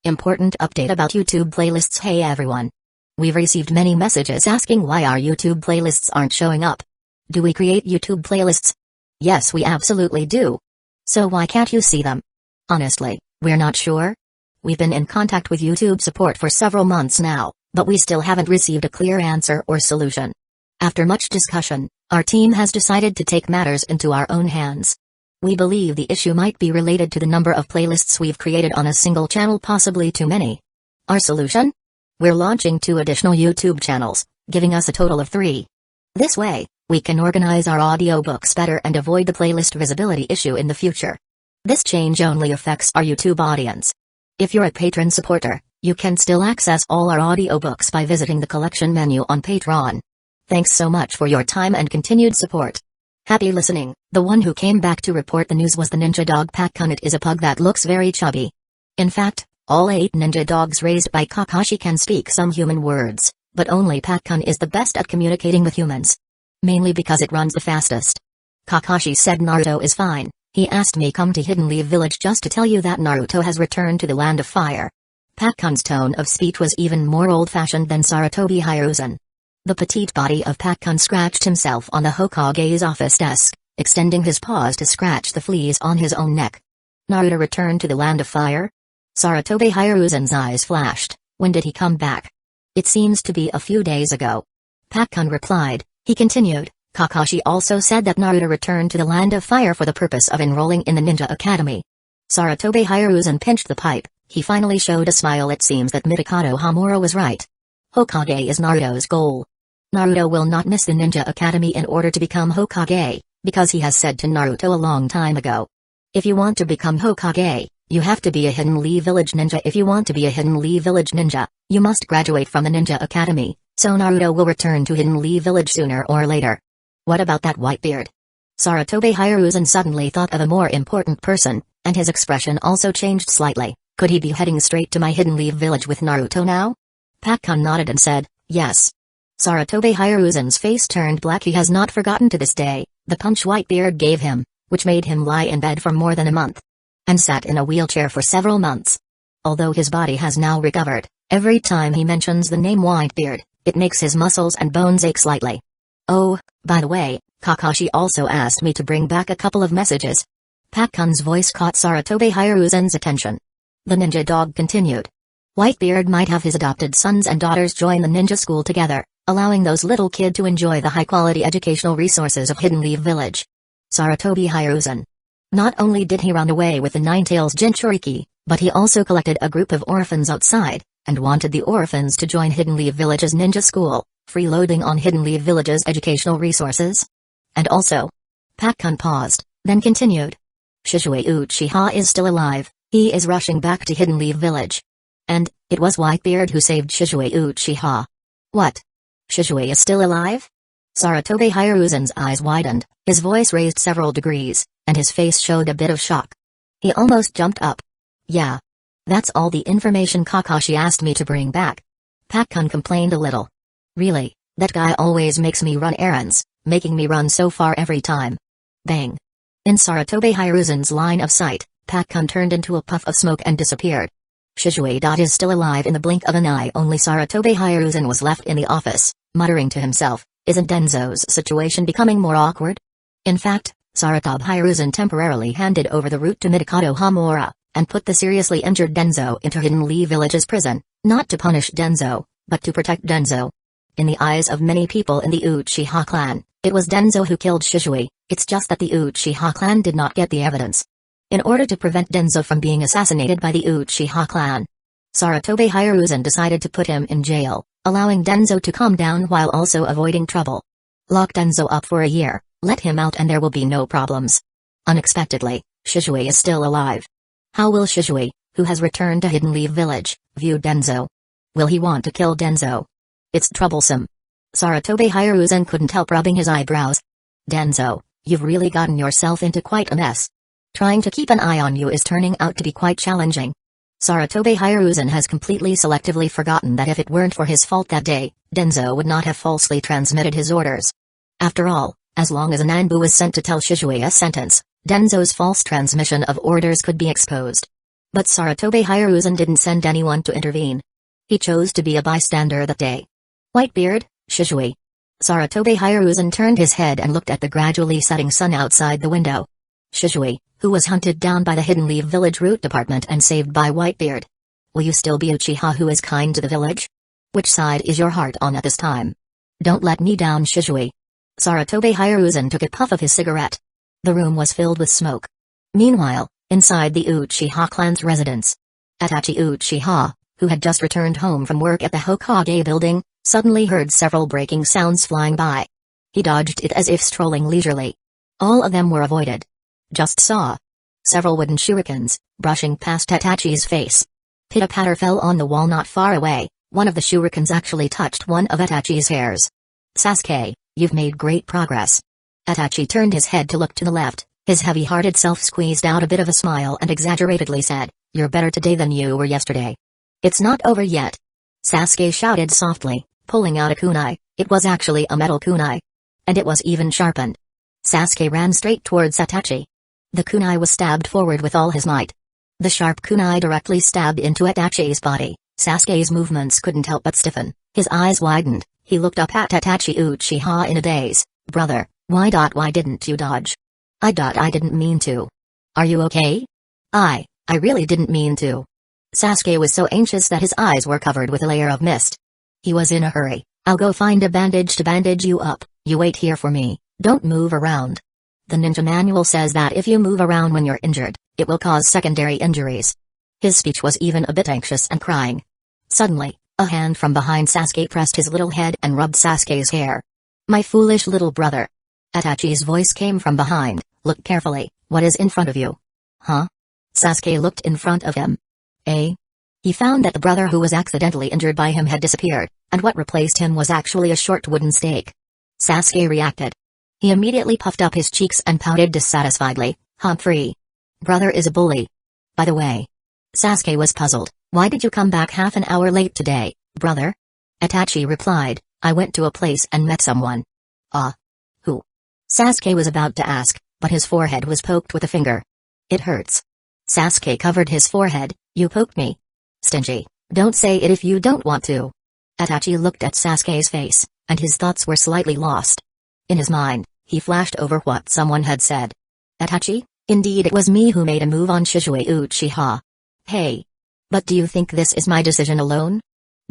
Important update about YouTube playlists. Hey everyone. We've received many messages asking why our YouTube playlists aren't showing up. Do we create YouTube playlists? Yes, we absolutely do. So why can't you see them? Honestly, we're not sure. We've been in contact with YouTube support for several months now, but we still haven't received a clear answer or solution. After much discussion, our team has decided to take matters into our own hands. We believe the issue might be related to the number of playlists we've created on a single channel, possibly too many. Our solution? We're launching 2 additional YouTube channels, giving us a total of 3. This way, we can organize our audiobooks better and avoid the playlist visibility issue in the future. This change only affects our YouTube audience. If you're a patron supporter, you can still access all our audiobooks by visiting the collection menu on Patreon. Thanks so much for your time and continued support. Happy listening. The one who came back to report the news was the ninja dog Pakkun. It is a pug that looks very chubby. In fact, all 8 ninja dogs raised by Kakashi can speak some human words, but only Pakkun is the best at communicating with humans. Mainly because it runs the fastest. Kakashi said Naruto is fine. He asked me come to Hidden Leaf Village just to tell you that Naruto has returned to the Land of Fire. Pakkun's tone of speech was even more old-fashioned than Sarutobi Hiruzen. The petite body of Pakkun scratched himself on the Hokage's office desk, extending his paws to scratch the fleas on his own neck. Naruto returned to the Land of Fire? Sarutobi Hiruzen's eyes flashed. When did he come back? It seems to be a few days ago. Pakkun replied. He continued, Kakashi also said that Naruto returned to the Land of Fire for the purpose of enrolling in the Ninja Academy. Sarutobi Hiruzen pinched the pipe. He finally showed a smile. It seems that Mitsukato Hamura was right. Hokage is Naruto's goal. Naruto will not miss the Ninja Academy in order to become Hokage, because he has said to Naruto a long time ago. If you want to become Hokage, you have to be a Hidden Leaf Village ninja. If you want to be a Hidden Leaf Village ninja, you must graduate from the Ninja Academy, so Naruto will return to Hidden Leaf Village sooner or later. What about that Whitebeard? Sarutobi Hiruzen suddenly thought of a more important person, and his expression also changed slightly. Could he be heading straight to my Hidden Leaf Village with Naruto now? Pakkun nodded and said, yes. Sarutobi Hiruzen's face turned black. He has not forgotten to this day the punch Whitebeard gave him, which made him lie in bed for more than a month. And sat in a wheelchair for several months. Although his body has now recovered, every time he mentions the name Whitebeard, it makes his muscles and bones ache slightly. Oh, by the way, Kakashi also asked me to bring back a couple of messages. Pakkun's voice caught Sarutobi Hiruzen's attention. The ninja dog continued. Whitebeard might have his adopted sons and daughters join the ninja school together, allowing those little kids to enjoy the high-quality educational resources of Hidden Leaf Village. Sarutobi Hiruzen. Not only did he run away with the Nine-Tails Jinchuriki, but he also collected a group of orphans outside, and wanted the orphans to join Hidden Leaf Village's ninja school, freeloading on Hidden Leaf Village's educational resources. And also. Pakkun paused, then continued. Shizue Uchiha is still alive, he is rushing back to Hidden Leaf Village. And, it was Whitebeard who saved Shizue Uchiha. What? Shizue is still alive? Sarutobi Hiruzen's eyes widened, his voice raised several degrees, and his face showed a bit of shock. He almost jumped up. Yeah. That's all the information Kakashi asked me to bring back. Pakkun complained a little. Really, that guy always makes me run errands, making me run so far every time. Bang. In Sarutobi Hiruzen's line of sight, Pakkun turned into a puff of smoke and disappeared. Shizue is still alive. In the blink of an eye only Sarutobi Hiruzen was left in the office, muttering to himself, isn't Denzo's situation becoming more awkward? In fact, Sarutobi Hiruzen temporarily handed over the route to Mitsukato Hamura, and put the seriously injured Denzo into Hidden Leaf Village's prison, not to punish Denzo, but to protect Denzo. In the eyes of many people in the Uchiha clan, it was Denzo who killed Shizue. It's just that the Uchiha clan did not get the evidence. In order to prevent Denzo from being assassinated by the Uchiha clan, Sarutobi Hiruzen decided to put him in jail, allowing Denzo to calm down while also avoiding trouble. Lock Denzo up for a year, let him out and there will be no problems. Unexpectedly, Shizue is still alive. How will Shizue, who has returned to Hidden Leaf Village, view Denzo? Will he want to kill Denzo? It's troublesome. Sarutobi Hiruzen couldn't help rubbing his eyebrows. Denzo, you've really gotten yourself into quite a mess. Trying to keep an eye on you is turning out to be quite challenging. Sarutobi Hiruzen has completely selectively forgotten that if it weren't for his fault that day, Denzo would not have falsely transmitted his orders. After all, as long as an Anbu was sent to tell Shizue a sentence, Denzo's false transmission of orders could be exposed. But Saratobe Hiruzen didn't send anyone to intervene. He chose to be a bystander that day. Whitebeard, Shizui. Saratobe Hiruzen turned his head and looked at the gradually setting sun outside the window. Shizui, who was hunted down by the Hidden Leaf Village Root Department and saved by Whitebeard. Will you still be Uchiha who is kind to the village? Which side is your heart on at this time? Don't let me down, Shizui. Saratobe Hiruzen took a puff of his cigarette. The room was filled with smoke. Meanwhile, inside the Uchiha clan's residence, Itachi Uchiha, who had just returned home from work at the Hokage building, suddenly heard several breaking sounds flying by. He dodged it as if strolling leisurely. All of them were avoided. Just saw several wooden shurikens, brushing past Itachi's face. Pitter-patter fell on the wall not far away. One of the shurikens actually touched one of Itachi's hairs. Sasuke, you've made great progress. Itachi turned his head to look to the left. His heavy-hearted self squeezed out a bit of a smile and exaggeratedly said, "You're better today than you were yesterday." "It's not over yet." Sasuke shouted softly, pulling out a kunai. It was actually a metal kunai. And it was even sharpened. Sasuke ran straight towards Itachi. The kunai was stabbed forward with all his might. The sharp kunai directly stabbed into Itachi's body. Sasuke's movements couldn't help but stiffen. His eyes widened. He looked up at Itachi Uchiha in a daze. "Brother, why didn't you dodge?" I didn't mean to." "Are you okay?" I really didn't mean to." Sasuke was so anxious that his eyes were covered with a layer of mist. He was in a hurry. "I'll go find a bandage to bandage you up. You wait here for me. Don't move around. The ninja manual says that if you move around when you're injured, it will cause secondary injuries." His speech was even a bit anxious and crying. Suddenly, a hand from behind Sasuke pressed his little head and rubbed Sasuke's hair. "My foolish little brother." Itachi's voice came from behind. "Look carefully, what is in front of you?" "Huh?" Sasuke looked in front of him. He found that the brother who was accidentally injured by him had disappeared, and what replaced him was actually a short wooden stake. Sasuke reacted. He immediately puffed up his cheeks and pouted dissatisfiedly. "Humphrey. Brother is a bully." "By the way." Sasuke was puzzled. "Why did you come back half an hour late today, brother?" Itachi replied, "I went to a place and met someone." "Ah? Who?" Sasuke was about to ask, but his forehead was poked with a finger. "It hurts." Sasuke covered his forehead. "You poked me? Stingy. Don't say it if you don't want to." Itachi looked at Sasuke's face, and his thoughts were slightly lost. In his mind, he flashed over what someone had said. "Itachi, indeed it was me who made a move on Shizui Uchiha." "Hey. But do you think this is my decision alone?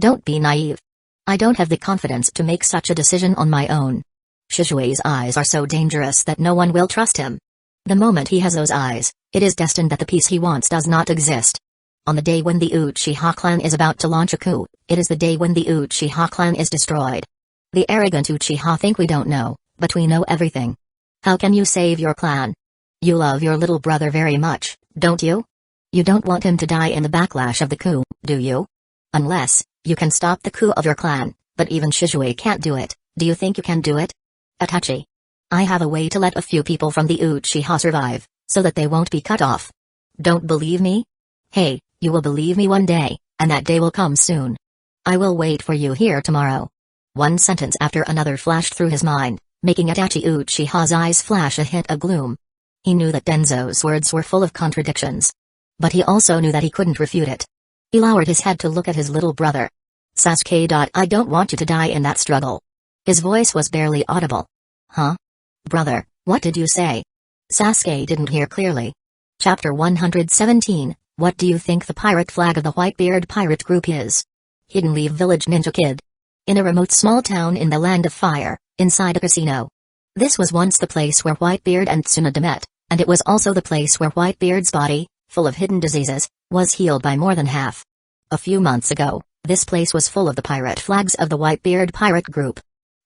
Don't be naive. I don't have the confidence to make such a decision on my own. Shizui's eyes are so dangerous that no one will trust him. The moment he has those eyes, it is destined that the peace he wants does not exist. On the day when the Uchiha clan is about to launch a coup, it is the day when the Uchiha clan is destroyed. The arrogant Uchiha think we don't know, but we know everything. How can you save your clan? You love your little brother very much, don't you? You don't want him to die in the backlash of the coup, do you? Unless, you can stop the coup of your clan, but even Shizui can't do it. Do you think you can do it? Itachi. I have a way to let a few people from the Uchiha survive, so that they won't be cut off. Don't believe me? Hey, you will believe me one day, and that day will come soon. I will wait for you here tomorrow. One sentence after another flashed through his mind, making Itachi Uchiha's eyes flash a hint of gloom. He knew that Denzo's words were full of contradictions. But he also knew that he couldn't refute it. He lowered his head to look at his little brother. Sasuke. I don't want you to die in that struggle. His voice was barely audible. Huh? Brother, what did you say? Sasuke didn't hear clearly. Chapter 117, What do you think the pirate flag of the Whitebeard pirate group is? Hidden Leaf Village Ninja Kid. In a remote small town in the Land of Fire, inside a casino. This was once the place where Whitebeard and Tsunade met, and it was also the place where Whitebeard's body, full of hidden diseases, was healed by more than half. A few months ago, this place was full of the pirate flags of the Whitebeard pirate group.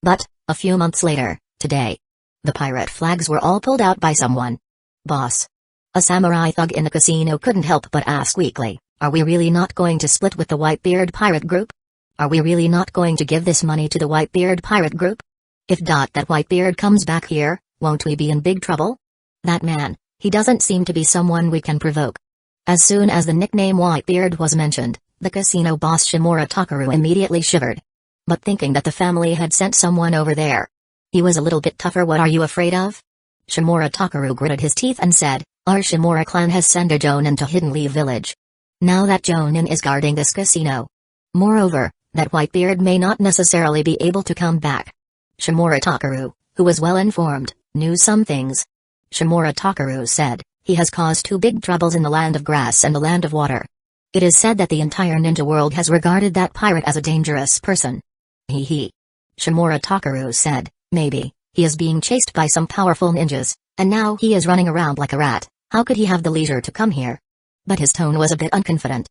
But, a few months later, today, the pirate flags were all pulled out by someone. Boss. A samurai thug in the casino couldn't help but ask weakly, are we really not going to split with the Whitebeard pirate group? Are we really not going to give this money to the Whitebeard pirate group? If that Whitebeard comes back here, won't we be in big trouble? That man, he doesn't seem to be someone we can provoke. As soon as the nickname Whitebeard was mentioned, the casino boss Shimura Takaru immediately shivered. But thinking that the family had sent someone over there, he was a little bit tougher. What are you afraid of? Shimura Takaru gritted his teeth and said, our Shimura clan has sent a jonin to Hidden Leaf Village. Now that Jonin is guarding this casino. Moreover, that Whitebeard may not necessarily be able to come back. Shimura Takaru, who was well informed, knew some things. Shimura Takaru said, he has caused two big troubles in the land of grass and the land of water. It is said that the entire ninja world has regarded that pirate as a dangerous person. He. Shimura Takaru said, maybe, he is being chased by some powerful ninjas, and now he is running around like a rat. How could he have the leisure to come here? But his tone was a bit unconfident.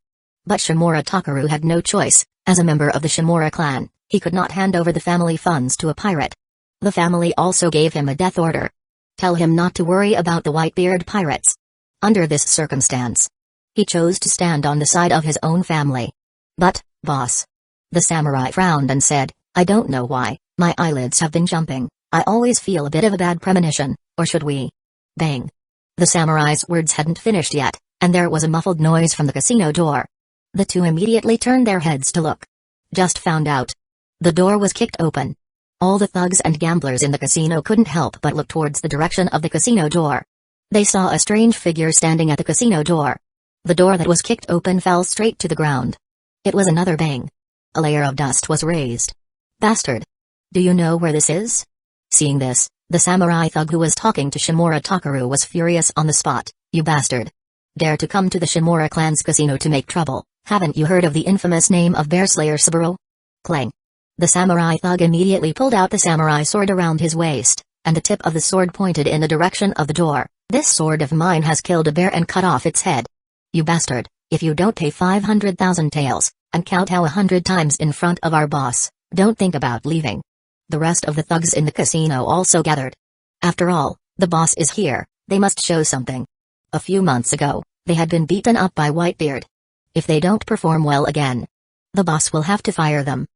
But Shimura Takaru had no choice. As a member of the Shimura clan, he could not hand over the family funds to a pirate. The family also gave him a death order. Tell him not to worry about the Whitebeard pirates. Under this circumstance, he chose to stand on the side of his own family. But, boss. The samurai frowned and said, I don't know why, my eyelids have been jumping. I always feel a bit of a bad premonition, or should we? Bang. The samurai's words hadn't finished yet, and there was a muffled noise from the casino door. The two immediately turned their heads to look. Just found out. The door was kicked open. All the thugs and gamblers in the casino couldn't help but look towards the direction of the casino door. They saw a strange figure standing at the casino door. The door that was kicked open fell straight to the ground. It was another bang. A layer of dust was raised. Bastard. Do you know where this is? Seeing this, the samurai thug who was talking to Shimura Takaru was furious on the spot. You bastard. Dare to come to the Shimura clan's casino to make trouble. Haven't you heard of the infamous name of Bearslayer Saburo? Clang. The samurai thug immediately pulled out the samurai sword around his waist, and the tip of the sword pointed in the direction of the door. This sword of mine has killed a bear and cut off its head. You bastard, if you don't pay 500,000 taels, and kowtow 100 times in front of our boss, don't think about leaving. The rest of the thugs in the casino also gathered. After all, the boss is here, they must show something. A few months ago, they had been beaten up by Whitebeard. If they don't perform well again, the boss will have to fire them.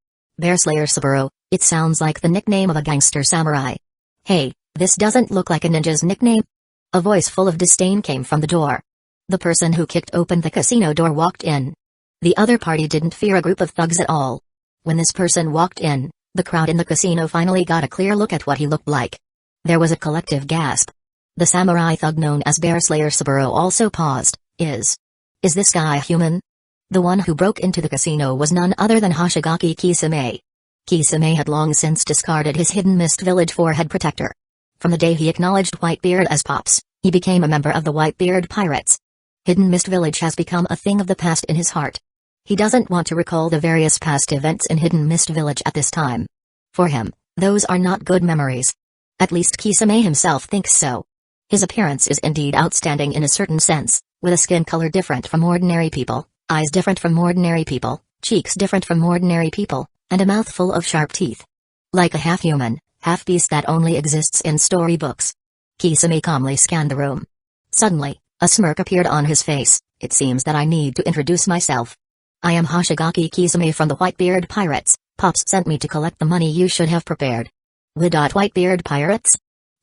Bearslayer Saburo, it sounds like the nickname of a gangster samurai. Hey, this doesn't look like a ninja's nickname. A voice full of disdain came from the door. The person who kicked open the casino door walked in. The other party didn't fear a group of thugs at all. When this person walked in, the crowd in the casino finally got a clear look at what he looked like. There was a collective gasp. The samurai thug known as Bearslayer Saburo also paused. Is this guy human? The one who broke into the casino was none other than Hoshigaki Kisame. Kisame had long since discarded his Hidden Mist Village forehead protector. From the day he acknowledged Whitebeard as Pops, he became a member of the Whitebeard Pirates. Hidden Mist Village has become a thing of the past in his heart. He doesn't want to recall the various past events in Hidden Mist Village at this time. For him, those are not good memories. At least Kisame himself thinks so. His appearance is indeed outstanding in a certain sense, with a skin color different from ordinary people, eyes different from ordinary people, cheeks different from ordinary people, and a mouth full of sharp teeth. Like a half-human, half-beast that only exists in storybooks. Kisame calmly scanned the room. Suddenly, a smirk appeared on his face. It seems that I need to introduce myself. I am Hoshigaki Kisame from the Whitebeard Pirates. Pops sent me to collect the money you should have prepared. Whitebeard Pirates?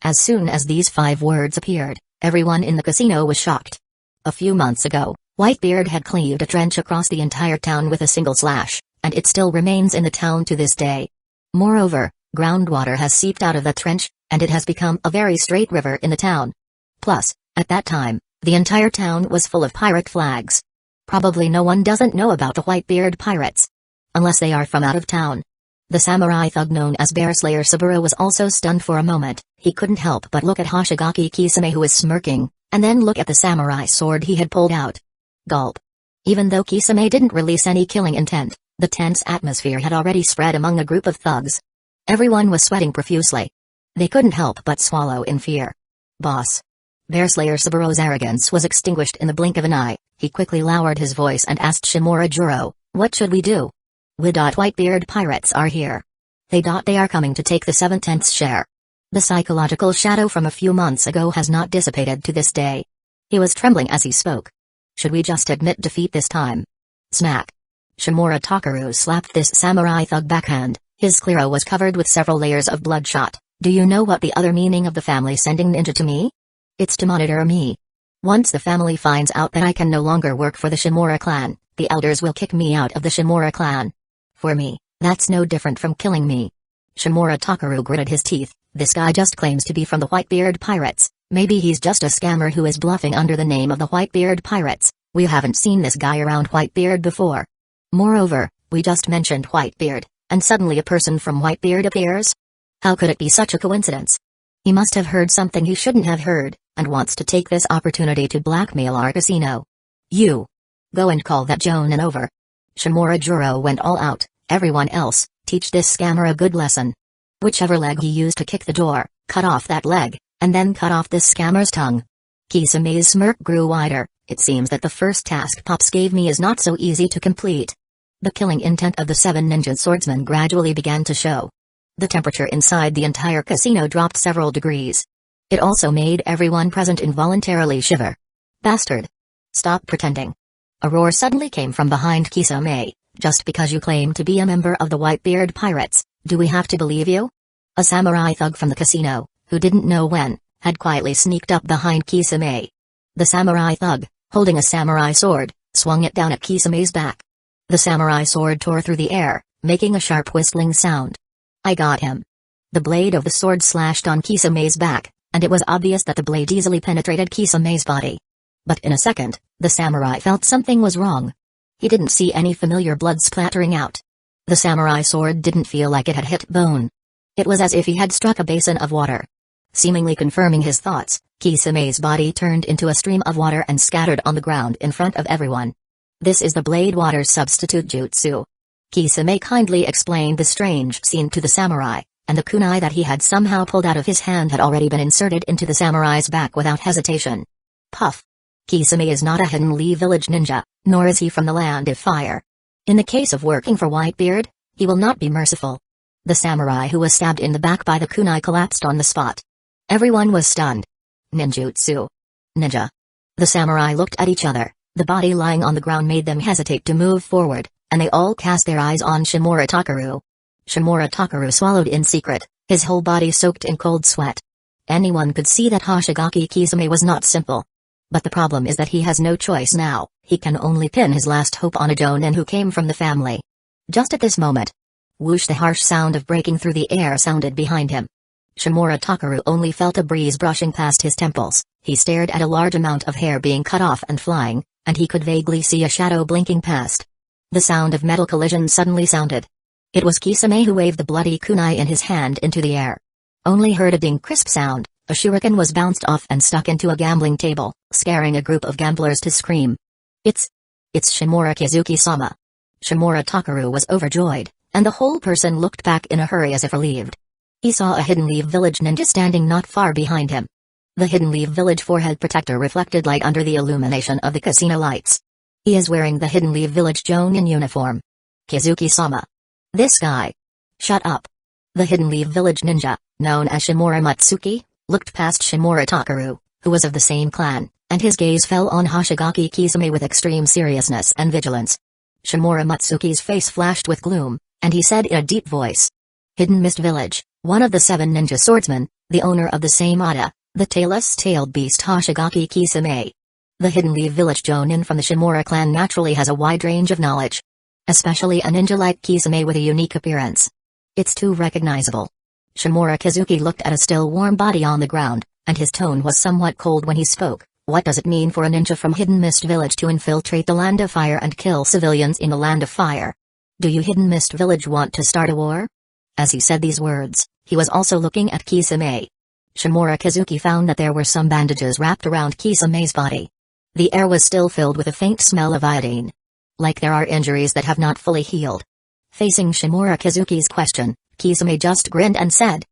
As soon as these 5 words appeared, everyone in the casino was shocked. A few months ago, Whitebeard had cleaved a trench across the entire town with a single slash, and it still remains in the town to this day. Moreover, groundwater has seeped out of that trench, and it has become a very straight river in the town. Plus, at that time, the entire town was full of pirate flags. Probably no one doesn't know about the Whitebeard Pirates. Unless they are from out of town. The samurai thug known as Bearslayer Saburo was also stunned for a moment. He couldn't help but look at Hoshigaki Kisame who was smirking, and then look at the samurai sword he had pulled out. Gulp. Even though Kisame didn't release any killing intent, the tense atmosphere had already spread among a group of thugs. Everyone was sweating profusely. They couldn't help but swallow in fear. Boss. Bearslayer Saburo's arrogance was extinguished in the blink of an eye. He quickly lowered his voice and asked Shimura Juro, what should we do? Whitebeard Pirates are here. They are coming to take the 7/10 share. The psychological shadow from a few months ago has not dissipated to this day. He was trembling as he spoke. Should we just admit defeat this time? Smack. Shimura Takaru slapped this samurai thug backhand. His sclera was covered with several layers of bloodshot. Do you know what the other meaning of the family sending ninja to me? It's to monitor me. Once the family finds out that I can no longer work for the Shimura clan, the elders will kick me out of the Shimura clan. For me, that's no different from killing me. Shimura Takaru gritted his teeth. This guy just claims to be from the Whitebeard Pirates. Maybe he's just a scammer who is bluffing under the name of the Whitebeard Pirates. We haven't seen this guy around Whitebeard before. Moreover, we just mentioned Whitebeard, and suddenly a person from Whitebeard appears? How could it be such a coincidence? He must have heard something he shouldn't have heard, and wants to take this opportunity to blackmail our casino. You. Go and call that Jonin over. Shimura Juro went all out. Everyone else, teach this scammer a good lesson. Whichever leg he used to kick the door, cut off that leg, and then cut off this scammer's tongue. Kisame's smirk grew wider. It seems that the first task Pops gave me is not so easy to complete. The killing intent of the 7 ninja swordsmen gradually began to show. The temperature inside the entire casino dropped several degrees. It also made everyone present involuntarily shiver. Bastard! Stop pretending. A roar suddenly came from behind Kisame. Just because you claim to be a member of the Whitebeard Pirates, do we have to believe you? A samurai thug from the casino, who didn't know when, had quietly sneaked up behind Kisame. The samurai thug, holding a samurai sword, swung it down at Kisame's back. The samurai sword tore through the air, making a sharp whistling sound. I got him. The blade of the sword slashed on Kisame's back, and it was obvious that the blade easily penetrated Kisame's body. But in a second, the samurai felt something was wrong. He didn't see any familiar blood splattering out. The samurai sword didn't feel like it had hit bone. It was as if he had struck a basin of water. Seemingly confirming his thoughts, Kisame's body turned into a stream of water and scattered on the ground in front of everyone. This is the blade water's substitute jutsu. Kisame kindly explained the strange scene to the samurai, and the kunai that he had somehow pulled out of his hand had already been inserted into the samurai's back without hesitation. Puff. Kisame is not a Hidden Leaf Village ninja, nor is he from the Land of Fire. In the case of working for Whitebeard, he will not be merciful. The samurai who was stabbed in the back by the kunai collapsed on the spot. Everyone was stunned. Ninjutsu. Ninja. The samurai looked at each other. The body lying on the ground made them hesitate to move forward, and they all cast their eyes on Shimura Takaru. Shimura Takaru swallowed in secret, his whole body soaked in cold sweat. Anyone could see that Hoshigaki Kisame was not simple. But the problem is that he has no choice now. He can only pin his last hope on a jonin who came from the family. Just at this moment, whoosh, the harsh sound of breaking through the air sounded behind him. Shimura Takaru only felt a breeze brushing past his temples. He stared at a large amount of hair being cut off and flying, and he could vaguely see a shadow blinking past. The sound of metal collision suddenly sounded. It was Kisame who waved the bloody kunai in his hand into the air. Only heard a ding crisp sound. A shuriken was bounced off and stuck into a gambling table, scaring a group of gamblers to scream. It's Shimura Kizuki-sama. Shimura Takaru was overjoyed, and the whole person looked back in a hurry as if relieved. He saw a Hidden Leaf Village ninja standing not far behind him. The Hidden Leaf Village forehead protector reflected light under the illumination of the casino lights. He is wearing the Hidden Leaf Village jonin uniform. Kizuki-sama. This guy. Shut up. The Hidden Leaf Village ninja, known as Shimura Matsuki, looked past Shimura Takaru, who was of the same clan, and his gaze fell on Hoshigaki Kisame with extreme seriousness and vigilance. Shimura Matsuki's face flashed with gloom, and he said in a deep voice. Hidden Mist Village, one of the 7 ninja swordsmen, the owner of the same Ada, the tailless-tailed beast Hoshigaki Kisame. The Hidden Leaf Village jonin from the Shimura clan naturally has a wide range of knowledge. Especially a ninja like Kisame with a unique appearance. It's too recognizable. Shimura Kizuki looked at a still warm body on the ground, and his tone was somewhat cold when he spoke. What does it mean for a ninja from Hidden Mist Village to infiltrate the Land of Fire and kill civilians in the Land of Fire? Do you Hidden Mist Village want to start a war? As he said these words, he was also looking at Kisame. Shimura Kizuki found that there were some bandages wrapped around Kisame's body. The air was still filled with a faint smell of iodine. Like there are injuries that have not fully healed. Facing Shimura Kizuki's question, Kisame just grinned and said,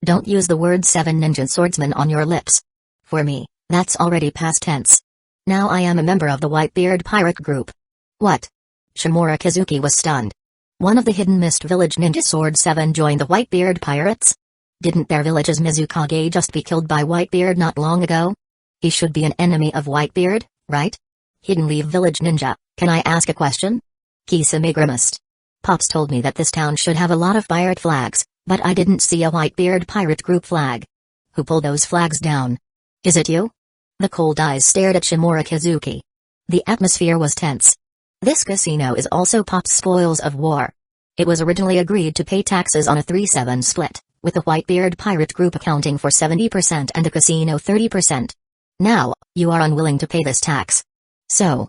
"Don't use the word 7 ninja swordsman on your lips. For me, that's already past tense. Now I am a member of the Whitebeard pirate group." What? Shimura Kizuki was stunned. One of the Hidden Mist Village Ninja Sword 7 joined the Whitebeard pirates? Didn't their village's Mizukage just be killed by Whitebeard not long ago? He should be an enemy of Whitebeard, right? Hidden Leaf Village Ninja, can I ask a question? Kisame grimaced. Pops told me that this town should have a lot of pirate flags, but I didn't see a Whitebeard pirate group flag. Who pulled those flags down? Is it you? The cold eyes stared at Shimura Kizuki. The atmosphere was tense. This casino is also Pop's spoils of war. It was originally agreed to pay taxes on a 3-7 split, with the Whitebeard pirate group accounting for 70% and the casino 30%. Now, you are unwilling to pay this tax. So,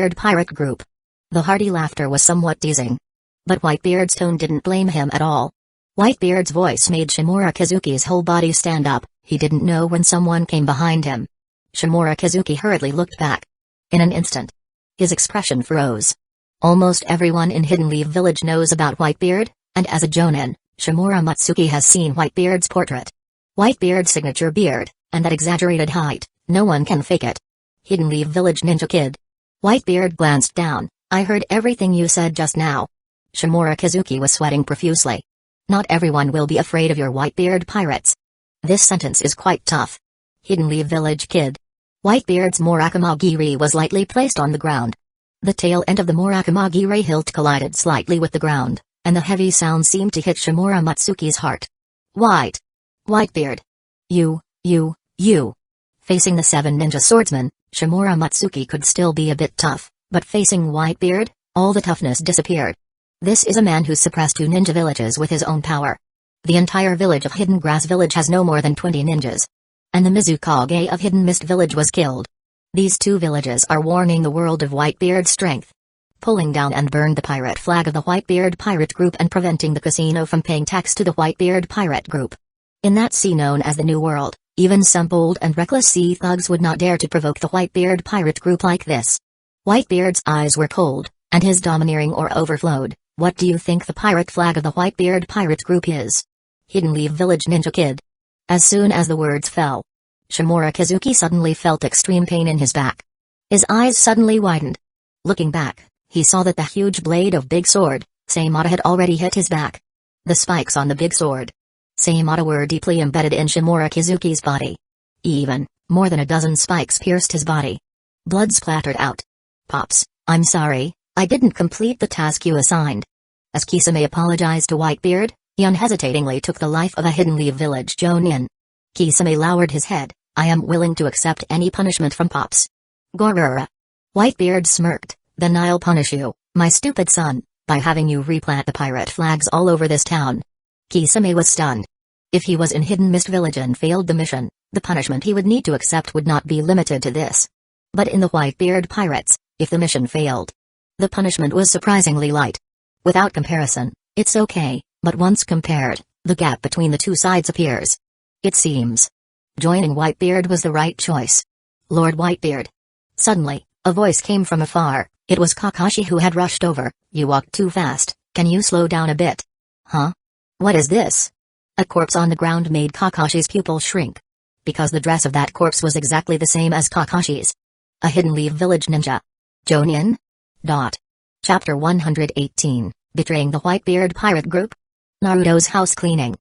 Whitebeard pirate group. The hearty laughter was somewhat teasing. But Whitebeard's tone didn't blame him at all. Whitebeard's voice made Shimura Kazuki's whole body stand up. He didn't know when someone came behind him. Shimura Kazuki hurriedly looked back. In an instant, his expression froze. Almost everyone in Hidden Leaf Village knows about Whitebeard, and as a jonin, Shimura Matsuki has seen Whitebeard's portrait. Whitebeard's signature beard, and that exaggerated height, no one can fake it. Hidden Leaf Village ninja kid. Whitebeard glanced down. I heard everything you said just now. Shimura Kazuki was sweating profusely. Not everyone will be afraid of your Whitebeard pirates. This sentence is quite tough. Hidden Leaf Village kid. Whitebeard's Murakamagiri was lightly placed on the ground. The tail end of the Murakamagiri hilt collided slightly with the ground, and the heavy sound seemed to hit Shimura Matsuki's heart. Whitebeard. You. Facing the 7 ninja swordsmen, Shimura Matsuki could still be a bit tough, but facing Whitebeard, all the toughness disappeared. This is a man who suppressed 2 ninja villages with his own power. The entire village of Hidden Grass Village has no more than 20 ninjas. And the Mizukage of Hidden Mist Village was killed. These 2 villages are warning the world of Whitebeard's strength. Pulling down and burned the pirate flag of the Whitebeard pirate group and preventing the casino from paying tax to the Whitebeard pirate group. In that sea known as the New World, even some bold and reckless sea thugs would not dare to provoke the Whitebeard pirate group like this. Whitebeard's eyes were cold, and his domineering aura overflowed. What do you think the pirate flag of the Whitebeard pirate group is? Hidden Leaf Village Ninja Kid. As soon as the words fell, Shimura Kazuki suddenly felt extreme pain in his back. His eyes suddenly widened. Looking back, he saw that the huge blade of Big Sword, Seimata, had already hit his back. The spikes on the big sword, Seimata, were deeply embedded in Shimura Kazuki's body. Even more than a dozen spikes pierced his body. Blood splattered out. Pops, I'm sorry, I didn't complete the task you assigned. As Kisame apologized to Whitebeard, he unhesitatingly took the life of a Hidden Leaf Village Jonin. Kisame lowered his head. I am willing to accept any punishment from Pops. Gorura. Whitebeard smirked. Then I'll punish you, my stupid son, by having you replant the pirate flags all over this town. Kisame was stunned. If he was in Hidden Mist Village and failed the mission, the punishment he would need to accept would not be limited to this. But in the Whitebeard Pirates, if the mission failed, the punishment was surprisingly light. Without comparison, it's okay, but once compared, the gap between the 2 sides appears. It seems joining Whitebeard was the right choice. Lord Whitebeard. Suddenly, a voice came from afar. It was Kakashi, who had rushed over. You walk too fast, can you slow down a bit? Huh? What is this? A corpse on the ground made Kakashi's pupil shrink. Because the dress of that corpse was exactly the same as Kakashi's. A Hidden Leaf Village ninja. Jonin? Chapter 118, Betraying the Whitebeard Pirate Group? Naruto's house cleaning.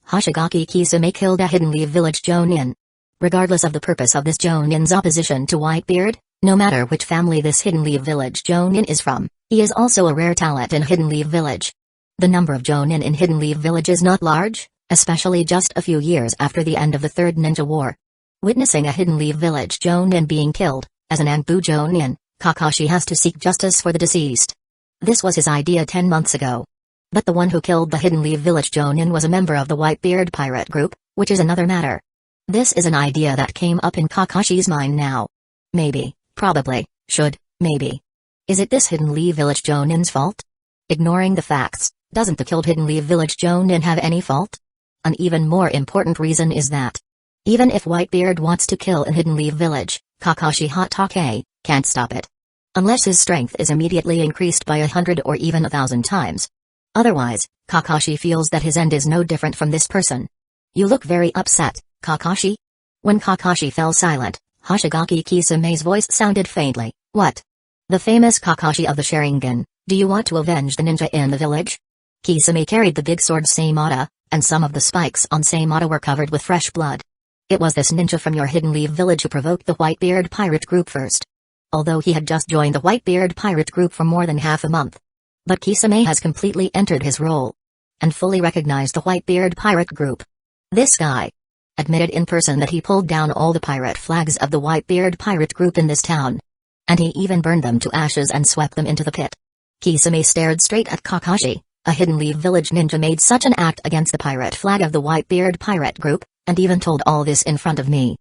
Hoshigaki Kisame killed a Hidden Leaf Village Jonin. Regardless of the purpose of this Jonin's opposition to Whitebeard, no matter which family this Hidden Leaf Village Jonin is from, he is also a rare talent in Hidden Leaf Village. The number of Jonin in Hidden Leaf Village is not large, especially just a few years after the end of the Third Ninja War. Witnessing a Hidden Leaf Village Jonin being killed, as an Anbu Jonin, Kakashi has to seek justice for the deceased. This was his idea 10 months ago. But the one who killed the Hidden Leaf Village Jonin was a member of the Whitebeard pirate group, which is another matter. This is an idea that came up in Kakashi's mind now. Maybe, probably, should, maybe. Is it this Hidden Leaf Village Jonin's fault? Ignoring the facts, doesn't the killed Hidden Leaf Village Jonin have any fault? An even more important reason is that even if Whitebeard wants to kill in Hidden Leaf Village, Kakashi Hatake can't stop it. Unless his strength is immediately increased by 100 or even 1,000 times. Otherwise, Kakashi feels that his end is no different from this person. You look very upset, Kakashi? When Kakashi fell silent, Hoshigaki Kisame's voice sounded faintly. What? The famous Kakashi of the Sharingan, do you want to avenge the ninja in the village? Kisame carried the big sword Seimata, and some of the spikes on Seimata were covered with fresh blood. It was this ninja from your Hidden Leaf Village who provoked the Whitebeard pirate group first. Although he had just joined the Whitebeard pirate group for more than half a month. But Kisame has completely entered his role. And fully recognized the Whitebeard pirate group. This guy admitted in person that he pulled down all the pirate flags of the Whitebeard pirate group in this town. And he even burned them to ashes and swept them into the pit. Kisame stared straight at Kakashi. A Hidden Leaf Village ninja made such an act against the pirate flag of the Whitebeard pirate group, and even told all this in front of me.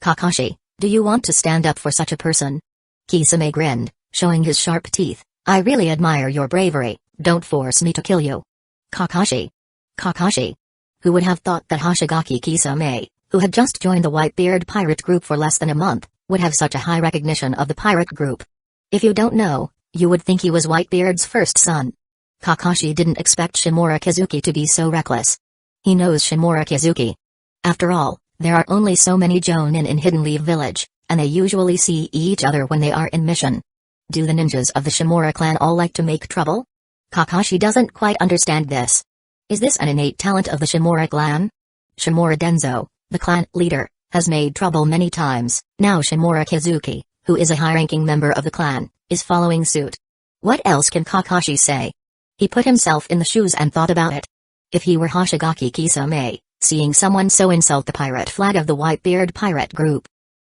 Kakashi, do you want to stand up for such a person? Kisame grinned, showing his sharp teeth. I really admire your bravery, don't force me to kill you. Kakashi. Kakashi. Who would have thought that Hoshigaki Kisame, who had just joined the Whitebeard pirate group for less than a month, would have such a high recognition of the pirate group? If you don't know, you would think he was Whitebeard's first son. Kakashi didn't expect Shimura Kazuki to be so reckless. He knows Shimura Kazuki. After all, there are only so many Jonin in Hidden Leaf Village, and they usually see each other when they are in mission. Do the ninjas of the Shimura clan all like to make trouble? Kakashi doesn't quite understand this. Is this an innate talent of the Shimura clan? Shimura Denzo, the clan leader, has made trouble many times. Now Shimura Kazuki, who is a high-ranking member of the clan, is following suit. What else can Kakashi say? He put himself in the shoes and thought about it. If he were Hoshigaki Kisame, seeing someone so insult the pirate flag of the Whitebeard pirate group,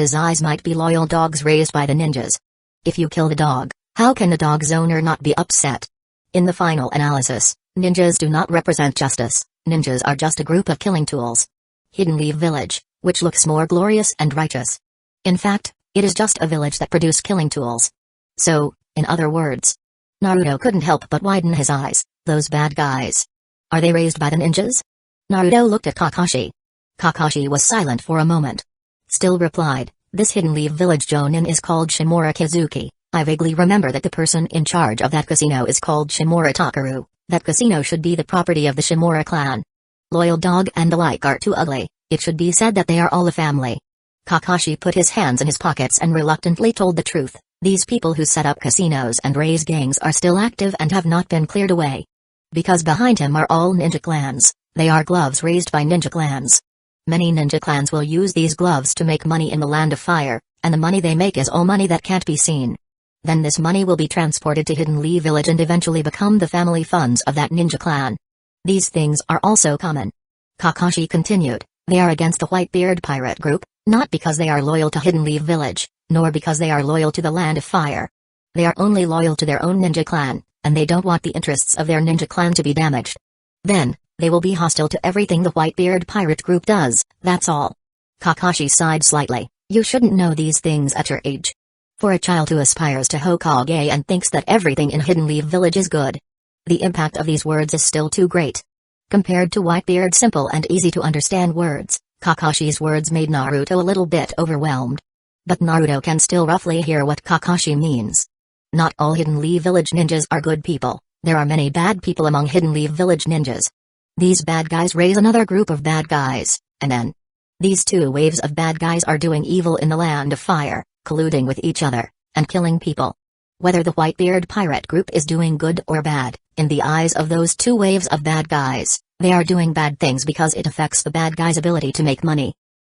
his eyes might be loyal dogs raised by the ninjas. If you kill the dog, how can the dog's owner not be upset? In the final analysis, ninjas do not represent justice, ninjas are just a group of killing tools. Hidden Leaf Village, which looks more glorious and righteous. In fact, it is just a village that produce killing tools. So, in other words, Naruto couldn't help but widen his eyes. Those bad guys. Are they raised by the ninjas? Naruto looked at Kakashi. Kakashi was silent for a moment. Still replied, this Hidden Leaf Village Jonin is called Shimura Kizuki. I vaguely remember that the person in charge of that casino is called Shimura Takaru. That casino should be the property of the Shimura clan. Loyal dog and the like are too ugly. It should be said that they are all a family. Kakashi put his hands in his pockets and reluctantly told the truth. These people who set up casinos and raise gangs are still active and have not been cleared away. Because behind him are all ninja clans. They are gloves raised by ninja clans. Many ninja clans will use these gloves to make money in the Land of Fire, and the money they make is all money that can't be seen. Then this money will be transported to Hidden Leaf Village and eventually become the family funds of that ninja clan. These things are also common. Kakashi continued, they are against the Whitebeard pirate group, not because they are loyal to Hidden Leaf Village, nor because they are loyal to the Land of Fire. They are only loyal to their own ninja clan, and they don't want the interests of their ninja clan to be damaged. Then, they will be hostile to everything the Whitebeard pirate group does, that's all. Kakashi sighed slightly, you shouldn't know these things at your age. For a child who aspires to Hokage and thinks that everything in Hidden Leaf Village is good. The impact of these words is still too great. Compared to Whitebeard's simple and easy to understand words, Kakashi's words made Naruto a little bit overwhelmed. But Naruto can still roughly hear what Kakashi means. Not all Hidden Leaf Village ninjas are good people, there are many bad people among Hidden Leaf Village ninjas. These bad guys raise another group of bad guys, and then these two waves of bad guys are doing evil in the Land of Fire, colluding with each other, and killing people. Whether the Whitebeard pirate group is doing good or bad, in the eyes of those two waves of bad guys, they are doing bad things because it affects the bad guys' ability to make money.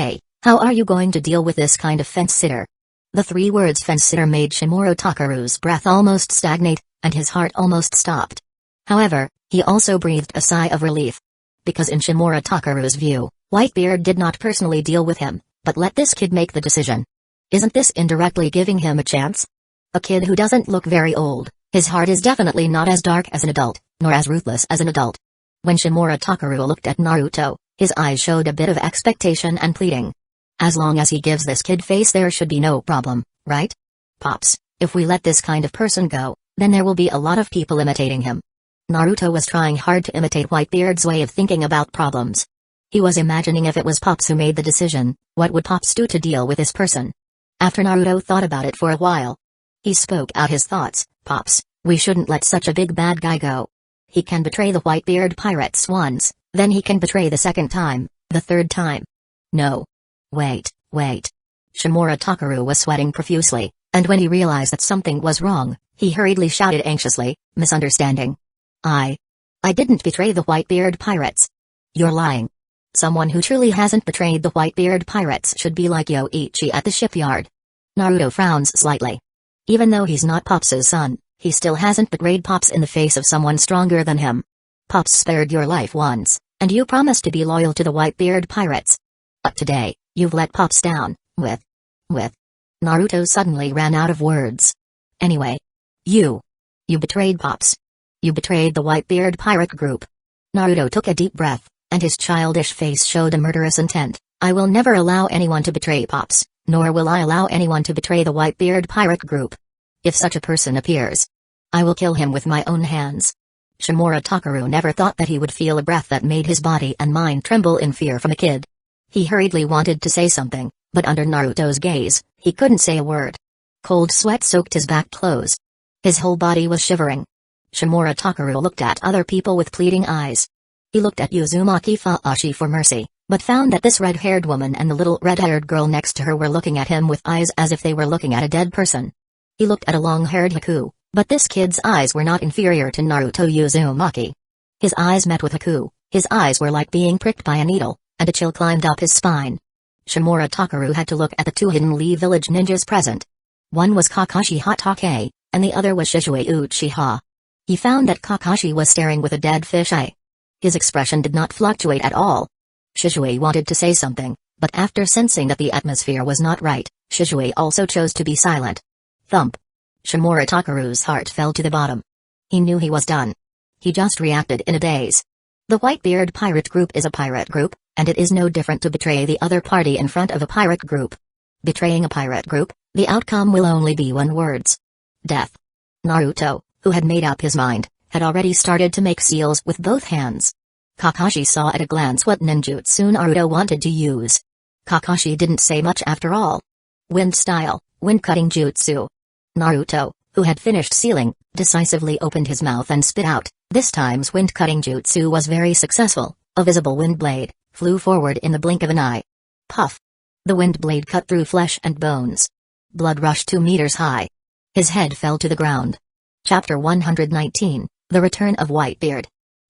Okay, how are you going to deal with this kind of fence-sitter? The 3 words fence-sitter made Shimura Takaru's breath almost stagnate, and his heart almost stopped. However, he also breathed a sigh of relief. Because in Shimura Takaru's view, Whitebeard did not personally deal with him, but let this kid make the decision. Isn't this indirectly giving him a chance? A kid who doesn't look very old, his heart is definitely not as dark as an adult, nor as ruthless as an adult. When Shimura Takaru looked at Naruto, his eyes showed a bit of expectation and pleading. As long as he gives this kid face, there should be no problem, right? Pops, if we let this kind of person go, then there will be a lot of people imitating him. Naruto was trying hard to imitate Whitebeard's way of thinking about problems. He was imagining if it was Pops who made the decision, what would Pops do to deal with this person? After Naruto thought about it for a while, he spoke out his thoughts. Pops, we shouldn't let such a big bad guy go. He can betray the Whitebeard pirates once, then he can betray the second time, the third time. No. Wait. Shimura Takaru was sweating profusely, and when he realized that something was wrong, he hurriedly shouted anxiously, misunderstanding. I didn't betray the Whitebeard pirates. You're lying. Someone who truly hasn't betrayed the Whitebeard pirates should be like Yoichi at the shipyard. Naruto frowns slightly. Even though he's not Pops' son, he still hasn't betrayed Pops in the face of someone stronger than him. Pops spared your life once, and you promised to be loyal to the Whitebeard pirates. But today, you've let Pops down, with. Naruto suddenly ran out of words. Anyway. You betrayed Pops. You betrayed the Whitebeard pirate group. Naruto took a deep breath, and his childish face showed a murderous intent. I will never allow anyone to betray Pops, nor will I allow anyone to betray the Whitebeard pirate group. If such a person appears, I will kill him with my own hands. Shimura Takaru never thought that he would feel a breath that made his body and mind tremble in fear from a kid. He hurriedly wanted to say something, but under Naruto's gaze, he couldn't say a word. Cold sweat soaked his back clothes. His whole body was shivering. Shimura Takaru looked at other people with pleading eyes. He looked at Uzumaki Fuashi for mercy, but found that this red-haired woman and the little red-haired girl next to her were looking at him with eyes as if they were looking at a dead person. He looked at a long-haired Haku, but this kid's eyes were not inferior to Naruto Uzumaki. His eyes met with Haku, his eyes were like being pricked by a needle, and a chill climbed up his spine. Shimura Takaru had to look at the two Hidden Lee village ninjas present. One was Kakashi Hatake, and the other was Shizue Uchiha. He found that Kakashi was staring with a dead fish eye. His expression did not fluctuate at all. Shizue wanted to say something, but after sensing that the atmosphere was not right, Shizue also chose to be silent. Thump. Shimura Takaru's heart fell to the bottom. He knew he was done. He just reacted in a daze. The Whitebeard pirate group is a pirate group, and it is no different to betray the other party in front of a pirate group. Betraying a pirate group, the outcome will only be one words. Death. Naruto, who had made up his mind, had already started to make seals with both hands. Kakashi saw at a glance what ninjutsu Naruto wanted to use. Kakashi didn't say much after all. Wind style, wind cutting jutsu. Naruto, who had finished sealing, decisively opened his mouth and spit out. This time's wind cutting jutsu was very successful. A visible wind blade flew forward in the blink of an eye. Puff. The wind blade cut through flesh and bones. Blood rushed 2 meters high. His head fell to the ground. Chapter 119, The Return of Whitebeard.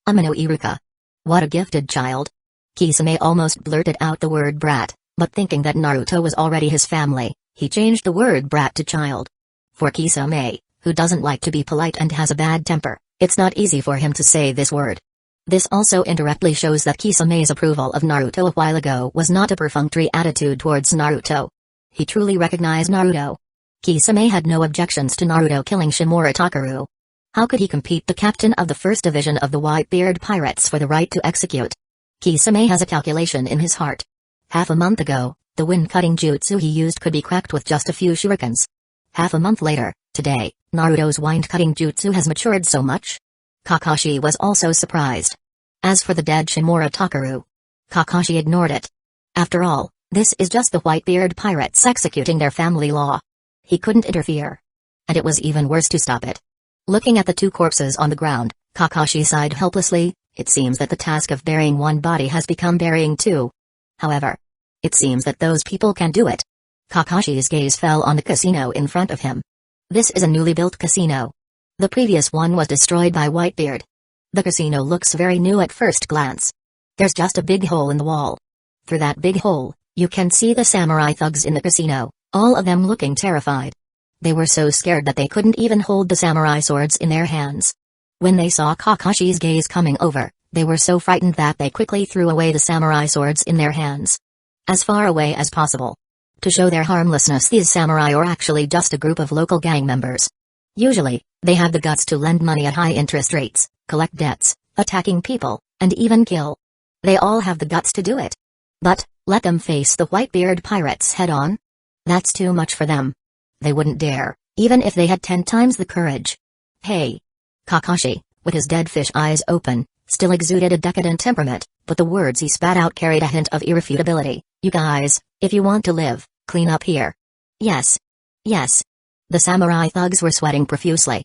Amino Iruka. What a gifted child. Kisame almost blurted out the word brat, but thinking that Naruto was already his family, he changed the word brat to child. For Kisame, who doesn't like to be polite and has a bad temper, it's not easy for him to say this word. This also indirectly shows that Kisame's approval of Naruto a while ago was not a perfunctory attitude towards Naruto. He truly recognized Naruto. Kisame had no objections to Naruto killing Shimura Takaru. How could he compete the captain of the first division of the Whitebeard pirates for the right to execute? Kisame has a calculation in his heart. Half a month ago, the wind-cutting jutsu he used could be cracked with just a few shurikens. Half a month later, today, Naruto's wind-cutting jutsu has matured so much. Kakashi was also surprised. As for the dead Shimura Takaru, Kakashi ignored it. After all, this is just the Whitebeard pirates executing their family law. He couldn't interfere. And it was even worse to stop it. Looking at the 2 corpses on the ground, Kakashi sighed helplessly. It seems that the task of burying one body has become burying 2. However, it seems that those people can do it. Kakashi's gaze fell on the casino in front of him. This is a newly built casino. The previous one was destroyed by Whitebeard. The casino looks very new at first glance. There's just a big hole in the wall. Through that big hole, you can see the samurai thugs in the casino, all of them looking terrified. They were so scared that they couldn't even hold the samurai swords in their hands. When they saw Kakashi's gaze coming over, they were so frightened that they quickly threw away the samurai swords in their hands. As far away as possible. To show their harmlessness, these samurai are actually just a group of local gang members. Usually, they have the guts to lend money at high interest rates, collect debts, attacking people, and even kill. They all have the guts to do it. But, let them face the Whitebeard pirates head-on? That's too much for them. They wouldn't dare, even if they had 10 times the courage. Hey! Kakashi, with his dead fish eyes open, still exuded a decadent temperament, but the words he spat out carried a hint of irrefutability. You guys, if you want to live, clean up here. Yes. Yes. The samurai thugs were sweating profusely.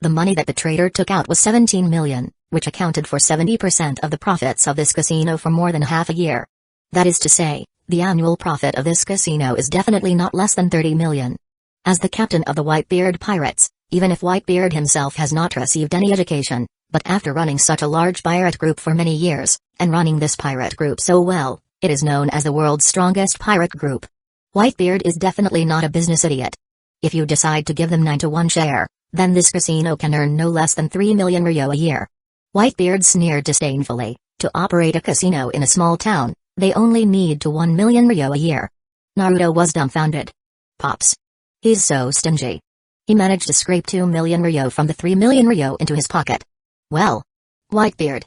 The money that the trader took out was 17 million, which accounted for 70% of the profits of this casino for more than half a year. That is to say, the annual profit of this casino is definitely not less than 30 million. As the captain of the Whitebeard Pirates, even if Whitebeard himself has not received any education, but after running such a large pirate group for many years, and running this pirate group so well, it is known as the world's strongest pirate group. Whitebeard is definitely not a business idiot. If you decide to give them 9-to-1 share, then this casino can earn no less than 3 million ryo a year. Whitebeard sneered disdainfully. To operate a casino in a small town, they only need to 1 million ryo a year. Naruto was dumbfounded. Pops. He's so stingy. He managed to scrape 2 million ryo from the 3 million ryo into his pocket. Well. Whitebeard.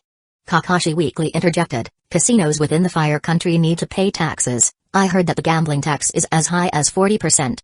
Kakashi weakly interjected, casinos within the Fire Country need to pay taxes. I heard that the gambling tax is as high as 40%.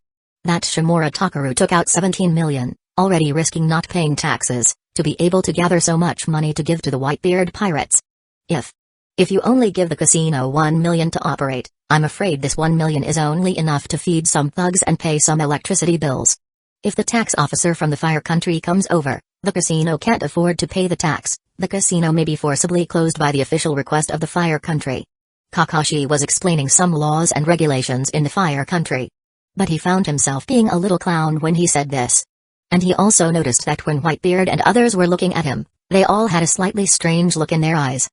That Shimura Takaru took out 17 million, already risking not paying taxes, to be able to gather so much money to give to the Whitebeard Pirates. If you only give the casino 1 million to operate, I'm afraid this 1 million is only enough to feed some thugs and pay some electricity bills. If the tax officer from the Fire Country comes over, the casino can't afford to pay the tax. The casino may be forcibly closed by the official request of the Fire Country. Kakashi was explaining some laws and regulations in the Fire Country. But he found himself being a little clown when he said this. And he also noticed that when Whitebeard and others were looking at him, they all had a slightly strange look in their eyes.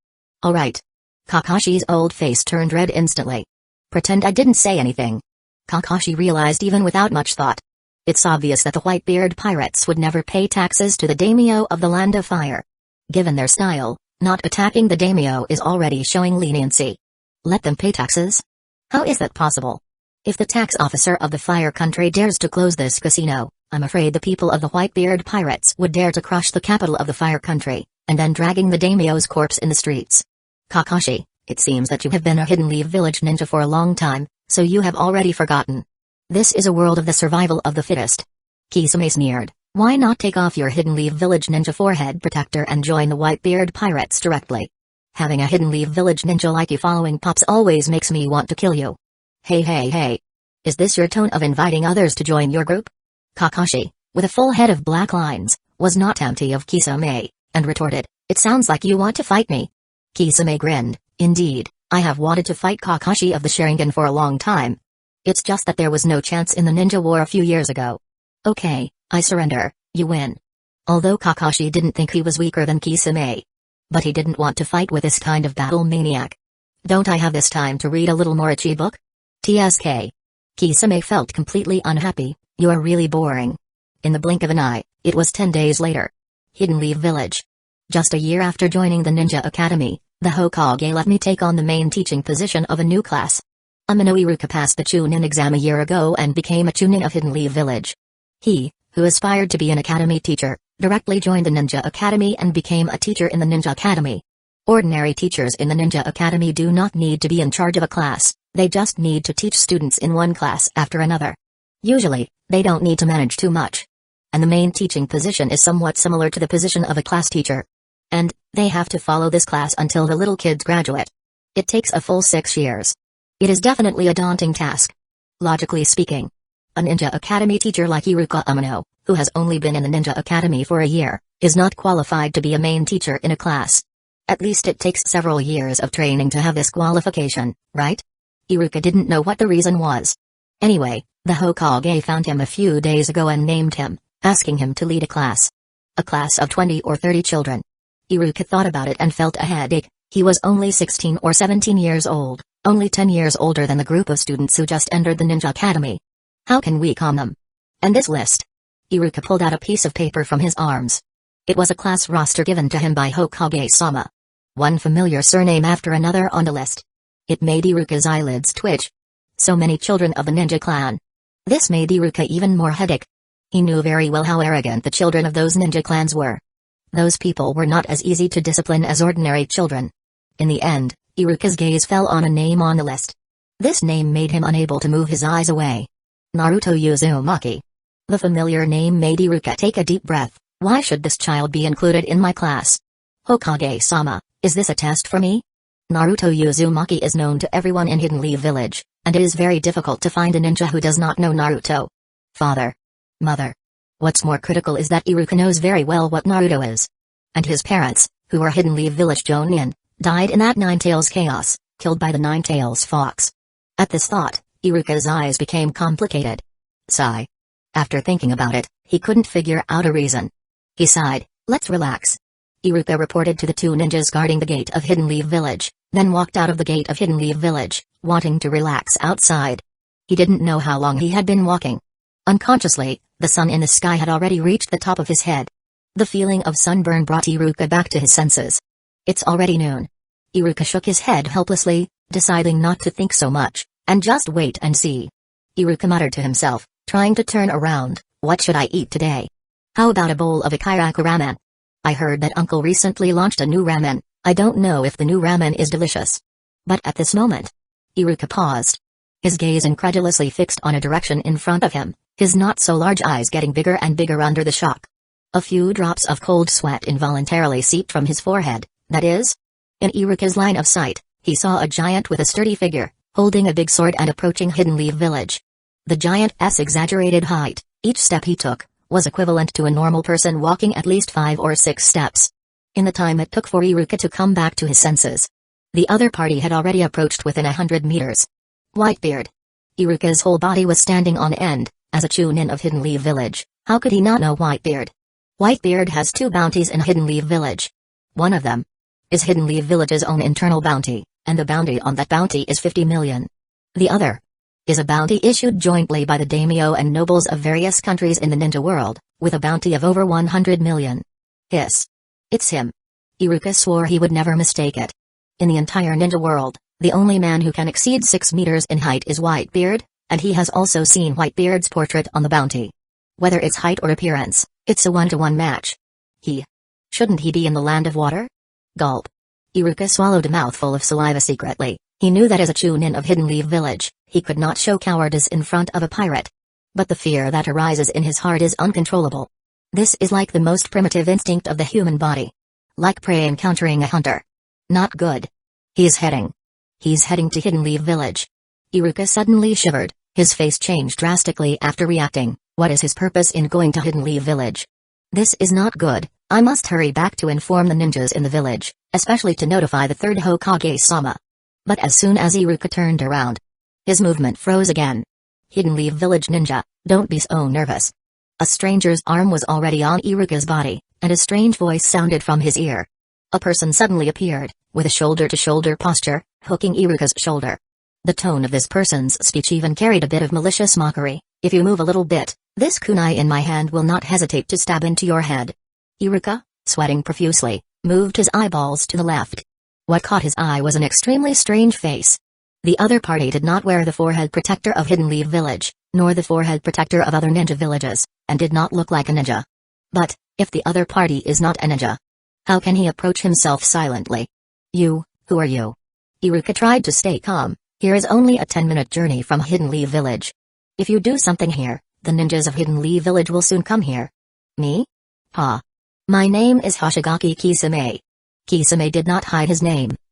Alright. Kakashi's old face turned red instantly. Pretend I didn't say anything. Kakashi realized even without much thought. It's obvious that the Whitebeard Pirates would never pay taxes to the daimyo of the Land of Fire. Given their style, not attacking the daimyo is already showing leniency. Let them pay taxes? How is that possible? If the tax officer of the Fire Country dares to close this casino, I'm afraid the people of the Whitebeard Pirates would dare to crush the capital of the Fire Country, and then dragging the daimyo's corpse in the streets. Kakashi, it seems that you have been a Hidden Leaf Village ninja for a long time, so you have already forgotten. This is a world of the survival of the fittest. Kisame sneered, why not take off your Hidden Leaf Village ninja forehead protector and join the Whitebeard Pirates directly? Having a Hidden Leaf Village ninja like you following Pops always makes me want to kill you. Hey. Is this your tone of inviting others to join your group? Kakashi, with a full head of black lines, was not empty of Kisame, and retorted, it sounds like you want to fight me. Kisame grinned, indeed, I have wanted to fight Kakashi of the Sharingan for a long time. It's just that there was no chance in the ninja war a few years ago. Okay, I surrender, you win. Although Kakashi didn't think he was weaker than Kisame. But he didn't want to fight with this kind of battle maniac. Don't I have this time to read a little more Ichi book? TSK. Kisame felt completely unhappy, you are really boring. In the blink of an eye, it was 10 days later. Hidden Leaf Village. Just a year after joining the Ninja Academy, the Hokage let me take on the main teaching position of a new class. Amino Iruka passed the Chunin exam a year ago and became a Chunin of Hidden Leaf Village. He, who aspired to be an academy teacher, directly joined the Ninja Academy and became a teacher in the Ninja Academy. Ordinary teachers in the Ninja Academy do not need to be in charge of a class, they just need to teach students in one class after another. Usually, they don't need to manage too much. And the main teaching position is somewhat similar to the position of a class teacher. And, they have to follow this class until the little kids graduate. It takes a full 6 years. It is definitely a daunting task. Logically speaking, a Ninja Academy teacher like Iruka Umino, who has only been in the Ninja Academy for a year, is not qualified to be a main teacher in a class. At least it takes several years of training to have this qualification, right? Iruka didn't know what the reason was. Anyway, the Hokage found him a few days ago and named him, asking him to lead a class. A class of 20 or 30 children. Iruka thought about it and felt a headache. He was only 16 or 17 years old, only 10 years older than the group of students who just entered the Ninja Academy. How can we calm them? And this list? Iruka pulled out a piece of paper from his arms. It was a class roster given to him by Hokage-sama. One familiar surname after another on the list. It made Iruka's eyelids twitch. So many children of the ninja clan. This made Iruka even more headache. He knew very well how arrogant the children of those ninja clans were. Those people were not as easy to discipline as ordinary children. In the end, Iruka's gaze fell on a name on the list. This name made him unable to move his eyes away. Naruto Uzumaki. The familiar name made Iruka take a deep breath. Why should this child be included in my class? Hokage-sama, is this a test for me? Naruto Uzumaki is known to everyone in Hidden Leaf Village, and it is very difficult to find a ninja who does not know Naruto. Father. Mother. What's more critical is that Iruka knows very well what Naruto is. And his parents, who were Hidden Leaf Village Jonin, died in that Nine-Tails chaos, killed by the Nine-Tails fox. At this thought, Iruka's eyes became complicated. Sigh. After thinking about it, he couldn't figure out a reason. He sighed, let's relax. Iruka reported to the two ninjas guarding the gate of Hidden Leaf Village, then walked out of the gate of Hidden Leaf Village, wanting to relax outside. He didn't know how long he had been walking. Unconsciously, the sun in the sky had already reached the top of his head. The feeling of sunburn brought Iruka back to his senses. It's already noon. Iruka shook his head helplessly, deciding not to think so much, and just wait and see. Iruka muttered to himself, trying to turn around, what should I eat today? How about a bowl of Ikiraku ramen? I heard that uncle recently launched a new ramen. I don't know if the new ramen is delicious. But at this moment, Iruka paused. His gaze incredulously fixed on a direction in front of him, his not-so-large eyes getting bigger and bigger under the shock. A few drops of cold sweat involuntarily seeped from his forehead, that is. In Iruka's line of sight, he saw a giant with a sturdy figure, holding a big sword and approaching Hidden Leaf Village. The giant's exaggerated height, each step he took, was equivalent to a normal person walking at least 5 or 6 steps. In the time it took for Iruka to come back to his senses, the other party had already approached within 100 meters. Whitebeard. Iruka's whole body was standing on end. As a Chunin of Hidden Leaf Village, how could he not know Whitebeard? Whitebeard has 2 bounties in Hidden Leaf Village. One of them is Hidden Leaf Village's own internal bounty, and the bounty on that bounty is 50 million. The other is a bounty issued jointly by the daimyo and nobles of various countries in the ninja world, with a bounty of over 100 million. Hiss. It's him. Iruka swore he would never mistake it. In the entire ninja world, the only man who can exceed 6 meters in height is Whitebeard, and he has also seen Whitebeard's portrait on the bounty. Whether it's height or appearance, it's a 1-to-1 match. Shouldn't he be in the land of water? Gulp. Iruka swallowed a mouthful of saliva secretly. He knew that as a Chunin of Hidden Leaf Village, he could not show cowardice in front of a pirate. But the fear that arises in his heart is uncontrollable. This is like the most primitive instinct of the human body. Like prey encountering a hunter. Not good. He's heading to Hidden Leaf Village. Iruka suddenly shivered, his face changed drastically after reacting. What is his purpose in going to Hidden Leaf Village? This is not good. I must hurry back to inform the ninjas in the village, especially to notify the third Hokage-sama. But as soon as Iruka turned around, his movement froze again. Hidden Leaf Village ninja, don't be so nervous. A stranger's arm was already on Iruka's body, and a strange voice sounded from his ear. A person suddenly appeared, with a shoulder-to-shoulder posture, hooking Iruka's shoulder. The tone of this person's speech even carried a bit of malicious mockery. If you move a little bit, this kunai in my hand will not hesitate to stab into your head. Iruka, sweating profusely, moved his eyeballs to the left. What caught his eye was an extremely strange face. The other party did not wear the forehead protector of Hidden Leaf Village, nor the forehead protector of other ninja villages, and did not look like a ninja. But, if the other party is not a ninja, how can he approach himself silently? You, who are you? Iruka tried to stay calm. Here is only a 10-minute journey from Hidden Leaf Village. If you do something here, the ninjas of Hidden Leaf Village will soon come here. Me? Ha. My name is Hoshigaki Kisame. Kisame did not hide his name,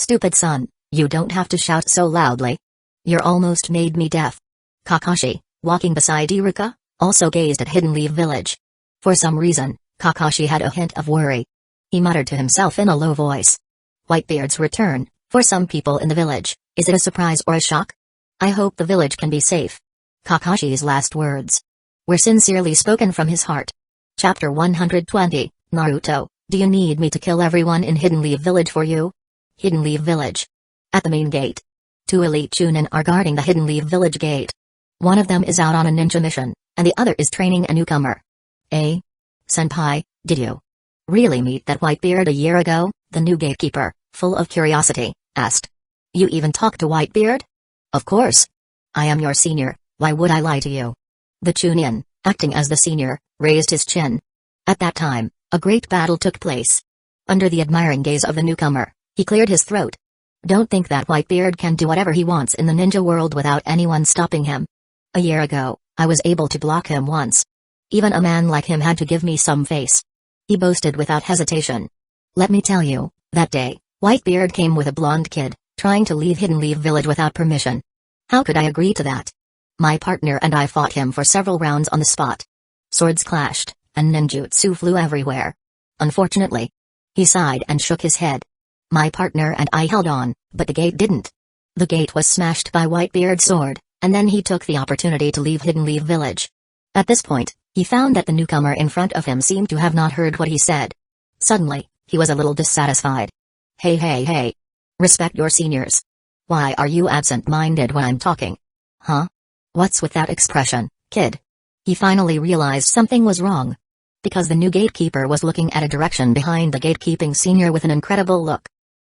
Stupid son, you don't have to shout so loudly. You're almost made me deaf. Kakashi, walking beside Iruka, also gazed at Hidden Leaf Village. For some reason, Kakashi had a hint of worry. He muttered to himself in a low voice. Whitebeard's return, for some people in the village, is it a surprise or a shock? I hope the village can be safe. Kakashi's last words were sincerely spoken from his heart. Chapter 120, Naruto, do you need me to kill everyone in Hidden Leaf Village for you? Hidden Leaf Village. At the main gate. Two elite chunin are guarding the Hidden Leaf Village gate. One of them is out on a ninja mission, and the other is training a newcomer. Senpai, did you really meet that Whitebeard a year ago? The new gatekeeper, full of curiosity, asked. You even talked to Whitebeard? Of course. I am your senior, why would I lie to you? The chunin, acting as the senior, raised his chin. At that time, a great battle took place. Under the admiring gaze of the newcomer, he cleared his throat. Don't think that Whitebeard can do whatever he wants in the ninja world without anyone stopping him. A year ago, I was able to block him once. Even a man like him had to give me some face. He boasted without hesitation. Let me tell you, that day, Whitebeard came with a blonde kid, trying to leave Hidden Leaf Village without permission. How could I agree to that? My partner and I fought him for several rounds on the spot. Swords clashed, and ninjutsu flew everywhere. Unfortunately. He sighed and shook his head. My partner and I held on, but the gate didn't. The gate was smashed by Whitebeard's sword, and then he took the opportunity to leave Hidden Leaf Village. At this point, he found that the newcomer in front of him seemed to have not heard what he said. Suddenly, he was a little dissatisfied. Hey. Respect your seniors. Why are you absent-minded when I'm talking? Huh? What's with that expression, kid? He finally realized something was wrong. Because the new gatekeeper was looking at a direction behind the gatekeeping senior with an incredible look.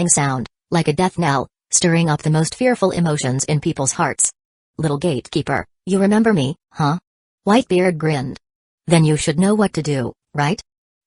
bang sound, like a death knell, stirring up the most fearful emotions in people's hearts. "Little gatekeeper, you remember me, huh?" Whitebeard grinned. "Then you should know what to do, right?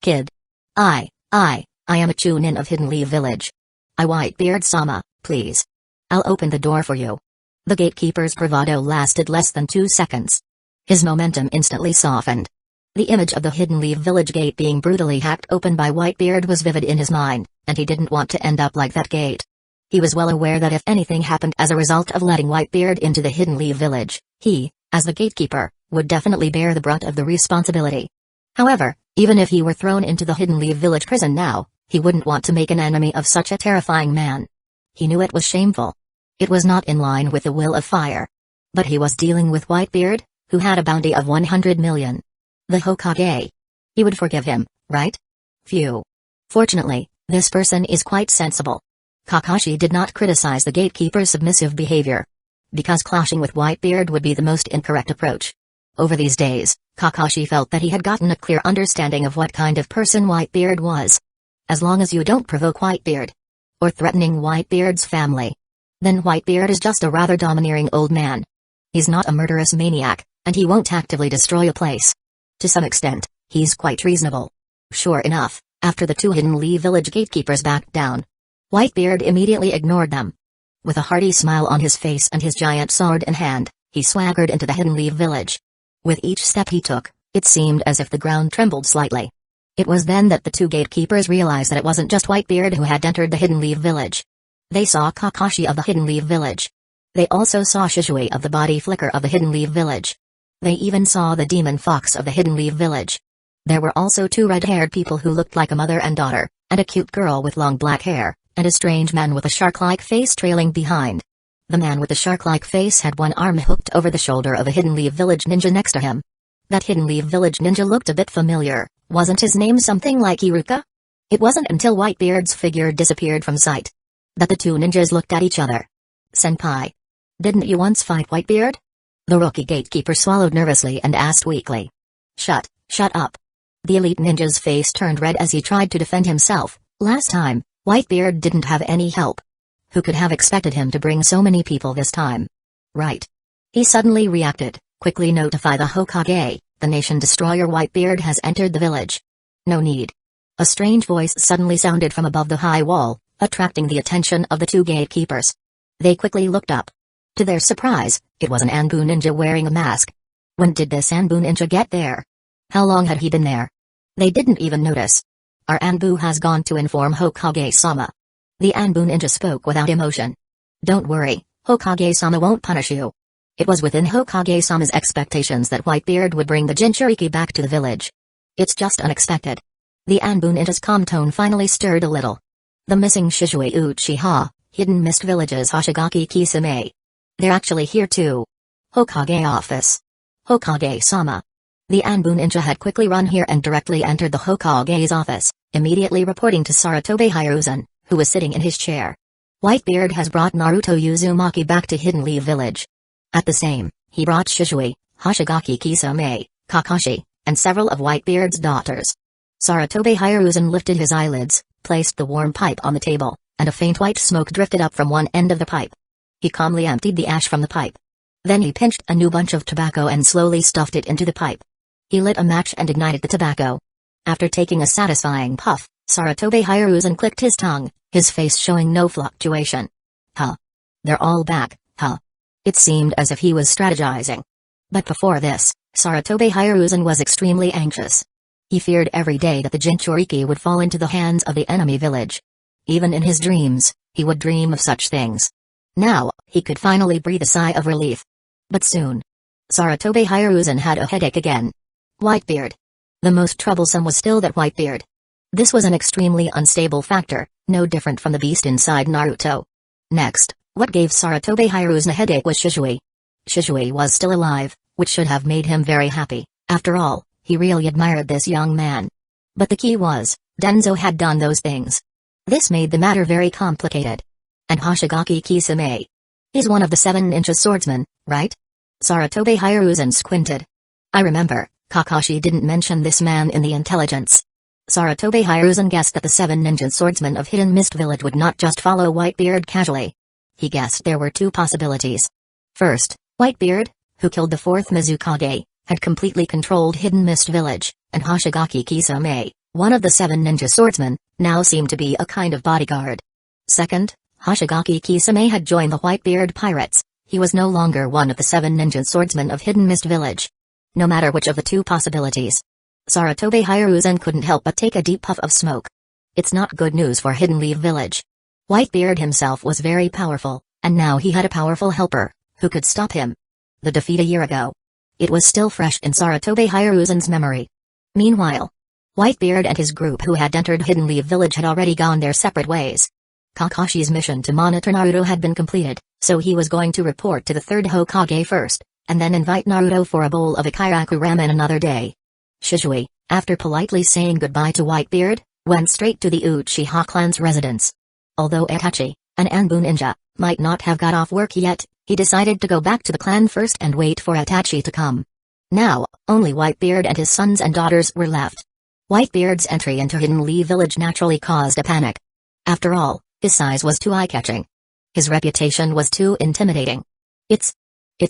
Kid. I am a chunin of Hidden Leaf Village. Whitebeard-sama, please. I'll open the door for you." The gatekeeper's bravado lasted less than 2 seconds. His momentum instantly softened. The image of the Hidden Leaf Village gate being brutally hacked open by Whitebeard was vivid in his mind, and he didn't want to end up like that gate. He was well aware that if anything happened as a result of letting Whitebeard into the Hidden Leaf Village, he, as the gatekeeper, would definitely bear the brunt of the responsibility. However, even if he were thrown into the Hidden Leaf Village prison now, he wouldn't want to make an enemy of such a terrifying man. He knew it was shameful. It was not in line with the will of fire. But he was dealing with Whitebeard, who had a bounty of 100 million. The Hokage. He would forgive him, right? Phew. Fortunately, this person is quite sensible. Kakashi did not criticize the gatekeeper's submissive behavior, because clashing with Whitebeard would be the most incorrect approach. Over these days, Kakashi felt that he had gotten a clear understanding of what kind of person Whitebeard was. As long as you don't provoke Whitebeard, or threatening Whitebeard's family, then Whitebeard is just a rather domineering old man. He's not a murderous maniac, and he won't actively destroy a place. To some extent, he's quite reasonable. Sure enough, after the 2 Hidden Leaf Village gatekeepers backed down, Whitebeard immediately ignored them. With a hearty smile on his face and his giant sword in hand, he swaggered into the Hidden Leaf Village. With each step he took, it seemed as if the ground trembled slightly. It was then that the 2 gatekeepers realized that it wasn't just Whitebeard who had entered the Hidden Leaf Village. They saw Kakashi of the Hidden Leaf Village. They also saw Shisui of the Body Flicker of the Hidden Leaf Village. They even saw the Demon Fox of the Hidden Leaf Village. There were also 2 red-haired people who looked like a mother and daughter, and a cute girl with long black hair, and a strange man with a shark-like face trailing behind. The man with the shark-like face had one arm hooked over the shoulder of a Hidden Leaf Village ninja next to him. That Hidden Leaf Village ninja looked a bit familiar. Wasn't his name something like Iruka? It wasn't until Whitebeard's figure disappeared from sight that the 2 ninjas looked at each other. "Senpai. Didn't you once fight Whitebeard?" The rookie gatekeeper swallowed nervously and asked weakly. Shut up." The elite ninja's face turned red as he tried to defend himself. Last time, Whitebeard didn't have any help. Who could have expected him to bring so many people this time? Right. He suddenly reacted. "Quickly notify the Hokage, the nation destroyer Whitebeard has entered the village." "No need." A strange voice suddenly sounded from above the high wall, attracting the attention of the 2 gatekeepers. They quickly looked up. To their surprise, it was an Anbu ninja wearing a mask. When did this Anbu ninja get there? How long had he been there? They didn't even notice. "Our Anbu has gone to inform Hokage-sama." The Anbu ninja spoke without emotion. "Don't worry, Hokage-sama won't punish you." It was within Hokage-sama's expectations that Whitebeard would bring the Jinchuriki back to the village. It's just unexpected. The Anbu ninja's calm tone finally stirred a little. "The missing Shisui Uchiha, Hidden Mist Village's Hoshigaki Kisame. They're actually here too. Hokage office. Hokage-sama." The Anbu ninja had quickly run here and directly entered the Hokage's office, immediately reporting to Saratobe Hiruzen, who was sitting in his chair. "Whitebeard has brought Naruto Uzumaki back to Hidden Leaf Village. At the same, he brought Shisui, Hoshigaki Kisame, Kakashi, and several of Whitebeard's daughters." Saratobe Hiruzen lifted his eyelids, placed the warm pipe on the table, and a faint white smoke drifted up from one end of the pipe. He calmly emptied the ash from the pipe. Then he pinched a new bunch of tobacco and slowly stuffed it into the pipe. He lit a match and ignited the tobacco. After taking a satisfying puff, Saratobe Hiruzen clicked his tongue, his face showing no fluctuation. "Huh. They're all back, huh?" It seemed as if he was strategizing. But before this, Sarutobi Hiruzen was extremely anxious. He feared every day that the Jinchuriki would fall into the hands of the enemy village. Even in his dreams, he would dream of such things. Now, he could finally breathe a sigh of relief. But soon, Sarutobi Hiruzen had a headache again. Whitebeard. The most troublesome was still that Whitebeard. This was an extremely unstable factor, no different from the beast inside Naruto. Next, what gave Sarutobi Hiruzen a headache was Shizui. Shizui was still alive, which should have made him very happy. After all, he really admired this young man. But the key was, Denzo had done those things. This made the matter very complicated. And Hoshigaki Kisame. He's one of the 7 ninja swordsmen, right? Sarutobi Hiruzen squinted. I remember, Kakashi didn't mention this man in the intelligence. Sarutobi Hiruzen guessed that the 7 ninja swordsmen of Hidden Mist Village would not just follow Whitebeard casually. He guessed there were 2 possibilities. First, Whitebeard, who killed the 4th Mizukage, had completely controlled Hidden Mist Village, and Hoshigaki Kisame, one of the 7 ninja swordsmen, now seemed to be a kind of bodyguard. Second, Hoshigaki Kisame had joined the Whitebeard pirates. He was no longer one of the 7 ninja swordsmen of Hidden Mist Village. No matter which of the 2 possibilities, Sarutobi Hiruzen couldn't help but take a deep puff of smoke. It's not good news for Hidden Leaf Village. Whitebeard himself was very powerful, and now he had a powerful helper, who could stop him. The defeat a year ago. It was still fresh in Sarutobi Hiruzen's memory. Meanwhile, Whitebeard and his group who had entered Hidden Leaf Village had already gone their separate ways. Kakashi's mission to monitor Naruto had been completed, so he was going to report to the 3rd Hokage first, and then invite Naruto for a bowl of Ikiraku ramen another day. Shizui, after politely saying goodbye to Whitebeard, went straight to the Uchiha clan's residence. Although Itachi, an Anbu ninja, might not have got off work yet, he decided to go back to the clan first and wait for Itachi to come. Now, only Whitebeard and his sons and daughters were left. Whitebeard's entry into Hidden Leaf Village naturally caused a panic. After all, his size was too eye-catching. His reputation was too intimidating. It's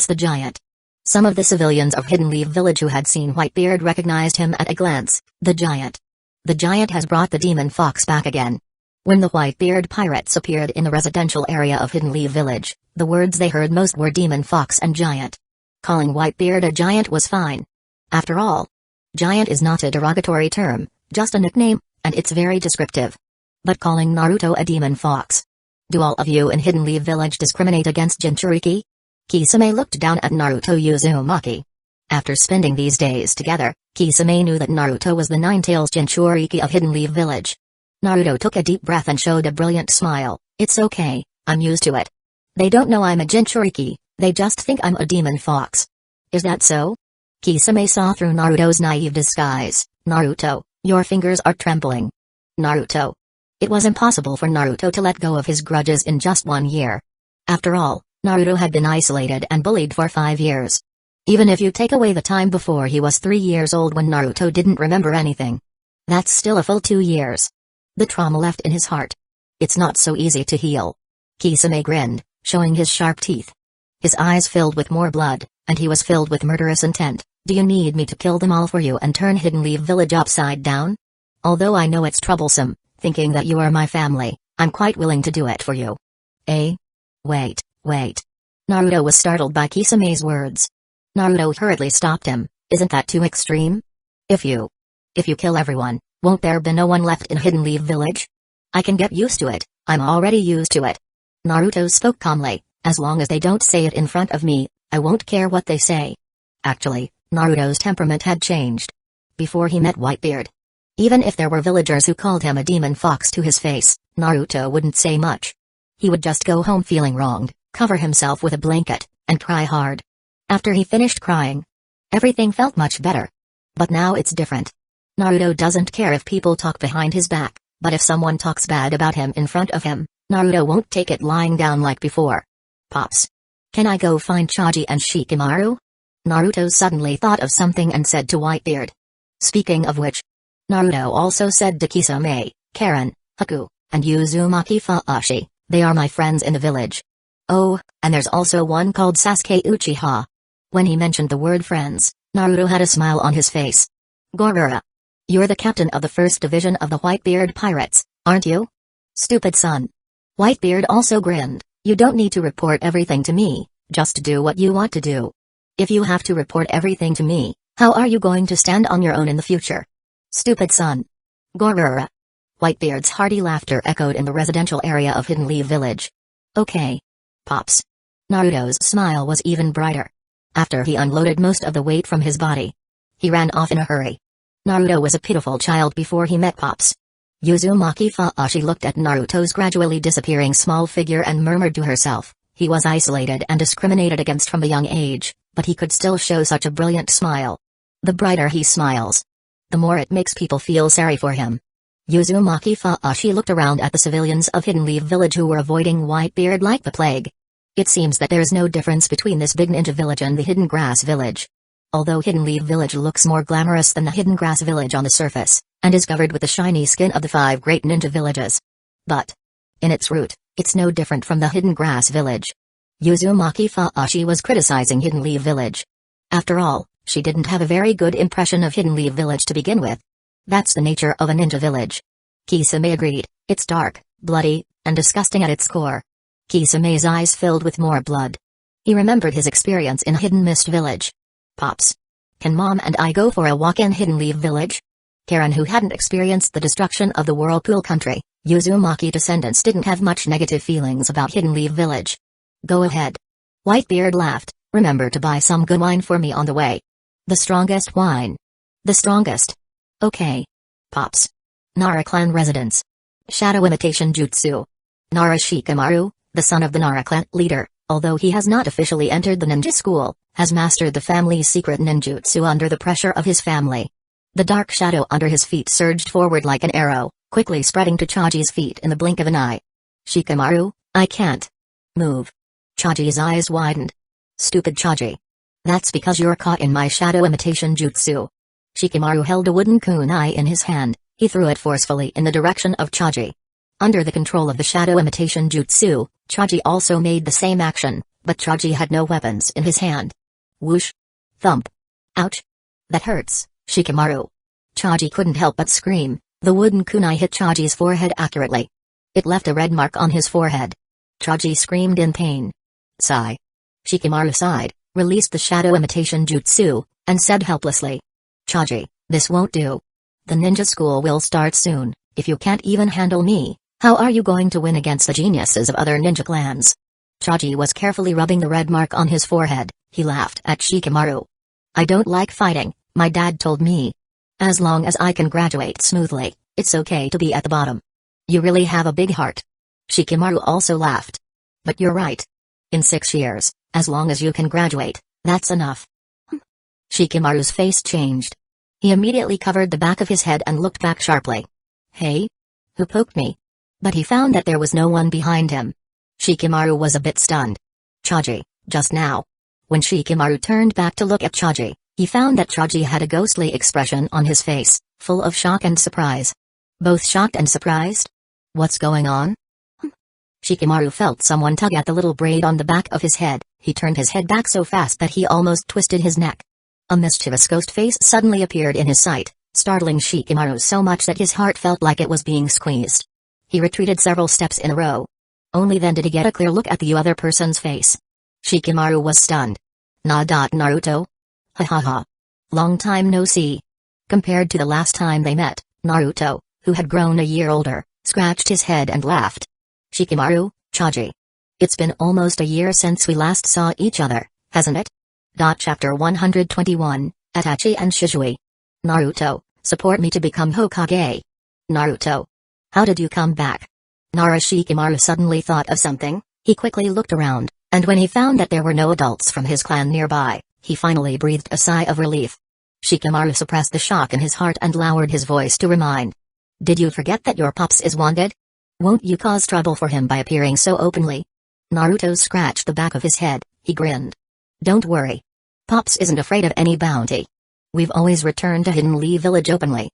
the giant. Some of the civilians of Hidden Leaf Village who had seen Whitebeard recognized him at a glance. The giant. The giant has brought the demon fox back again. When the Whitebeard pirates appeared in the residential area of Hidden Leaf Village, the words they heard most were demon fox and giant. Calling Whitebeard a giant was fine. After all, giant is not a derogatory term, just a nickname, and it's very descriptive. But calling Naruto a demon fox. Do all of you in Hidden Leaf Village discriminate against Jinchuriki? Kisame looked down at Naruto Uzumaki. After spending these days together, Kisame knew that Naruto was the Nine-Tails Jinchuriki of Hidden Leaf Village. Naruto took a deep breath and showed a brilliant smile. It's okay, I'm used to it. They don't know I'm a Jinchuriki, they just think I'm a demon fox. Is that so? Kisame saw through Naruto's naive disguise. Naruto, your fingers are trembling. Naruto. It was impossible for Naruto to let go of his grudges in just 1 year. After all, Naruto had been isolated and bullied for 5 years. Even if you take away the time before he was 3 years old when Naruto didn't remember anything. That's still a full 2 years. The trauma left in his heart. It's not so easy to heal. Kisame grinned, showing his sharp teeth. His eyes filled with more blood, and he was filled with murderous intent. Do you need me to kill them all for you and turn Hidden Leaf Village upside down? Although I know it's troublesome, thinking that you are my family, I'm quite willing to do it for you. Eh? Wait. Naruto was startled by Kisame's words. Naruto hurriedly stopped him. Isn't that too extreme? If you kill everyone, won't there be no one left in Hidden Leaf Village? I can get used to it, I'm already used to it. Naruto spoke calmly, as long as they don't say it in front of me, I won't care what they say. Actually, Naruto's temperament had changed. Before he met Whitebeard. Even if there were villagers who called him a demon fox to his face, Naruto wouldn't say much. He would just go home feeling wronged, cover himself with a blanket, and cry hard. After he finished crying, everything felt much better. But now it's different. Naruto doesn't care if people talk behind his back, but if someone talks bad about him in front of him, Naruto won't take it lying down like before. Pops. Can I go find Choji and Shikamaru? Naruto suddenly thought of something and said to Whitebeard. Speaking of which, Naruto also said to Kisame, Karen, Haku, and Uzumaki Fuashi, they are my friends in the village. Oh, and there's also one called Sasuke Uchiha. When he mentioned the word friends, Naruto had a smile on his face. Gorura. You're the captain of the first division of the Whitebeard pirates, aren't you? Stupid son. Whitebeard also grinned. You don't need to report everything to me, just do what you want to do. If you have to report everything to me, How are you going to stand on your own in the future? Stupid son. Gorura. Whitebeard's hearty laughter echoed in the residential area of Hidden Leaf Village. Okay. Pops. Naruto's smile was even brighter. After he unloaded most of the weight from his body, he ran off in a hurry. Naruto was a pitiful child before he met Pops. Uzumaki Fuashi looked at Naruto's gradually disappearing small figure and murmured to herself, he was isolated and discriminated against from a young age, but he could still show such a brilliant smile. The brighter he smiles, the more it makes people feel sorry for him. Uzumaki Fuashi looked around at the civilians of Hidden Leaf Village who were avoiding Whitebeard like the plague. It seems that there is no difference between this big ninja village and the Hidden Grass Village. Although Hidden Leaf Village looks more glamorous than the Hidden Grass Village on the surface, and is covered with the shiny skin of the 5 great ninja villages. But, in its root, it's no different from the Hidden Grass Village. Uzumaki Fuashi was criticizing Hidden Leaf Village. After all, she didn't have a very good impression of Hidden Leaf Village to begin with. That's the nature of a ninja village. Kisame agreed, it's dark, bloody, and disgusting at its core. Kisame's eyes filled with more blood. He remembered his experience in Hidden Mist Village. Pops. Can Mom and I go for a walk in Hidden Leaf Village? Karen, who hadn't experienced the destruction of the Whirlpool Country, Uzumaki descendants didn't have much negative feelings about Hidden Leaf Village. Go ahead. Whitebeard laughed, remember to buy some good wine for me on the way. The strongest wine. The strongest. Okay. Pops. Nara clan residence. Shadow imitation jutsu. Nara Shikamaru, the son of the Nara clan leader, although he has not officially entered the ninja school, has mastered the family's secret ninjutsu under the pressure of his family. The dark shadow under his feet surged forward like an arrow, quickly spreading to Chaji's feet in the blink of an eye. Shikamaru, I can't move. Chaji's eyes widened. Stupid Chaji. That's because you're caught in my shadow imitation jutsu. Shikamaru held a wooden kunai in his hand, he threw it forcefully in the direction of Chaji. Under the control of the shadow imitation jutsu, Chaji also made the same action, but Chaji had no weapons in his hand. Whoosh. Thump. Ouch. That hurts, Shikamaru. Chaji couldn't help but scream. The wooden kunai hit Chaji's forehead accurately. It left a red mark on his forehead. Chaji screamed in pain. Sigh. Shikamaru sighed, released the shadow imitation jutsu, and said helplessly. Chaji, this won't do. The ninja school will start soon. If you can't even handle me, how are you going to win against the geniuses of other ninja clans? Chaji was carefully rubbing the red mark on his forehead. He laughed at Shikamaru. I don't like fighting, my dad told me. As long as I can graduate smoothly, it's okay to be at the bottom. You really have a big heart. Shikamaru also laughed. But you're right. In 6 years, as long as you can graduate, that's enough. Shikamaru's face changed. He immediately covered the back of his head and looked back sharply. Hey? Who poked me? But he found that there was no one behind him. Shikamaru was a bit stunned. Chaji, just now. When Shikamaru turned back to look at Chaji, he found that Chaji had a ghostly expression on his face, full of shock and surprise. Both shocked and surprised? What's going on? Shikamaru felt someone tug at the little braid on the back of his head. He turned his head back so fast that he almost twisted his neck. A mischievous ghost face suddenly appeared in his sight, startling Shikamaru so much that his heart felt like it was being squeezed. He retreated several steps in a row. Only then did he get a clear look at the other person's face. Shikamaru was stunned. Naruto? Ha ha ha. Long time no see. Compared to the last time they met, Naruto, who had grown a year older, scratched his head and laughed. Shikamaru, Chaji. It's been almost a year since we last saw each other, hasn't it? Chapter 121, Itachi and Shizui. Naruto, support me to become Hokage. Naruto. How did you come back? Shikamaru suddenly thought of something. He quickly looked around, and when he found that there were no adults from his clan nearby, he finally breathed a sigh of relief. Shikamaru suppressed the shock in his heart and lowered his voice to remind. Did you forget that your pops is wanted? Won't you cause trouble for him by appearing so openly? Naruto scratched the back of his head. He grinned. Don't worry. Pops isn't afraid of any bounty. We've always returned to Hidden Leaf Village openly.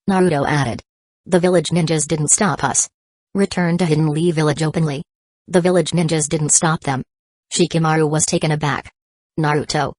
Naruto added. The village ninjas didn't stop us. Return to Hidden Leaf Village openly. The village ninjas didn't stop them. Shikamaru was taken aback. Naruto.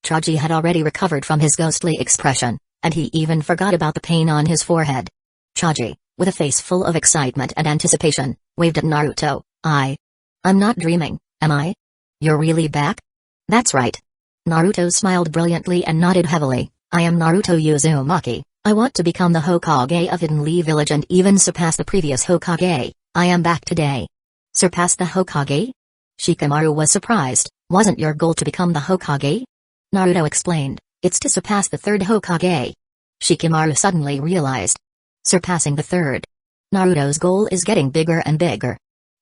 Chaji had already recovered from his ghostly expression, and he even forgot about the pain on his forehead. Chaji, with a face full of excitement and anticipation, waved at Naruto. I'm not dreaming, am I? You're really back? That's right. Naruto smiled brilliantly and nodded heavily. I am Naruto Uzumaki. I want to become the Hokage of Hidden Leaf Village and even surpass the previous Hokage. I am back today. Surpass the Hokage? Shikamaru was surprised. Wasn't your goal to become the Hokage? Naruto explained. It's to surpass the third Hokage. Shikamaru suddenly realized. Surpassing the third. Naruto's goal is getting bigger and bigger.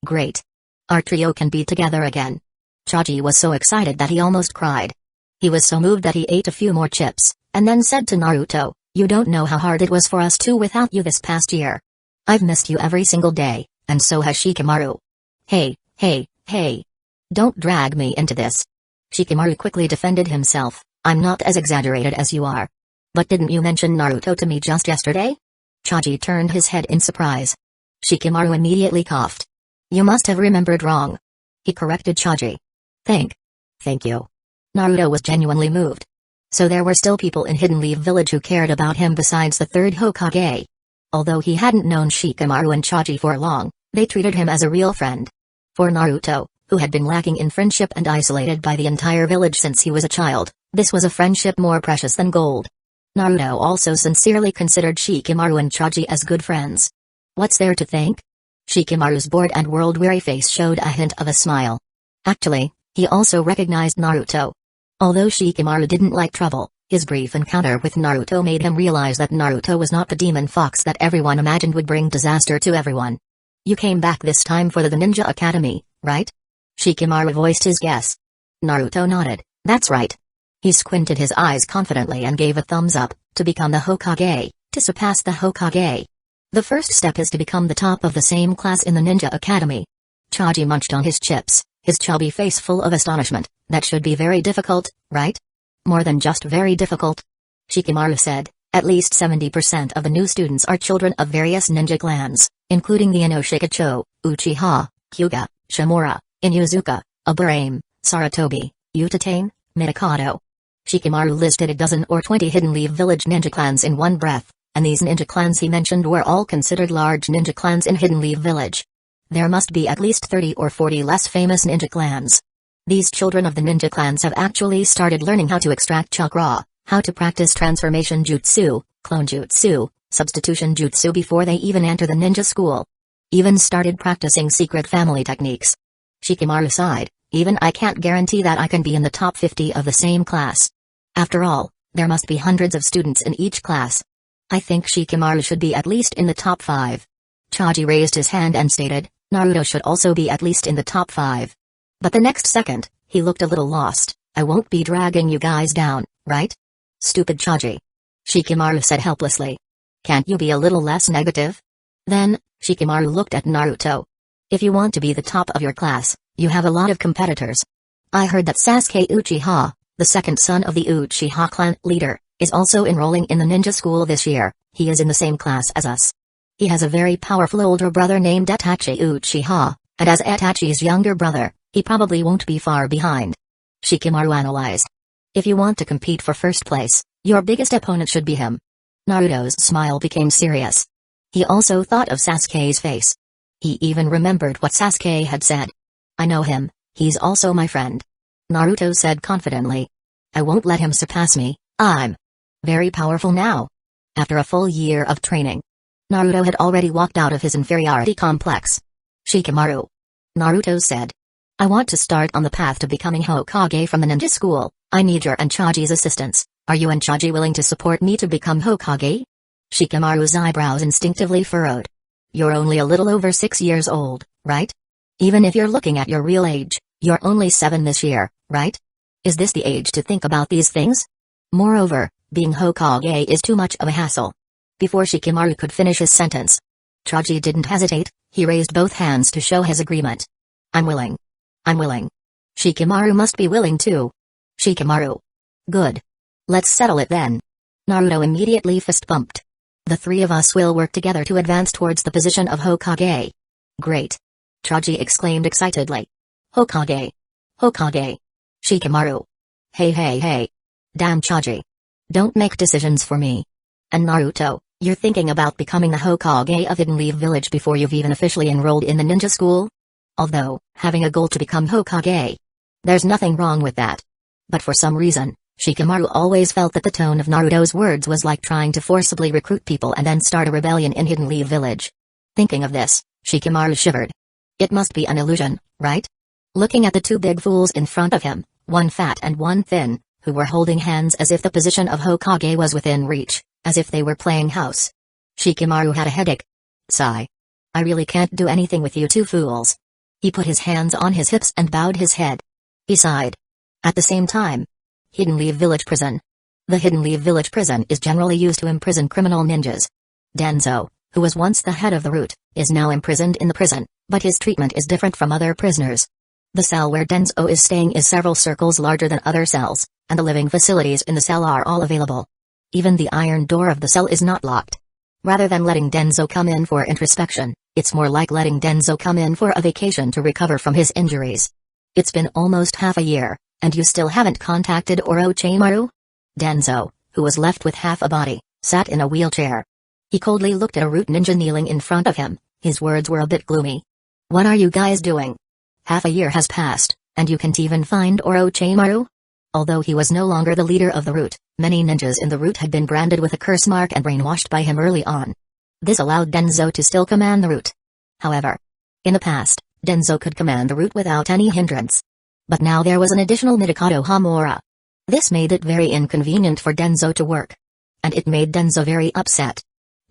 Great. Our trio can be together again. Choji was so excited that he almost cried. He was so moved that he ate a few more chips, and then said to Naruto, you don't know how hard it was for us two without you this past year. I've missed you every single day, and so has Shikamaru. Hey. Don't drag me into this. Shikamaru quickly defended himself. I'm not as exaggerated as you are. But didn't you mention Naruto to me just yesterday? Choji turned his head in surprise. Shikamaru immediately coughed. You must have remembered wrong. He corrected Choji. Thank you. Naruto was genuinely moved. So there were still people in Hidden Leaf Village who cared about him besides the third Hokage. Although he hadn't known Shikamaru and Choji for long, they treated him as a real friend. For Naruto, who had been lacking in friendship and isolated by the entire village since he was a child, this was a friendship more precious than gold. Naruto also sincerely considered Shikamaru and Choji as good friends. What's there to thank? Shikamaru's bored and world-weary face showed a hint of a smile. Actually, he also recognized Naruto. Although Shikamaru didn't like trouble, his brief encounter with Naruto made him realize that Naruto was not the demon fox that everyone imagined would bring disaster to everyone. You came back this time for the Ninja Academy, right? Shikamaru voiced his guess. Naruto nodded. That's right. He squinted his eyes confidently and gave a thumbs up. To become the Hokage, to surpass the Hokage. The first step is to become the top of the same class in the Ninja Academy. Choji munched on his chips, his chubby face full of astonishment. That should be very difficult, right? More than just very difficult. Shikamaru said, at least 70% of the new students are children of various ninja clans, including the Inoshikacho, Uchiha, Hyuga, Shimura, Inuzuka, Aburame, Sarutobi, Utatane, Mitokado. Shikamaru listed a dozen or 20 Hidden Leaf Village ninja clans in one breath, and these ninja clans he mentioned were all considered large ninja clans in Hidden Leaf Village. There must be at least 30 or 40 less famous ninja clans. These children of the ninja clans have actually started learning how to extract chakra, how to practice transformation jutsu, clone jutsu, substitution jutsu before they even enter the ninja school. Even started practicing secret family techniques. Shikamaru sighed, even I can't guarantee that I can be in the top 50 of the same class. After all, there must be hundreds of students in each class. I think Shikamaru should be at least in the top 5. Choji raised his hand and stated, Naruto should also be at least in the top 5. But the next second, he looked a little lost. I won't be dragging you guys down, right? Stupid Choji. Shikamaru said helplessly. Can't you be a little less negative? Then, Shikamaru looked at Naruto. If you want to be the top of your class, you have a lot of competitors. I heard that Sasuke Uchiha, the second son of the Uchiha clan leader, is also enrolling in the ninja school this year. He is in the same class as us. He has a very powerful older brother named Itachi Uchiha, and as Itachi's younger brother, he probably won't be far behind. Shikamaru analyzed. If you want to compete for first place, your biggest opponent should be him. Naruto's smile became serious. He also thought of Sasuke's face. He even remembered what Sasuke had said. I know him, he's also my friend. Naruto said confidently. I won't let him surpass me, I'm very powerful now. After a full year of training, Naruto had already walked out of his inferiority complex. Shikamaru. Naruto said. I want to start on the path to becoming Hokage from the ninja school. I need your and Choji's assistance. Are you and Choji willing to support me to become Hokage? Shikamaru's eyebrows instinctively furrowed. You're only a little over 6 years old, right? Even if you're looking at your real age, you're only 7 this year, right? Is this the age to think about these things? Moreover, being Hokage is too much of a hassle. Before Shikamaru could finish his sentence, Choji didn't hesitate, he raised both hands to show his agreement. I'm willing. I'm willing. Shikamaru must be willing too. Shikamaru. Good. Let's settle it then. Naruto immediately fist-bumped. The three of us will work together to advance towards the position of Hokage. Great. Choji exclaimed excitedly. Hokage. Hokage. Shikamaru. Hey. Damn Choji. Don't make decisions for me. And Naruto, you're thinking about becoming the Hokage of Hidden Leaf Village before you've even officially enrolled in the ninja school? Although, having a goal to become Hokage. There's nothing wrong with that. But for some reason, Shikamaru always felt that the tone of Naruto's words was like trying to forcibly recruit people and then start a rebellion in Hidden Leaf Village. Thinking of this, Shikamaru shivered. It must be an illusion, right? Looking at the two big fools in front of him, one fat and one thin, who were holding hands as if the position of Hokage was within reach, as if they were playing house. Shikamaru had a headache. Sigh. I really can't do anything with you two fools. He put his hands on his hips and bowed his head. He sighed. At the same time, Hidden Leaf Village Prison. The Hidden Leaf Village Prison is generally used to imprison criminal ninjas. Denzo, who was once the head of the root, is now imprisoned in the prison, but his treatment is different from other prisoners. The cell where Denzo is staying is several circles larger than other cells, and the living facilities in the cell are all available. Even the iron door of the cell is not locked. Rather than letting Denzo come in for introspection, it's more like letting Denzo come in for a vacation to recover from his injuries. It's been almost half a year, and you still haven't contacted Orochimaru? Denzo, who was left with half a body, sat in a wheelchair. He coldly looked at a root ninja kneeling in front of him. His words were a bit gloomy. What are you guys doing? Half a year has passed, and you can't even find Orochimaru? Although he was no longer the leader of the root, many ninjas in the root had been branded with a curse mark and brainwashed by him early on. This allowed Denzo to still command the root. However, in the past, Denzo could command the root without any hindrance. But now there was an additional Midokado Hamura. This made it very inconvenient for Denzo to work. And it made Denzo very upset.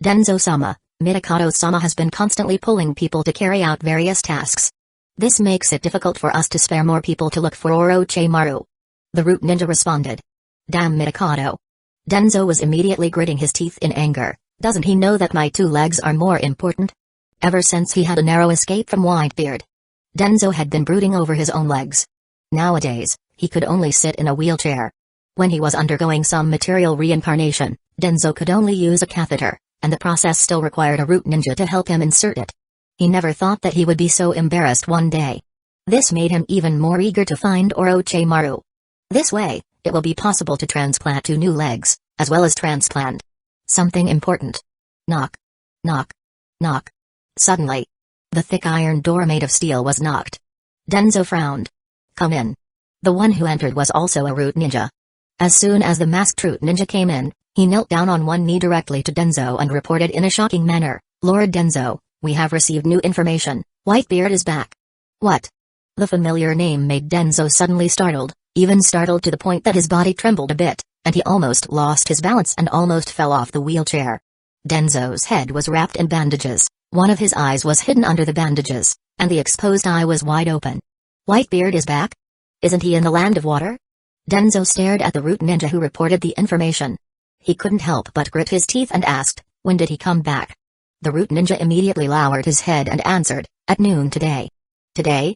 Denzo-sama, Midokado-sama has been constantly pulling people to carry out various tasks. This makes it difficult for us to spare more people to look for Orochimaru. The root ninja responded. Damn Midokado. Denzo was immediately gritting his teeth in anger. Doesn't he know that my two legs are more important? Ever since he had a narrow escape from Whitebeard, Denzo had been brooding over his own legs. Nowadays, he could only sit in a wheelchair. When he was undergoing some material reincarnation, Denzo could only use a catheter, and the process still required a root ninja to help him insert it. He never thought that he would be so embarrassed one day. This made him even more eager to find Orochimaru. This way, it will be possible to transplant 2 new legs, as well as transplant something important. Knock. Knock. Knock. Suddenly, the thick iron door made of steel was knocked. Denzo frowned. Come in. The one who entered was also a root ninja. As soon as the masked root ninja came in, he knelt down on one knee directly to Denzo and reported in a shocking manner, Lord Denzo, we have received new information. Whitebeard is back. What? The familiar name made Denzo suddenly startled, even startled to the point that his body trembled a bit, and he almost lost his balance and almost fell off the wheelchair. Denzo's head was wrapped in bandages, one of his eyes was hidden under the bandages, and the exposed eye was wide open. Whitebeard is back? Isn't he in the land of water? Denzo stared at the root ninja who reported the information. He couldn't help but grit his teeth and asked, when did he come back? The root ninja immediately lowered his head and answered, at noon today. Today?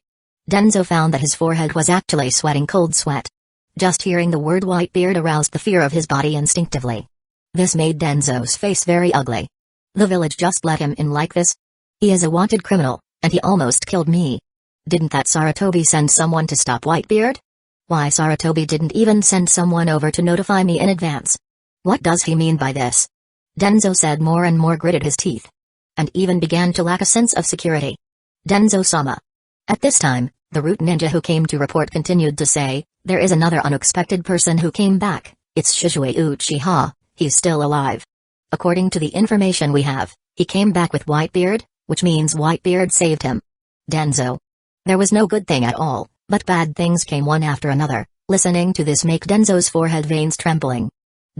Denzo found that his forehead was actually sweating cold sweat. Just hearing the word Whitebeard aroused the fear of his body instinctively. This made Denzo's face very ugly. The village just let him in like this? He is a wanted criminal, and he almost killed me. Didn't that Sarutobi send someone to stop Whitebeard? Why Sarutobi didn't even send someone over to notify me in advance? What does he mean by this? Denzo said more and more gritted his teeth. And even began to lack a sense of security. Denzo-sama. At this time, the root ninja who came to report continued to say, there is another unexpected person who came back, it's Shizue Uchiha, he's still alive. According to the information we have, he came back with Whitebeard, which means Whitebeard saved him. Denzo. There was no good thing at all, but bad things came one after another. Listening to this make Denzo's forehead veins trembling.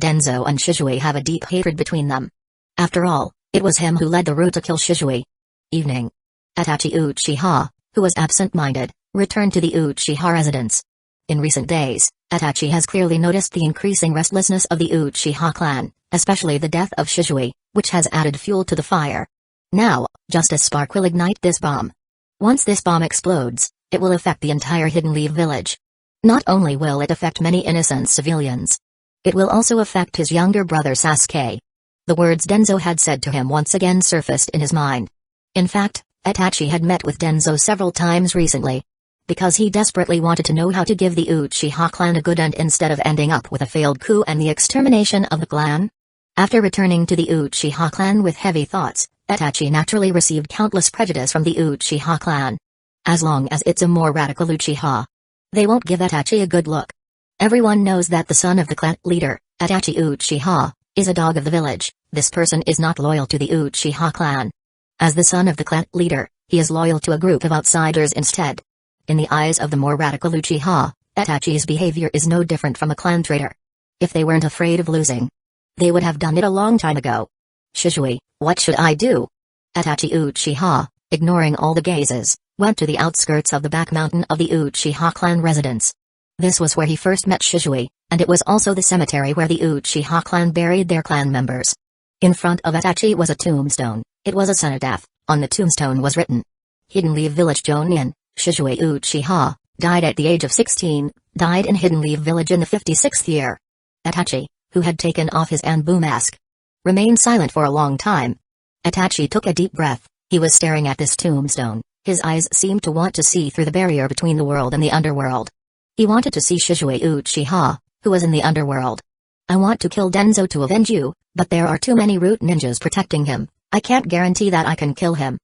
Denzo and Shizue have a deep hatred between them. After all, it was him who led the root to kill Shizue. Evening. Itachi Uchiha, who was absent-minded, returned to the Uchiha residence. In recent days, Itachi has clearly noticed the increasing restlessness of the Uchiha clan, especially the death of Shizue, which has added fuel to the fire. Now, just a spark will ignite this bomb. Once this bomb explodes, it will affect the entire Hidden Leaf village. Not only will it affect many innocent civilians, it will also affect his younger brother Sasuke. The words Denzo had said to him once again surfaced in his mind. In fact, Itachi had met with Denzo several times recently. Because he desperately wanted to know how to give the Uchiha clan a good end instead of ending up with a failed coup and the extermination of the clan. After returning to the Uchiha clan with heavy thoughts, Itachi naturally received countless prejudice from the Uchiha clan. As long as it's a more radical Uchiha, they won't give Itachi a good look. Everyone knows that the son of the clan leader, Itachi Uchiha, is a dog of the village. This person is not loyal to the Uchiha clan. As the son of the clan leader, he is loyal to a group of outsiders instead. In the eyes of the more radical Uchiha, Itachi's behavior is no different from a clan traitor. If they weren't afraid of losing, they would have done it a long time ago. Shishui, what should I do? Itachi Uchiha, ignoring all the gazes, went to the outskirts of the back mountain of the Uchiha clan residence. This was where he first met Shishui, and it was also the cemetery where the Uchiha clan buried their clan members. In front of Itachi was a tombstone. It was a cenotaph. On the tombstone was written, Hidden Leaf Village Jonin, Shishui Uchiha, died at the age of 16, died in Hidden Leaf Village in the 56th year. Itachi, who had taken off his Anbu mask, remained silent for a long time. Itachi took a deep breath. He was staring at this tombstone. His eyes seemed to want to see through the barrier between the world and the underworld. He wanted to see Shishui Uchiha, who was in the underworld. I want to kill Denzo to avenge you, but there are too many root ninjas protecting him. I can't guarantee that I can kill him.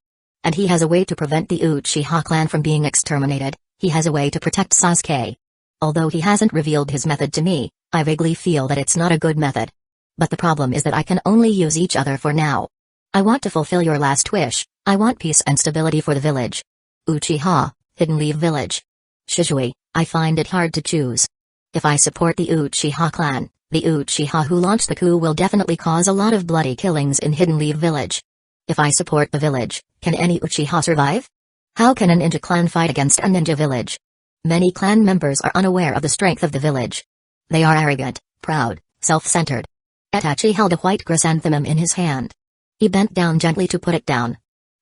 And he has a way to prevent the Uchiha clan from being exterminated. He has a way to protect Sasuke. Although he hasn't revealed his method to me, I vaguely feel that it's not a good method. But the problem is that I can only use each other for now. I want to fulfill your last wish. I want peace and stability for the village. Uchiha, Hidden Leaf Village. Shishui, I find it hard to choose. If I support the Uchiha clan, the Uchiha who launched the coup will definitely cause a lot of bloody killings in Hidden Leaf Village. If I support the village, can any Uchiha survive? How can a ninja clan fight against a ninja village? Many clan members are unaware of the strength of the village. They are arrogant, proud, self-centered. Itachi held a white chrysanthemum in his hand. He bent down gently to put it down.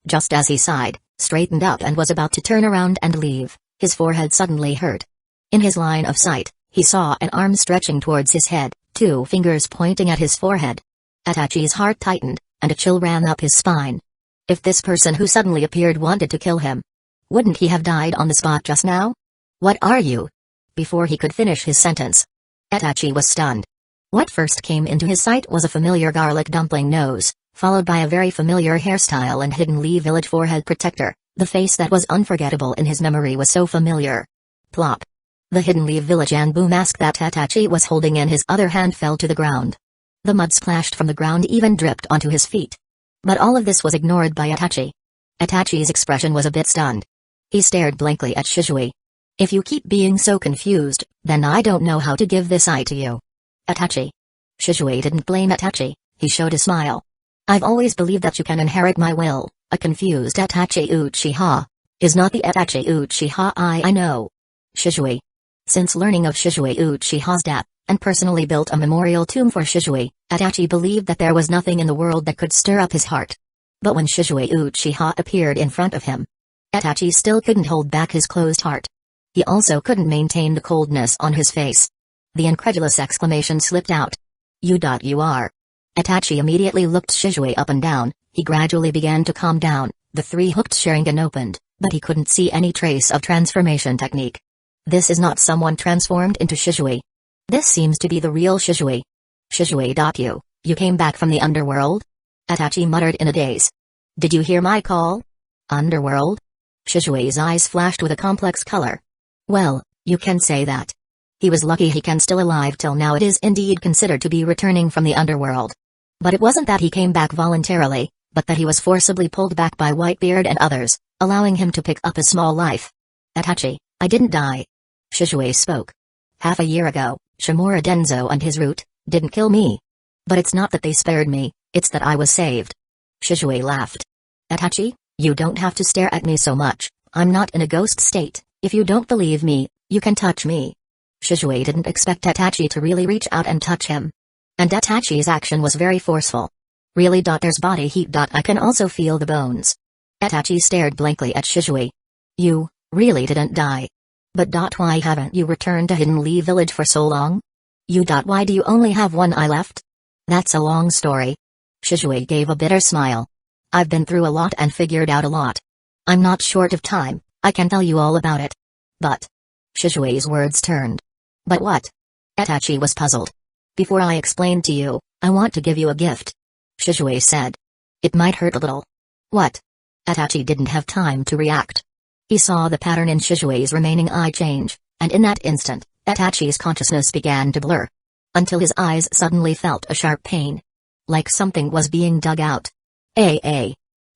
Just as he sighed, straightened up and was about to turn around and leave, his forehead suddenly hurt. In his line of sight, he saw an arm stretching towards his head, 2 fingers pointing at his forehead. Itachi's heart tightened, and a chill ran up his spine. If this person who suddenly appeared wanted to kill him, wouldn't he have died on the spot just now? What are you? Before he could finish his sentence, Itachi was stunned. What first came into his sight was a familiar garlic dumpling nose, followed by a very familiar hairstyle and Hidden Leaf Village forehead protector. The face that was unforgettable in his memory was so familiar. Plop. The Hidden Leaf Village Anbu mask that Itachi was holding in his other hand fell to the ground. The mud splashed from the ground, even dripped onto his feet. But all of this was ignored by Itachi. Itachi's expression was a bit stunned. He stared blankly at Shishui. If you keep being so confused, then I don't know how to give this eye to you. Itachi. Shishui didn't blame Itachi, he showed a smile. I've always believed that you can inherit my will. A confused Itachi Uchiha is not the Itachi Uchiha I know. Shishui. Since learning of Shishui Uchiha's death, and personally built a memorial tomb for Shishui, Itachi believed that there was nothing in the world that could stir up his heart. But when Shishui Uchiha appeared in front of him, Itachi still couldn't hold back his closed heart. He also couldn't maintain the coldness on his face. The incredulous exclamation slipped out. You are. Itachi immediately looked Shishui up and down. He gradually began to calm down. The 3-hooked Sharingan opened, but he couldn't see any trace of transformation technique. This is not someone transformed into Shishui. This seems to be the real Shishui. Shishui. You came back from the underworld? Itachi muttered in a daze. Did you hear my call? Underworld? Shishui's eyes flashed with a complex color. Well, you can say that. He was lucky he can still alive till now. It is indeed considered to be returning from the underworld. But it wasn't that he came back voluntarily, but that he was forcibly pulled back by Whitebeard and others, allowing him to pick up a small life. Itachi, I didn't die. Shishui spoke. Half a year ago, Shimura Denzo and his root didn't kill me. But it's not that they spared me, it's that I was saved. Shishui laughed. Itachi, you don't have to stare at me so much. I'm not in a ghost state. If you don't believe me, you can touch me. Shishui didn't expect Itachi to really reach out and touch him. And Itachi's action was very forceful. Really? There's body heat. I can also feel the bones. Itachi stared blankly at Shishui. You really didn't die. But why haven't you returned to Hidden Leaf Village for so long? Why do you only have one eye left? That's a long story. Shishui gave a bitter smile. I've been through a lot and figured out a lot. I'm not short of time, I can tell you all about it. But... Shishui's words turned. But what? Itachi was puzzled. Before I explain to you, I want to give you a gift. Shishui said. It might hurt a little. What? Itachi didn't have time to react. He saw the pattern in Shishui's remaining eye change, and in that instant, Itachi's consciousness began to blur. Until his eyes suddenly felt a sharp pain. Like something was being dug out.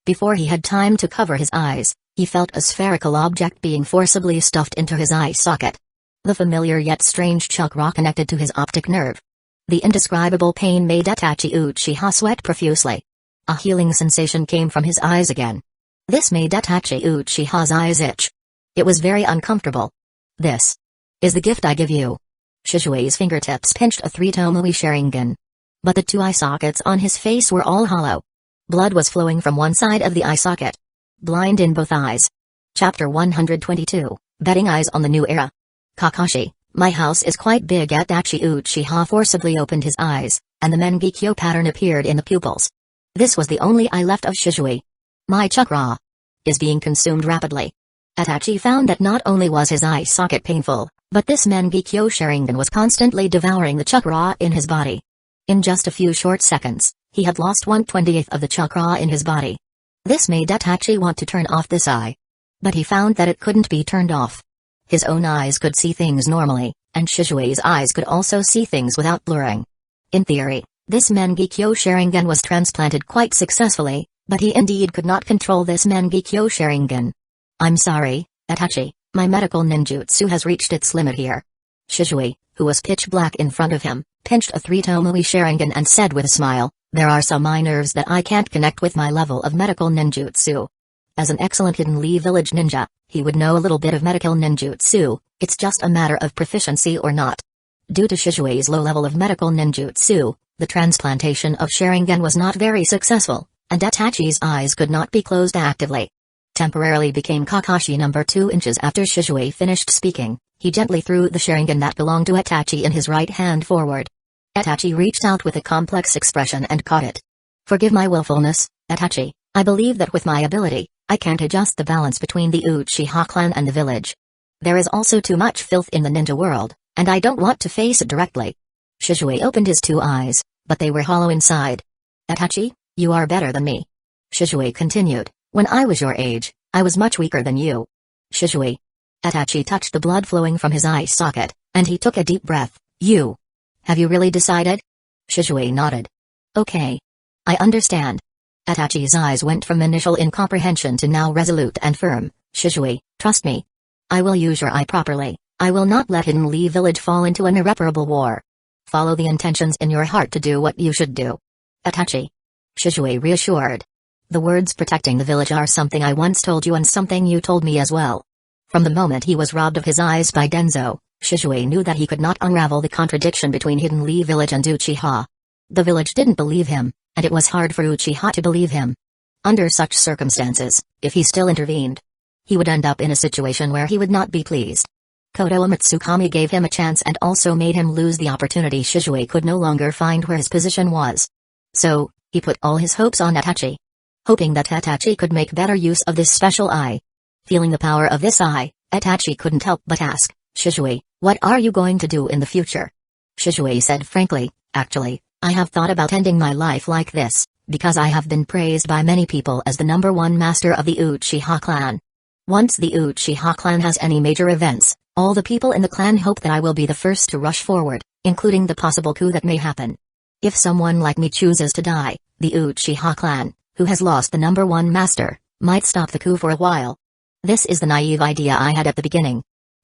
Before he had time to cover his eyes, he felt a spherical object being forcibly stuffed into his eye socket. The familiar yet strange chakra connected to his optic nerve. The indescribable pain made Itachi Uchiha sweat profusely. A healing sensation came from his eyes again. This made Itachi Uchiha's eyes itch. It was very uncomfortable. This is the gift I give you. Shishui's fingertips pinched a 3-Tomoe Sharingan. But the 2 eye sockets on his face were all hollow. Blood was flowing from one side of the eye socket. Blind in both eyes. Chapter 122, Betting Eyes on the New Era. Kakashi, my house is quite big. Itachi Uchiha forcibly opened his eyes, and the Mangekyo pattern appeared in the pupils. This was the only eye left of Shishui. My chakra is being consumed rapidly. Itachi found that not only was his eye socket painful, but this Mangekyo Sharingan was constantly devouring the chakra in his body. In just a few short seconds, he had lost 1/20th of the chakra in his body. This made Itachi want to turn off this eye. But he found that it couldn't be turned off. His own eyes could see things normally, and Shishui's eyes could also see things without blurring. In theory, this Mangekyo Sharingan was transplanted quite successfully, but he indeed could not control this Mangekyo Sharingan. I'm sorry, Itachi, my medical ninjutsu has reached its limit here. Shishui, who was pitch black in front of him, pinched a 3-Tomoe Sharingan and said with a smile, there are some eye nerves that I can't connect with my level of medical ninjutsu. As an excellent Hidden Leaf Village ninja, he would know a little bit of medical ninjutsu, it's just a matter of proficiency or not. Due to Shishui's low level of medical ninjutsu, the transplantation of Sharingan was not very successful, and Itachi's eyes could not be closed actively. Temporarily became Kakashi number 2 inches after Shishui finished speaking, he gently threw the Sharingan that belonged to Itachi in his right hand forward. Itachi reached out with a complex expression and caught it. Forgive my willfulness, Itachi, I believe that with my ability, I can't adjust the balance between the Uchiha clan and the village. There is also too much filth in the ninja world, and I don't want to face it directly. Shishui opened his 2 eyes, but they were hollow inside. Itachi, you are better than me. Shishui continued, when I was your age, I was much weaker than you. Shishui. Itachi touched the blood flowing from his eye socket, and he took a deep breath. You. Have you really decided? Shishui nodded. Okay. I understand. Itachi's eyes went from initial incomprehension to now resolute and firm. Shishui, trust me. I will use your eye properly. I will not let Hidden Leaf Village fall into an irreparable war. Follow the intentions in your heart to do what you should do. Itachi. Shishui reassured. The words protecting the village are something I once told you and something you told me as well. From the moment he was robbed of his eyes by Denzo, Shishui knew that he could not unravel the contradiction between Hidden Leaf Village and Uchiha. The village didn't believe him, and it was hard for Uchiha to believe him. Under such circumstances, if he still intervened, he would end up in a situation where he would not be pleased. Kotoa Mitsukami gave him a chance and also made him lose the opportunity. Shishui could no longer find where his position was. So, he put all his hopes on Itachi. Hoping that Itachi could make better use of this special eye. Feeling the power of this eye, Itachi couldn't help but ask, Shishui, what are you going to do in the future? Shishui said frankly, actually, I have thought about ending my life like this, because I have been praised by many people as the #1 master of the Uchiha clan. Once the Uchiha clan has any major events, all the people in the clan hope that I will be the first to rush forward, including the possible coup that may happen. If someone like me chooses to die, the Uchiha clan, who has lost the #1 master, might stop the coup for a while. This is the naive idea I had at the beginning.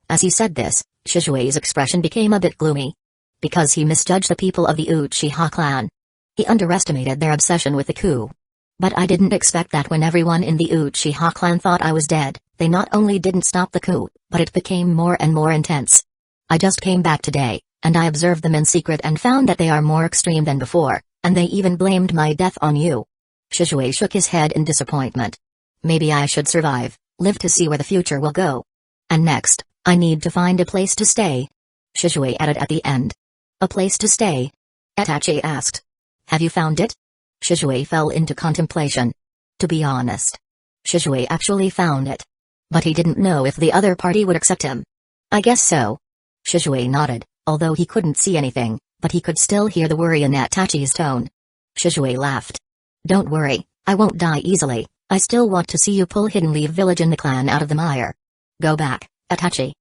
As he said this, Shishui's expression became a bit gloomy. Because he misjudged the people of the Uchiha clan. He underestimated their obsession with the coup. But I didn't expect that when everyone in the Uchiha clan thought I was dead, they not only didn't stop the coup, but it became more and more intense. I just came back today, and I observed them in secret and found that they are more extreme than before, and they even blamed my death on you. Shishui shook his head in disappointment. Maybe I should survive, live to see where the future will go. And next, I need to find a place to stay. Shishui added at the end. A place to stay? Itachi asked. Have you found it? Shishui fell into contemplation. To be honest, Shishui actually found it. But he didn't know if the other party would accept him. I guess so. Shishui nodded, although he couldn't see anything, but he could still hear the worry in Itachi's tone. Shishui laughed. Don't worry, I won't die easily. I still want to see you pull Hidden Leaf Village and the clan out of the mire. Go back, Itachi.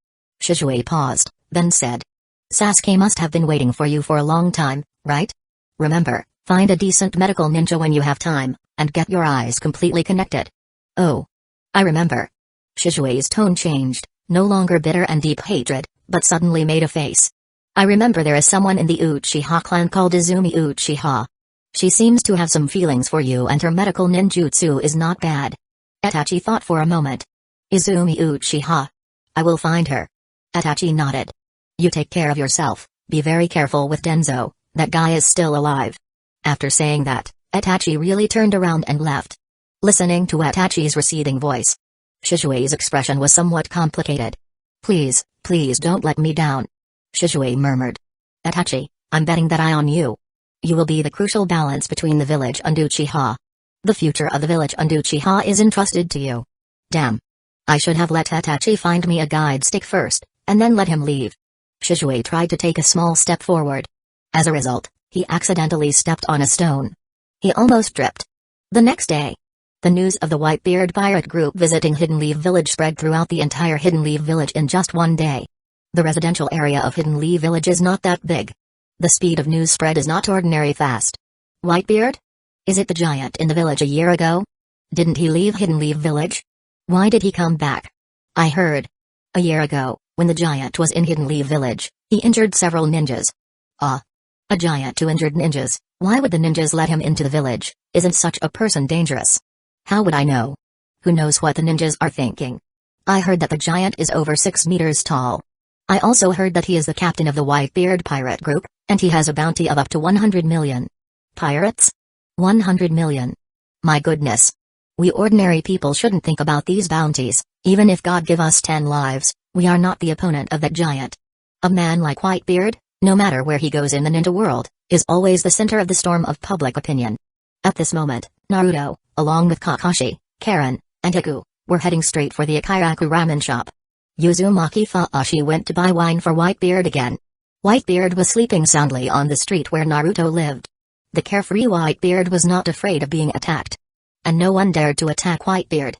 Shishui paused, then said, Sasuke must have been waiting for you for a long time, right? Remember, find a decent medical ninja when you have time, and get your eyes completely connected. Oh. I remember. Shizue's tone changed, no longer bitter and deep hatred, but suddenly made a face. I remember there is someone in the Uchiha clan called Izumi Uchiha. She seems to have some feelings for you and her medical ninjutsu is not bad. Itachi thought for a moment. Izumi Uchiha. I will find her. Itachi nodded. You take care of yourself, be very careful with Denzo, that guy is still alive. After saying that, Itachi really turned around and left. Listening to Itachi's receding voice, Shizue's expression was somewhat complicated. Please, please don't let me down. Shizue murmured. Itachi, I'm betting that eye on you. You will be the crucial balance between the village and Uchiha. The future of the village and Uchiha is entrusted to you. Damn. I should have let Itachi find me a guide stick first, and then let him leave. Shizue tried to take a small step forward. As a result, he accidentally stepped on a stone. He almost tripped. The next day, the news of the Whitebeard pirate group visiting Hidden Leaf Village spread throughout the entire Hidden Leaf Village in just one day. The residential area of Hidden Leaf Village is not that big. The speed of news spread is not ordinary fast. Whitebeard? Is it the giant in the village a year ago? Didn't he leave Hidden Leaf Village? Why did he come back? I heard. A year ago, when the giant was in Hidden Leaf Village, he injured several ninjas. Ah. A giant who injured ninjas, why would the ninjas let him into the village? Isn't such a person dangerous? How would I know? Who knows what the ninjas are thinking? I heard that the giant is over 6 meters tall. I also heard that he is the captain of the Whitebeard pirate group, and he has a bounty of up to 100 million. Pirates? 100 million. My goodness. We ordinary people shouldn't think about these bounties, even if God give us 10 lives, we are not the opponent of that giant. A man like Whitebeard, no matter where he goes in the ninja world, is always the center of the storm of public opinion. At this moment, Naruto, along with Kakashi, Karen, and Hiku, were heading straight for the Akiraku ramen shop. Uzumaki Fuashi went to buy wine for Whitebeard again. Whitebeard was sleeping soundly on the street where Naruto lived. The carefree Whitebeard was not afraid of being attacked. And no one dared to attack Whitebeard.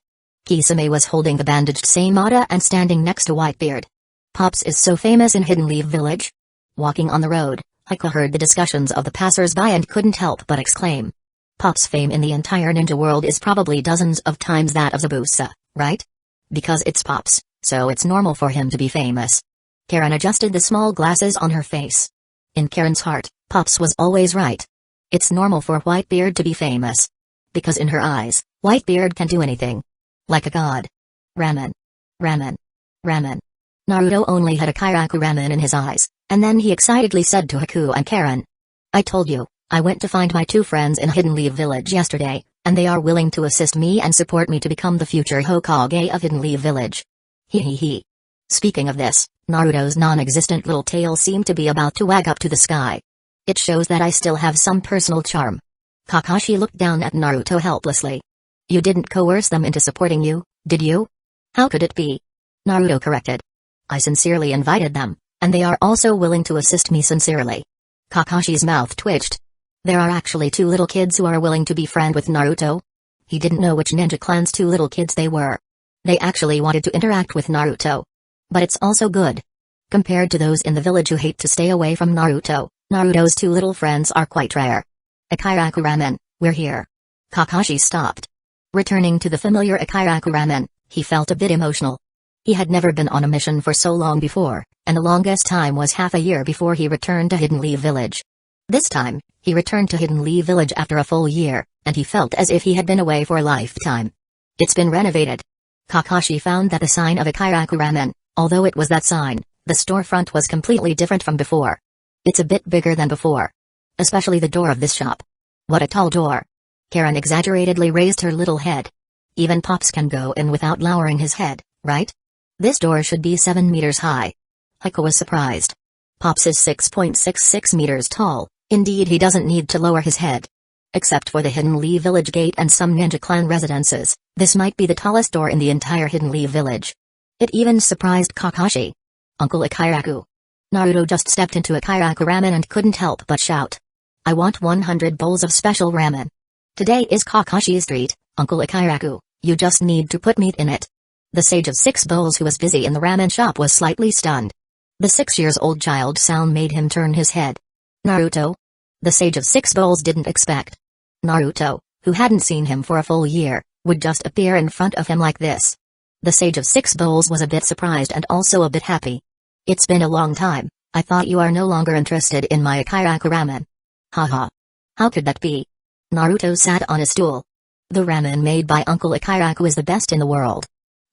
Kisame was holding the bandaged Seimata and standing next to Whitebeard. Pops is so famous in Hidden Leaf Village. Walking on the road, Hiku heard the discussions of the passers-by and couldn't help but exclaim. Pop's fame in the entire ninja world is probably dozens of times that of Zabuza, right? Because it's Pops, so it's normal for him to be famous. Karen adjusted the small glasses on her face. In Karen's heart, Pops was always right. It's normal for Whitebeard to be famous. Because in her eyes, Whitebeard can do anything. Like a god. Ramen. Ramen. Ramen. Naruto only had Akiraku ramen in his eyes, and then he excitedly said to Haku and Karen. I told you, I went to find my 2 friends in Hidden Leaf Village yesterday, and they are willing to assist me and support me to become the future Hokage of Hidden Leaf Village. He. Speaking of this, Naruto's non-existent little tail seemed to be about to wag up to the sky. It shows that I still have some personal charm. Kakashi looked down at Naruto helplessly. You didn't coerce them into supporting you, did you? How could it be? Naruto corrected. I sincerely invited them, and they are also willing to assist me sincerely. Kakashi's mouth twitched. There are actually 2 little kids who are willing to be friend with Naruto? He didn't know which ninja clan's 2 little kids they were. They actually wanted to interact with Naruto. But it's also good. Compared to those in the village who hate to stay away from Naruto, Naruto's 2 little friends are quite rare. Akiraku ramen, we're here. Kakashi stopped. Returning to the familiar Akiraku ramen, he felt a bit emotional. He had never been on a mission for so long before, and the longest time was half a year before he returned to Hidden Leaf Village. This time, he returned to Hidden Leaf Village after a full year, and he felt as if he had been away for a lifetime. It's been renovated. Kakashi found that the sign of Akiraku ramen, although it was that sign, the storefront was completely different from before. It's a bit bigger than before. Especially the door of this shop. What a tall door. Karen exaggeratedly raised her little head. Even Pops can go in without lowering his head, right? This door should be 7 meters high. Hiku was surprised. Pops is 6.66 meters tall, indeed he doesn't need to lower his head. Except for the Hidden Leaf Village gate and some ninja clan residences, this might be the tallest door in the entire Hidden Leaf Village. It even surprised Kakashi. Uncle Akiraku. Naruto just stepped into Akiraku ramen and couldn't help but shout. I want 100 bowls of special ramen. Today is Kakashi's treat, Uncle Akiraku, you just need to put meat in it. The sage of 6 bowls who was busy in the ramen shop was slightly stunned. The 6-year-old child sound made him turn his head. Naruto? The Sage of Six Bowls didn't expect Naruto, who hadn't seen him for a full year, would just appear in front of him like this. The Sage of Six Bowls was a bit surprised and also a bit happy. It's been a long time. I thought you are no longer interested in my Ikiraku ramen. Haha. How could that be? Naruto sat on a stool. The ramen made by Uncle Ikiraku is the best in the world.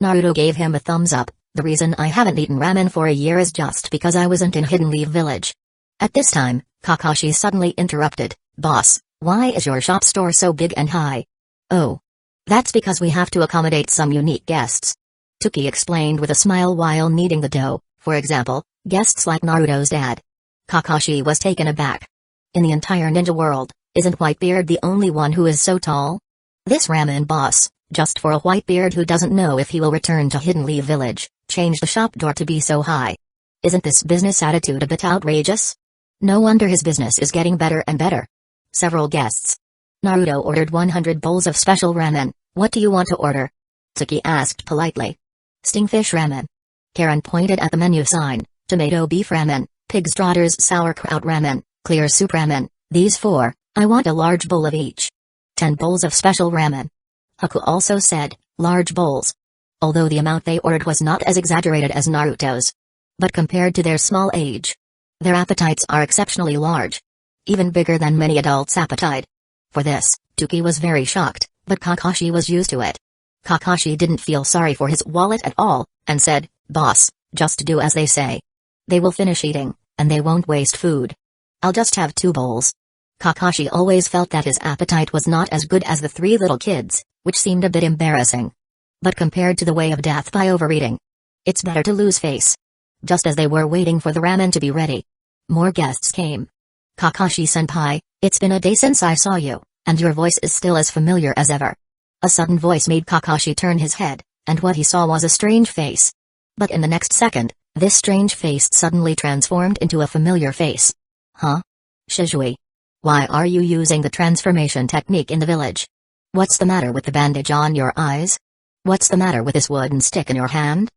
Naruto gave him a thumbs up. The reason I haven't eaten ramen for a year is just because I wasn't in Hidden Leaf Village. At this time, Kakashi suddenly interrupted. Boss, why is your shop store so big and high? Oh. That's because we have to accommodate some unique guests. Tuki explained with a smile while kneading the dough, for example, guests like Naruto's dad. Kakashi was taken aback. In the entire ninja world, isn't Whitebeard the only one who is so tall? This ramen boss, just for a Whitebeard who doesn't know if he will return to Hidden Leaf Village, changed the shop door to be so high. Isn't this business attitude a bit outrageous? No wonder his business is getting better and better. Several guests. Naruto ordered 100 bowls of special ramen. What do you want to order? Tsuki asked politely. Stingfish ramen. Karen pointed at the menu sign. Tomato beef ramen, pig strauders sauerkraut ramen, clear soup ramen. These 4, I want a large bowl of each. 10 bowls of special ramen. Haku also said, large bowls. Although the amount they ordered was not as exaggerated as Naruto's. But compared to their small age, their appetites are exceptionally large. Even bigger than many adults' appetite. For this, Tuki was very shocked, but Kakashi was used to it. Kakashi didn't feel sorry for his wallet at all, and said, Boss, just do as they say. They will finish eating, and they won't waste food. I'll just have 2 bowls. Kakashi always felt that his appetite was not as good as the 3 little kids, which seemed a bit embarrassing. But compared to the way of death by overeating, it's better to lose face. Just as they were waiting for the ramen to be ready, more guests came. Kakashi-senpai, it's been a day since I saw you, and your voice is still as familiar as ever. A sudden voice made Kakashi turn his head, and what he saw was a strange face. But in the next second, this strange face suddenly transformed into a familiar face. Huh? Shizui. Why are you using the transformation technique in the village? What's the matter with the bandage on your eyes? What's the matter with this wooden stick in your hand?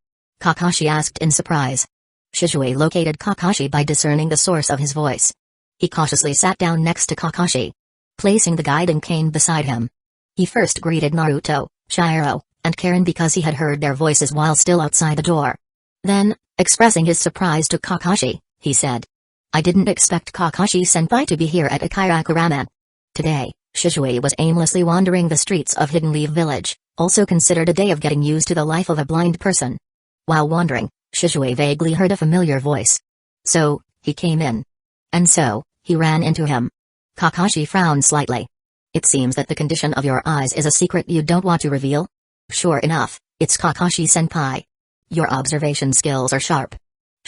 Kakashi asked in surprise. Shizui located Kakashi by discerning the source of his voice. He cautiously sat down next to Kakashi, placing the guiding cane beside him. He first greeted Naruto, Shiro, and Karen because he had heard their voices while still outside the door. Then, expressing his surprise to Kakashi, he said, I didn't expect Kakashi-senpai to be here at Ikiraku Ramen. Today, Shizui was aimlessly wandering the streets of Hidden Leaf Village, also considered a day of getting used to the life of a blind person. While wandering, Shizui vaguely heard a familiar voice. So, he came in. And so, he ran into him. Kakashi frowned slightly. It seems that the condition of your eyes is a secret you don't want to reveal? Sure enough, it's Kakashi-senpai. Your observation skills are sharp.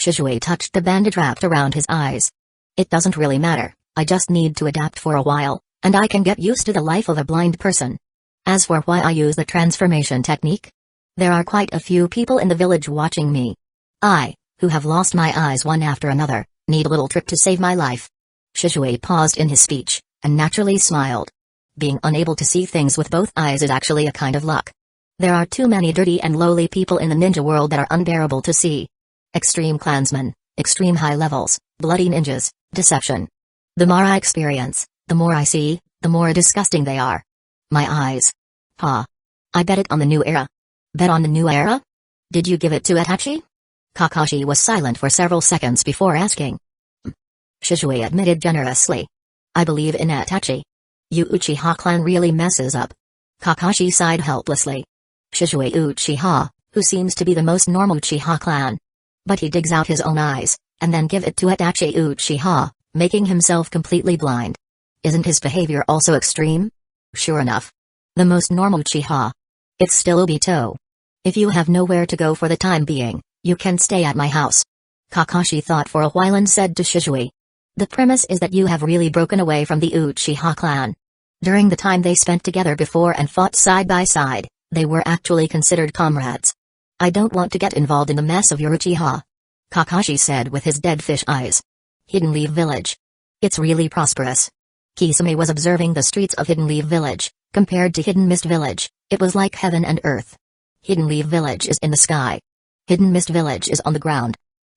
Shizui touched the bandage wrapped around his eyes. It doesn't really matter, I just need to adapt for a while, and I can get used to the life of a blind person. As for why I use the transformation technique, there are quite a few people in the village watching me. I, who have lost my eyes one after another, need a little trick to save my life. Shizui paused in his speech, and naturally smiled. Being unable to see things with both eyes is actually a kind of luck. There are too many dirty and lowly people in the ninja world that are unbearable to see. Extreme clansmen, extreme high levels, bloody ninjas, deception. The more I experience, the more I see, the more disgusting they are. My eyes. Ha. I bet it on the new era. Bet on the new era? Did you give it to Itachi? Kakashi was silent for several seconds before asking. Shizui admitted generously. I believe in Itachi. You Uchiha clan really messes up. Kakashi sighed helplessly. Shizui Uchiha, who seems to be the most normal Uchiha clan. But he digs out his own eyes, and then give it to Itachi Uchiha, making himself completely blind. Isn't his behavior also extreme? Sure enough. The most normal Uchiha. It's still Obito. If you have nowhere to go for the time being, you can stay at my house. Kakashi thought for a while and said to Shizui. The premise is that you have really broken away from the Uchiha clan. During the time they spent together before and fought side by side, they were actually considered comrades. I don't want to get involved in the mess of your Uchiha. Kakashi said with his dead fish eyes. Hidden Leaf Village. It's really prosperous. Kisame was observing the streets of Hidden Leaf Village. Compared to Hidden Mist Village, it was like heaven and earth. Hidden Leaf Village is in the sky. Hidden Mist Village is on the ground.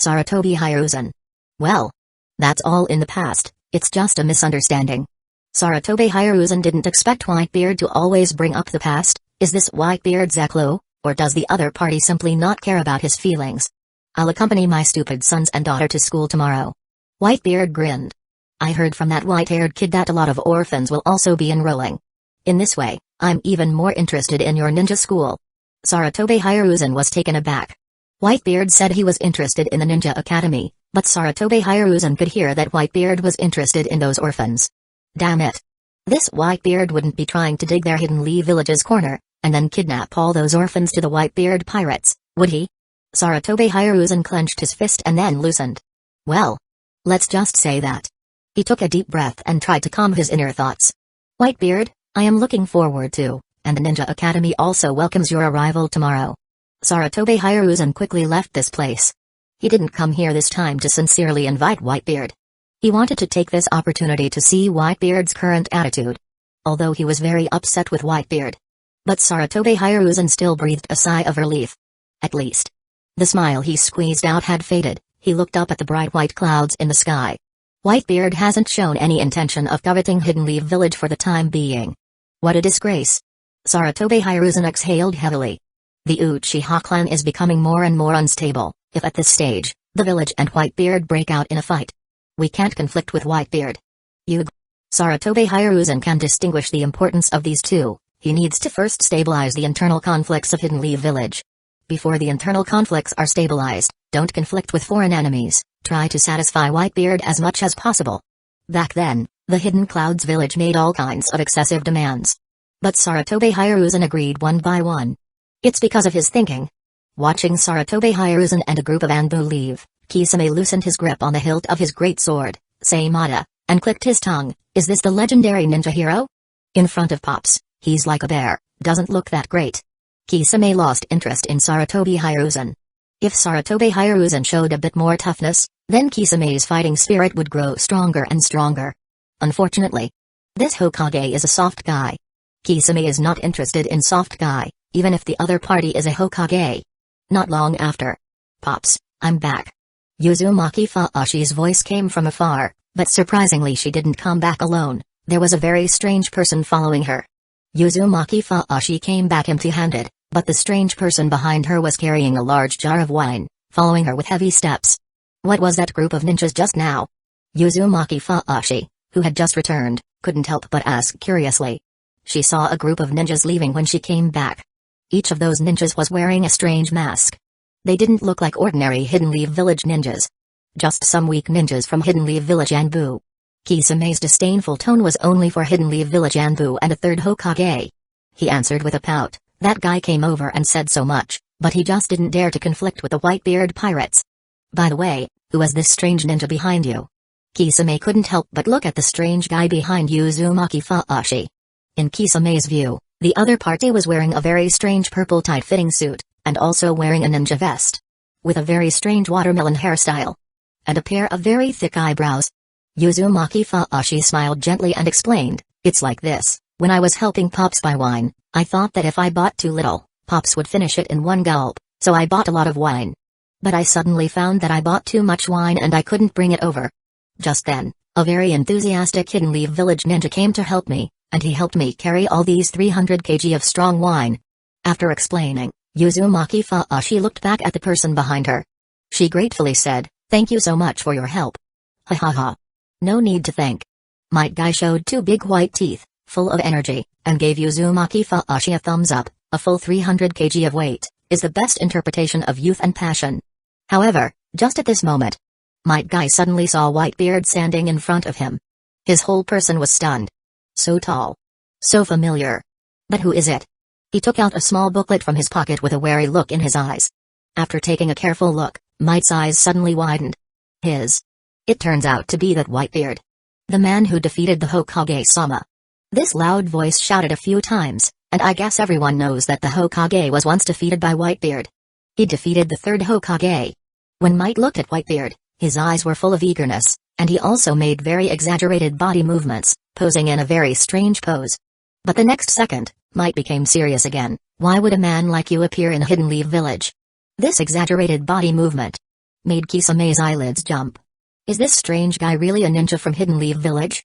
Saratobi Hiruzen. Well, that's all in the past, it's just a misunderstanding. Saratobi Hiruzen didn't expect Whitebeard to always bring up the past. Is this Whitebeard's clue, or does the other party simply not care about his feelings? I'll accompany my stupid sons and daughter to school tomorrow. Whitebeard grinned. I heard from that white-haired kid that a lot of orphans will also be enrolling. In this way, I'm even more interested in your ninja school. Saratobi Hiruzen was taken aback. Whitebeard said he was interested in the ninja academy, but Saratobi Hiruzen could hear that Whitebeard was interested in those orphans. Damn it. This Whitebeard wouldn't be trying to dig their Hidden Leaf Village's corner, and then kidnap all those orphans to the Whitebeard pirates, would he? Saratobi Hiruzen clenched his fist and then loosened. Well, let's just say that. He took a deep breath and tried to calm his inner thoughts. Whitebeard, I am looking forward to, and the Ninja Academy also welcomes your arrival tomorrow. Saratobi Hiruzen quickly left this place. He didn't come here this time to sincerely invite Whitebeard. He wanted to take this opportunity to see Whitebeard's current attitude. Although he was very upset with Whitebeard. But Saratobi Hiruzen still breathed a sigh of relief. At least. The smile he squeezed out had faded. He looked up at the bright white clouds in the sky. Whitebeard hasn't shown any intention of coveting Hidden Leaf Village for the time being. What a disgrace. Saratobi Hiruzen exhaled heavily. The Uchiha clan is becoming more and more unstable. If at this stage, the village and Whitebeard break out in a fight, we can't conflict with Whitebeard. Saratobi Hiruzen can distinguish the importance of these two. He needs to first stabilize the internal conflicts of Hidden Leaf Village. Before the internal conflicts are stabilized, don't conflict with foreign enemies, try to satisfy Whitebeard as much as possible. Back then, the Hidden Clouds village made all kinds of excessive demands. But Saratobi Hiruzen agreed one by one. It's because of his thinking. Watching Saratobi Hiruzen and a group of Anbu leave, Kisame loosened his grip on the hilt of his great sword, Seimata, and clicked his tongue. Is this the legendary ninja hero? In front of Pops, he's like a bear, doesn't look that great. Kisame lost interest in Saratobi Hiruzen. If Saratobi Hiruzen showed a bit more toughness, then Kisame's fighting spirit would grow stronger and stronger. Unfortunately, this Hokage is a soft guy. Kisame is not interested in soft guy, even if the other party is a Hokage. Not long after. Pops, I'm back. Uzumaki Fuushi's voice came from afar, but surprisingly she didn't come back alone. There was a very strange person following her. Uzumaki Fuushi came back empty-handed, but the strange person behind her was carrying a large jar of wine, following her with heavy steps. What was that group of ninjas just now? Uzumaki Fuushi, who had just returned, couldn't help but ask curiously. She saw a group of ninjas leaving when she came back. Each of those ninjas was wearing a strange mask. They didn't look like ordinary Hidden Leaf Village ninjas. Just some weak ninjas from Hidden Leaf Village Anbu. Kisame's disdainful tone was only for Hidden Leaf Village Anbu and a third Hokage. He answered with a pout. That guy came over and said so much, but he just didn't dare to conflict with the Whitebeard pirates. By the way, who was this strange ninja behind you? Kisame couldn't help but look at the strange guy behind Uzumaki Fuushi. In Kisame's view, the other party was wearing a very strange purple tight-fitting suit, and also wearing a ninja vest. With a very strange watermelon hairstyle. And a pair of very thick eyebrows. Uzumaki Fuushi smiled gently and explained, it's like this, when I was helping Pops buy wine, I thought that if I bought too little, Pops would finish it in one gulp, so I bought a lot of wine. But I suddenly found that I bought too much wine and I couldn't bring it over. Just then, a very enthusiastic Hidden Leaf Village ninja came to help me, and he helped me carry all these 300 kg of strong wine. After explaining, Uzumaki Fuushi looked back at the person behind her. She gratefully said, thank you so much for your help. Ha ha ha. No need to thank. Might Guy showed two big white teeth, full of energy, and gave Uzumaki Fuushi a thumbs up. A full 300 kg of weight is the best interpretation of youth and passion. However, just at this moment, Might Guy suddenly saw Whitebeard standing in front of him. His whole person was stunned. So tall. So familiar. But who is it? He took out a small booklet from his pocket with a wary look in his eyes. After taking a careful look, Might's eyes suddenly widened. It turns out to be that Whitebeard. The man who defeated the Hokage-sama. This loud voice shouted a few times, and I guess everyone knows that the Hokage was once defeated by Whitebeard. He defeated the third Hokage. When Might looked at Whitebeard, his eyes were full of eagerness, and he also made very exaggerated body movements, posing in a very strange pose. But the next second, Might became serious again. Why would a man like you appear in Hidden Leaf Village? This exaggerated body movement made Kisame's eyelids jump. Is this strange guy really a ninja from Hidden Leaf Village?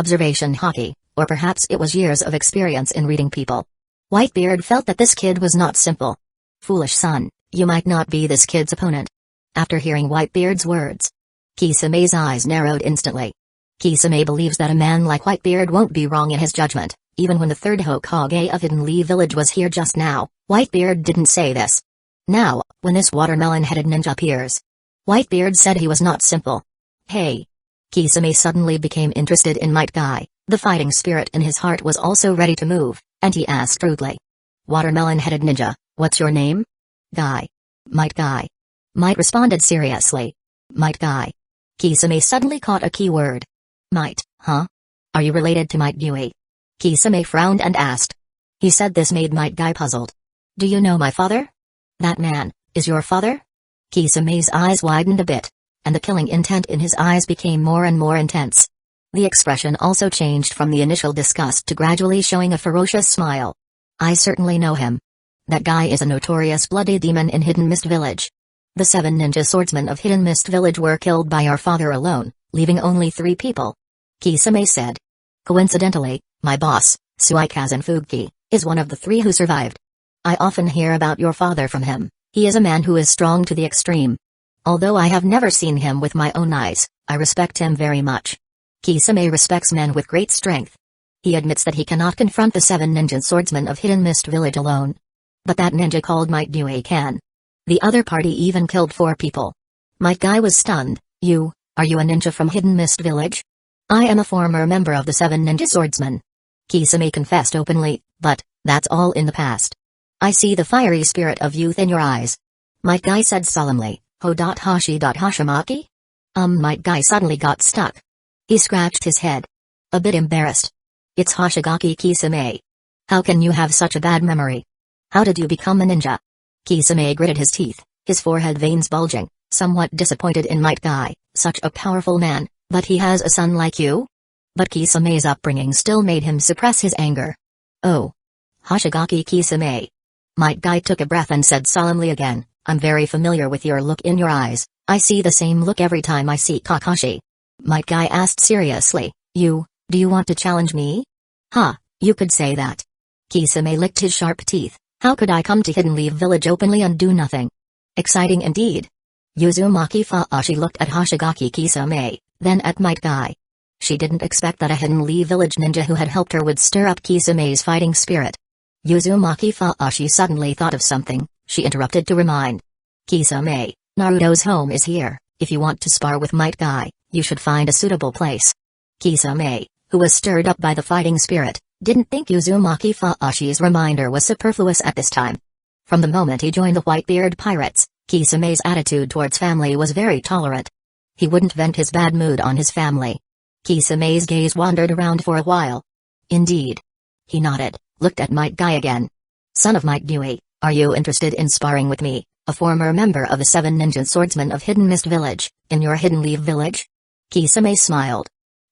observation hockey, or perhaps it was years of experience in reading people. Whitebeard felt that this kid was not simple. Foolish son, you might not be this kid's opponent. After hearing Whitebeard's words, Kisame's eyes narrowed instantly. Kisame believes that a man like Whitebeard won't be wrong in his judgment. Even when the third Hokage of Hidden Leaf Village was here just now, Whitebeard didn't say this. Now, when this watermelon-headed ninja appears, Whitebeard said he was not simple. Hey! Kisame suddenly became interested in Might Guy. The fighting spirit in his heart was also ready to move, and he asked rudely. Watermelon-headed ninja, what's your name? Guy. Might Guy. Might responded seriously. Might Guy. Kisame suddenly caught a key word. Might, huh? Are you related to Might Guy? Kisame frowned and asked. He said this made Might Guy puzzled. Do you know my father? That man, is your father? Kisame's eyes widened a bit, and the killing intent in his eyes became more and more intense. The expression also changed from the initial disgust to gradually showing a ferocious smile. I certainly know him. That guy is a notorious bloody demon in Hidden Mist Village. The 7 ninja swordsmen of Hidden Mist Village were killed by our father alone, leaving only 3 people. Kisame said. Coincidentally, my boss, Suikazen Fuki, is one of the 3 who survived. I often hear about your father from him. He is a man who is strong to the extreme. Although I have never seen him with my own eyes, I respect him very much. Kisame respects men with great strength. He admits that he cannot confront the 7 ninja swordsmen of Hidden Mist Village alone. But that ninja called Might Guy can. The other party even killed 4 people. Might Guy was stunned. Are you a ninja from Hidden Mist Village? I am a former member of the 7 ninja swordsmen. Kisame confessed openly, but that's all in the past. I see the fiery spirit of youth in your eyes. Might Guy said solemnly. Hashimaki? Might Guy suddenly got stuck. He scratched his head. A bit embarrassed. It's Hoshigaki Kisame. How can you have such a bad memory? How did you become a ninja? Kisame gritted his teeth, his forehead veins bulging, somewhat disappointed in Might Guy, such a powerful man, but he has a son like you? But Kisame's upbringing still made him suppress his anger. Oh. Hoshigaki Kisame. Might Guy took a breath and said solemnly again, I'm very familiar with your look in your eyes. I see the same look every time I see Kakashi. Might Guy asked seriously, do you want to challenge me? You could say that. Kisame licked his sharp teeth. How could I come to Hidden Leaf Village openly and do nothing? Exciting indeed. Uzumaki Faashi looked at Hoshigaki Kisame, then at Might Guy. She didn't expect that a Hidden Leaf Village ninja who had helped her would stir up Kisame's fighting spirit. Uzumaki Faashi suddenly thought of something. She interrupted to remind. Kisame, Naruto's home is here. If you want to spar with Might Guy, you should find a suitable place. Kisame, who was stirred up by the fighting spirit, didn't think Uzumaki Faashi's reminder was superfluous at this time. From the moment he joined the Whitebeard Pirates, Kisame's attitude towards family was very tolerant. He wouldn't vent his bad mood on his family. Kisame's gaze wandered around for a while. Indeed. He nodded, looked at Might Guy again. Son of Might Guy, are you interested in sparring with me, a former member of the 7 ninja swordsmen of Hidden Mist Village, in your Hidden Leaf Village? Kisame smiled.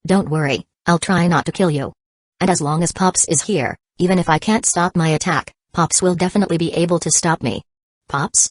Don't worry, I'll try not to kill you. And as long as Pops is here, even if I can't stop my attack, Pops will definitely be able to stop me. Pops?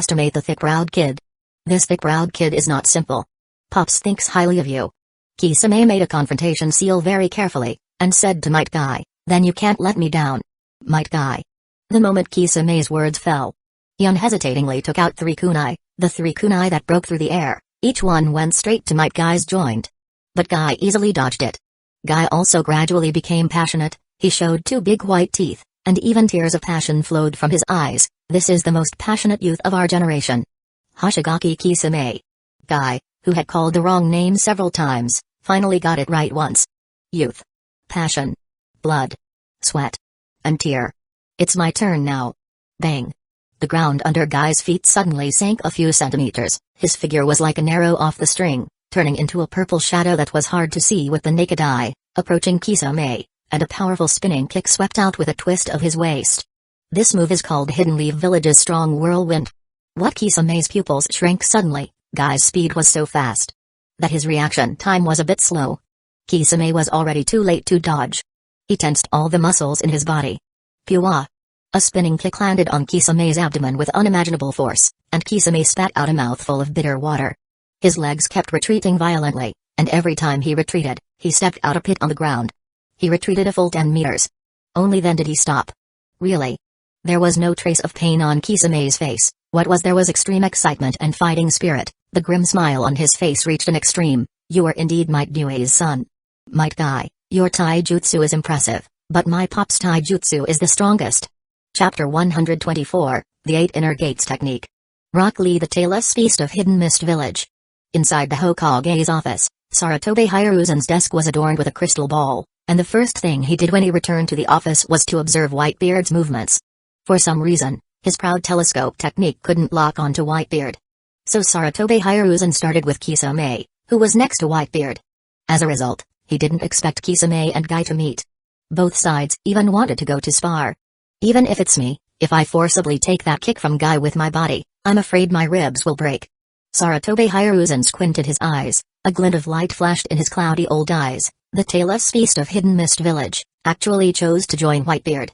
underestimate the thick-browed kid. This thick-browed kid is not simple. Pops thinks highly of you. Kisame made a confrontation seal very carefully, and said to Might Guy, then you can't let me down. Might Guy. The moment Kisame's words fell, he unhesitatingly took out 3 kunai, the 3 kunai that broke through the air. Each one went straight to Might Guy's joint. But Guy easily dodged it. Guy also gradually became passionate, he showed 2 big white teeth, and even tears of passion flowed from his eyes. This is the most passionate youth of our generation. Hoshigaki Kisame. Guy, who had called the wrong name several times, finally got it right once. Youth. Passion. Blood. Sweat. And tear. It's my turn now. Bang. The ground under Guy's feet suddenly sank a few centimeters. His figure was like an arrow off the string, turning into a purple shadow that was hard to see with the naked eye, approaching Kisame, and a powerful spinning kick swept out with a twist of his waist. This move is called Hidden Leaf Village's Strong Whirlwind. What Kisame's pupils shrank suddenly. Guy's speed was so fast that his reaction time was a bit slow. Kisame was already too late to dodge. He tensed all the muscles in his body. Pua! A spinning kick landed on Kisame's abdomen with unimaginable force, and Kisame spat out a mouthful of bitter water. His legs kept retreating violently, and every time he retreated, he stepped out a pit on the ground. He retreated a full 10 meters. Only then did he stop. Really? There was no trace of pain on Kisame's face. What was there was extreme excitement and fighting spirit. The grim smile on his face reached an extreme. You are indeed Might Gui's son. Might Guy, your taijutsu is impressive, but my pop's taijutsu is the strongest. Chapter 124, The 8 Inner Gates Technique. Rock Lee, the Tailless Feast of Hidden Mist Village. Inside the Hokage's office, Saratobe Hiruzen's desk was adorned with a crystal ball, and the first thing he did when he returned to the office was to observe Whitebeard's movements. For some reason, his proud telescope technique couldn't lock onto Whitebeard. So Saratobe Hiruzen started with Kisame, who was next to Whitebeard. As a result, he didn't expect Kisame and Guy to meet. Both sides even wanted to go to spar. Even if it's me, if I forcibly take that kick from Guy with my body, I'm afraid my ribs will break. Saratobe Hiruzen squinted his eyes, a glint of light flashed in his cloudy old eyes. The Tailless Feast of Hidden Mist Village actually chose to join Whitebeard.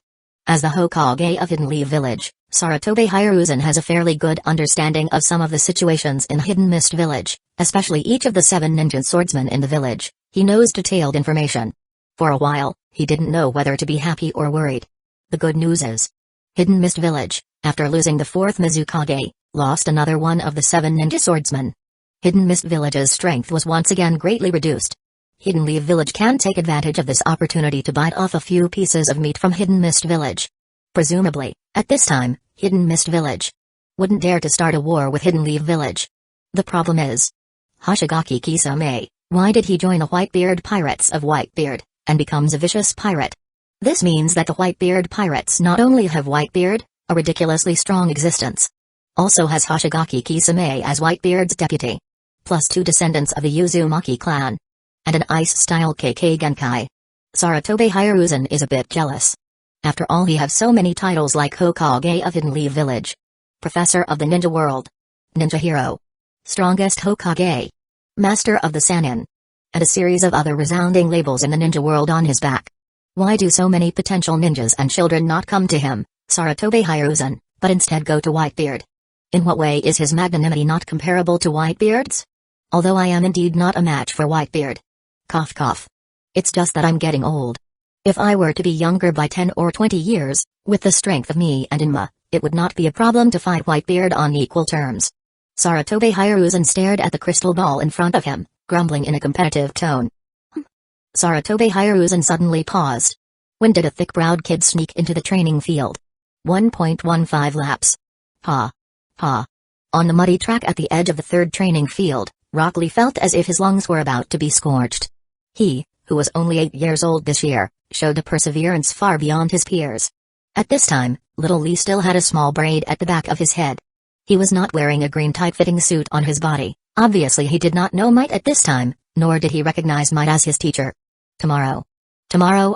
As the Hokage of Hidden Leaf Village, Saratobe Hiruzen has a fairly good understanding of some of the situations in Hidden Mist Village, especially each of the 7 ninja swordsmen in the village. He knows detailed information. For a while, he didn't know whether to be happy or worried. The good news is, Hidden Mist Village, after losing the 4th Mizukage, lost another one of the 7 ninja swordsmen. Hidden Mist Village's strength was once again greatly reduced. Hidden Leaf Village can take advantage of this opportunity to bite off a few pieces of meat from Hidden Mist Village. Presumably, at this time, Hidden Mist Village wouldn't dare to start a war with Hidden Leaf Village. The problem is, Hoshigaki Kisame, why did he join the Whitebeard Pirates of Whitebeard, and becomes a vicious pirate? This means that the Whitebeard Pirates not only have Whitebeard, a ridiculously strong existence, also has Hoshigaki Kisame as Whitebeard's deputy, plus 2 descendants of the Uzumaki clan, and an ice-style KK Genkai. Saratobe Hiruzen is a bit jealous. After all, he has so many titles like Hokage of Hidden Leaf Village, Professor of the Ninja World, Ninja Hero, Strongest Hokage, Master of the Sannin, and a series of other resounding labels in the ninja world on his back. Why do so many potential ninjas and children not come to him, Sarutobi Hiruzen, but instead go to Whitebeard? In what way is his magnanimity not comparable to Whitebeard's? Although I am indeed not a match for Whitebeard. Cough cough. It's just that I'm getting old. If I were to be younger by 10 or 20 years, with the strength of me and Inma, it would not be a problem to fight Whitebeard on equal terms. Sarutobi Hiruzen stared at the crystal ball in front of him, grumbling in a competitive tone. Sarutobi Hiruzen suddenly paused. When did a thick-browed kid sneak into the training field? 1.15 laps. Ha. Ha. On the muddy track at the edge of the third training field, Rock Lee felt as if his lungs were about to be scorched. He, who was only 8 years old this year, showed a perseverance far beyond his peers. At this time, little Lee still had a small braid at the back of his head. He was not wearing a green tight-fitting suit on his body. Obviously he did not know Might at this time, nor did he recognize Might as his teacher. Tomorrow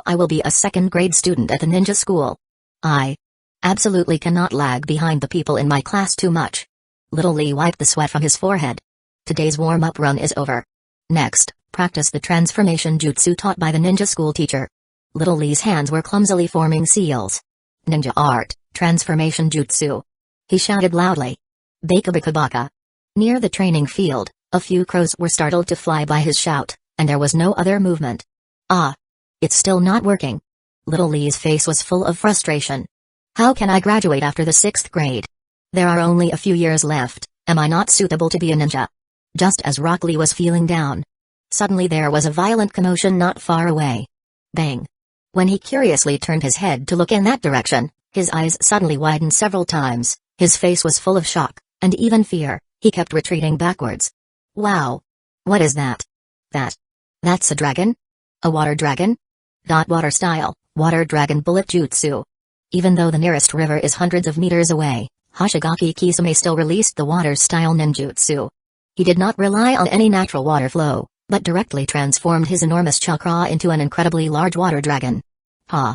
I will be a second-grade student at the ninja school. I absolutely cannot lag behind the people in my class too much. Little Lee wiped the sweat from his forehead. Today's warm-up run is over. Next, practice the transformation jutsu taught by the ninja school teacher. Little Lee's hands were clumsily forming seals. Ninja art, transformation jutsu. He shouted loudly. Baka. Near the training field, a few crows were startled to fly by his shout, and there was no other movement. Ah! It's still not working. Little Lee's face was full of frustration. How can I graduate after the 6th grade? There are only a few years left, am I not suitable to be a ninja? Just as Rock Lee was feeling down. Suddenly there was a violent commotion not far away. Bang! When he curiously turned his head to look in that direction, his eyes suddenly widened several times, his face was full of shock, and even fear. He kept retreating backwards. Wow! What is that? That's a dragon? A water dragon? Water style, water dragon bullet jutsu. Even though the nearest river is hundreds of meters away, Hoshigaki Kisame still released the water-style ninjutsu. He did not rely on any natural water flow, but directly transformed his enormous chakra into an incredibly large water dragon. Ha!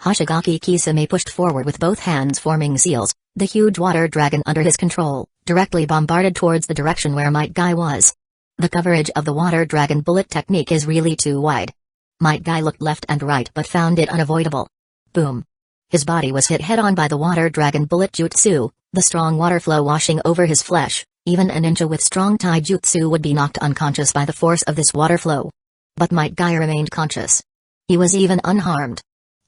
Hoshigaki Kisame pushed forward with both hands forming seals, the huge water dragon under his control, directly bombarded towards the direction where Might Guy was. The coverage of the water dragon bullet technique is really too wide. Might Guy looked left and right but found it unavoidable. Boom! His body was hit head-on by the water dragon bullet jutsu, the strong water flow washing over his flesh. Even a ninja with strong taijutsu would be knocked unconscious by the force of this water flow. But Might Guy remained conscious. He was even unharmed.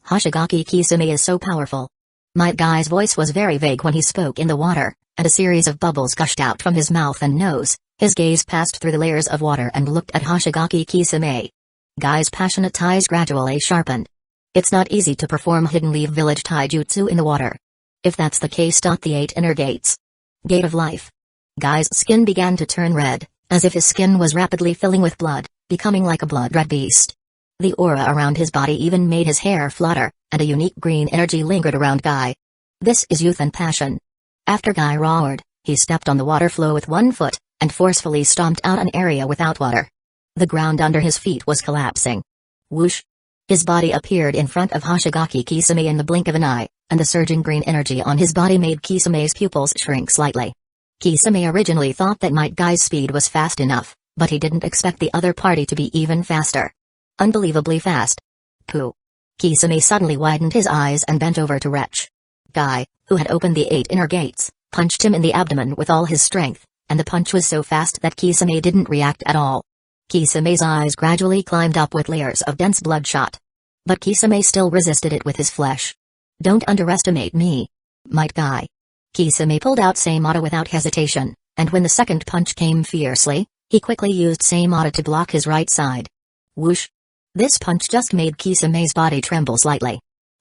Hoshigaki Kisame is so powerful. Might Guy's voice was very vague when he spoke in the water, and a series of bubbles gushed out from his mouth and nose. His gaze passed through the layers of water and looked at Hoshigaki Kisame. Guy's passionate eyes gradually sharpened. It's not easy to perform Hidden Leaf Village taijutsu in the water. If that's the case, the 8 inner gates. Gate of Life. Guy's skin began to turn red, as if his skin was rapidly filling with blood, becoming like a blood-red beast. The aura around his body even made his hair flutter, and a unique green energy lingered around Guy. This is youth and passion. After Guy roared, he stepped on the water flow with one foot, and forcefully stomped out an area without water. The ground under his feet was collapsing. Whoosh! His body appeared in front of Hoshigaki Kisame in the blink of an eye, and the surging green energy on his body made Kisame's pupils shrink slightly. Kisame originally thought that Might Guy's speed was fast enough, but he didn't expect the other party to be even faster. Unbelievably fast. Pooh. Kisame suddenly widened his eyes and bent over to Wretch. Guy, who had opened the 8 inner gates, punched him in the abdomen with all his strength, and the punch was so fast that Kisame didn't react at all. Kisame's eyes gradually climbed up with layers of dense bloodshot. But Kisame still resisted it with his flesh. Don't underestimate me, Might Guy. Kisame pulled out Seimata without hesitation, and when the second punch came fiercely, he quickly used Seimata to block his right side. Whoosh! This punch just made Kisame's body tremble slightly.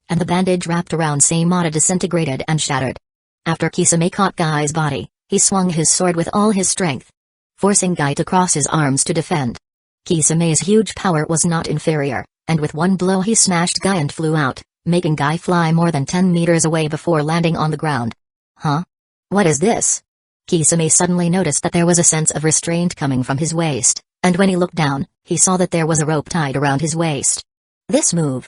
And the bandage wrapped around Seimata disintegrated and shattered. After Kisame caught Guy's body, he swung his sword with all his strength, forcing Guy to cross his arms to defend. Kisame's huge power was not inferior, and with one blow he smashed Guy and flew out, making Guy fly more than 10 meters away before landing on the ground. Huh? What is this? Kisame suddenly noticed that there was a sense of restraint coming from his waist, and when he looked down, he saw that there was a rope tied around his waist. This move.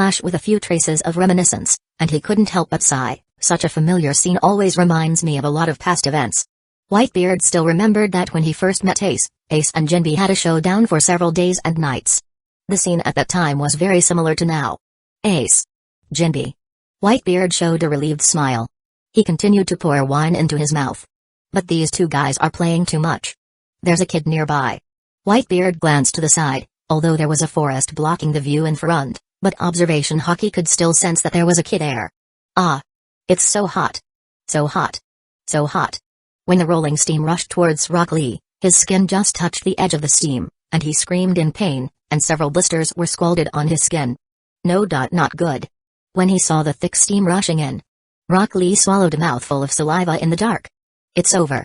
flash with a few traces of reminiscence, and he couldn't help but sigh. Such a familiar scene always reminds me of a lot of past events. Whitebeard still remembered that when he first met Ace and Jinbe had a showdown for several days and nights. The scene at that time was very similar to now. Ace. Jinbe. Whitebeard showed a relieved smile. He continued to pour wine into his mouth. But these two guys are playing too much. There's a kid nearby. Whitebeard glanced to the side, although there was a forest blocking the view in front, but observation hockey could still sense that there was a kid there. Ah. It's so hot. So hot. So hot. When the rolling steam rushed towards Rock Lee, his skin just touched the edge of the steam, and he screamed in pain, and several blisters were scalded on his skin. Not good. When he saw the thick steam rushing in, Rock Lee swallowed a mouthful of saliva in the dark. It's over.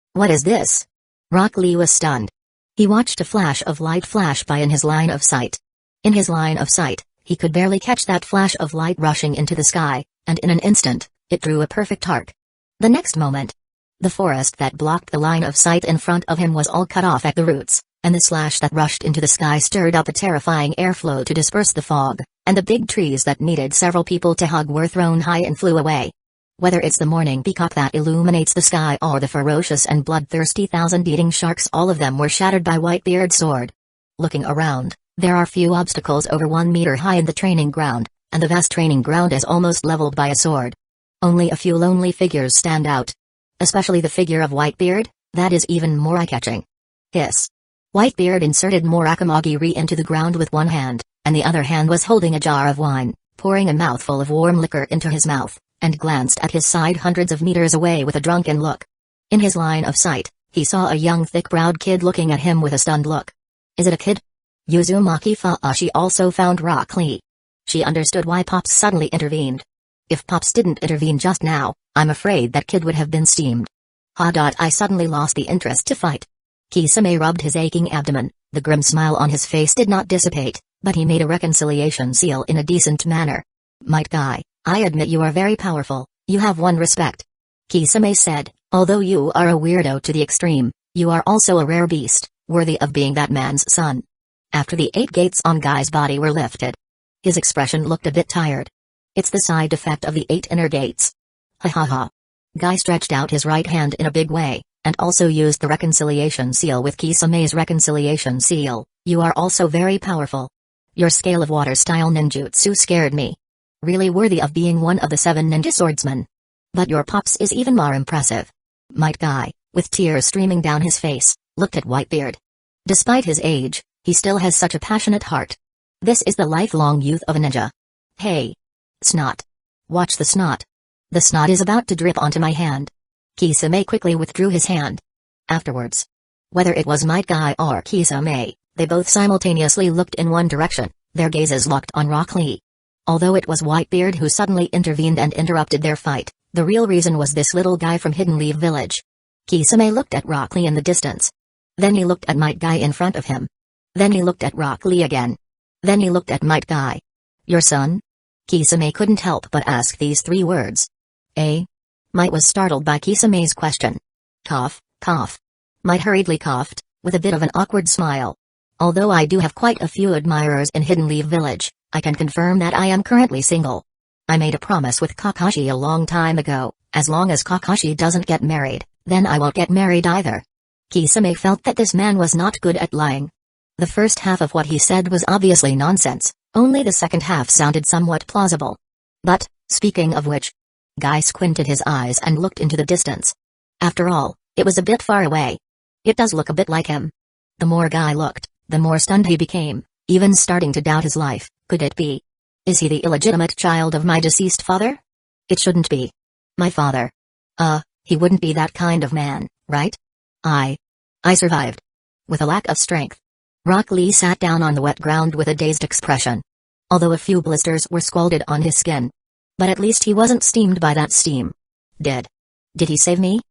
What is this? Rock Lee was stunned. He watched a flash of light flash by in his line of sight. In his line of sight, he could barely catch that flash of light rushing into the sky, and in an instant, it drew a perfect arc. The next moment, the forest that blocked the line of sight in front of him was all cut off at the roots, and the slash that rushed into the sky stirred up a terrifying airflow to disperse the fog, and the big trees that needed several people to hug were thrown high and flew away. Whether it's the morning peacock that illuminates the sky or the ferocious and bloodthirsty thousand-eating sharks, all of them were shattered by Whitebeard's sword. Looking around, there are few obstacles over 1 meter high in the training ground, and the vast training ground is almost leveled by a sword. Only a few lonely figures stand out. Especially the figure of Whitebeard, that is even more eye-catching. Hiss. Whitebeard inserted more akamagiri into the ground with one hand, and the other hand was holding a jar of wine, pouring a mouthful of warm liquor into his mouth, and glanced at his side hundreds of meters away with a drunken look. In his line of sight, he saw a young thick-browed kid looking at him with a stunned look. Is it a kid? Uzumaki Faashi also found Rock Lee. She understood why Pops suddenly intervened. If Pops didn't intervene just now, I'm afraid that kid would have been steamed. I suddenly lost the interest to fight. Kisame rubbed his aching abdomen. The grim smile on his face did not dissipate, but he made a reconciliation seal in a decent manner. Might Guy, I admit you are very powerful, you have won respect. Kisame said, although you are a weirdo to the extreme, you are also a rare beast, worthy of being that man's son. After the 8 gates on Guy's body were lifted, his expression looked a bit tired. It's the side effect of the 8 inner gates. Ha ha ha. Guy stretched out his right hand in a big way, and also used the reconciliation seal with Kisame's reconciliation seal. You are also very powerful. Your scale of water style ninjutsu scared me. Really worthy of being one of the 7 ninja swordsmen. But your Pops is even more impressive. Might Guy, with tears streaming down his face, looked at Whitebeard. Despite his age, he still has such a passionate heart. This is the lifelong youth of a ninja. Hey. Snot. Watch the snot. The snot is about to drip onto my hand. Kisame quickly withdrew his hand. Afterwards, whether it was Might Guy or Kisame, they both simultaneously looked in one direction, their gazes locked on Rock Lee. Although it was Whitebeard who suddenly intervened and interrupted their fight, the real reason was this little guy from Hidden Leaf Village. Kisame looked at Rock Lee in the distance. Then he looked at Might Guy in front of him. Then he looked at Rock Lee again. Then he looked at Might Guy. Your son? Kisame couldn't help but ask these 3 words. Might was startled by Kisame's question. Cough, cough. Might hurriedly coughed, with a bit of an awkward smile. Although I do have quite a few admirers in Hidden Leaf Village, I can confirm that I am currently single. I made a promise with Kakashi a long time ago, as long as Kakashi doesn't get married, then I won't get married either. Kisame felt that this man was not good at lying. The first half of what he said was obviously nonsense, only the second half sounded somewhat plausible. But, speaking of which, Guy squinted his eyes and looked into the distance. After all, it was a bit far away. It does look a bit like him. The more Guy looked, the more stunned he became, even starting to doubt his life. Could it be? Is he the illegitimate child of my deceased father? It shouldn't be. My father. He wouldn't be that kind of man, right? I survived. With a lack of strength. Rock Lee sat down on the wet ground with a dazed expression. Although a few blisters were scalded on his skin. But at least he wasn't steamed by that steam. Did he save me?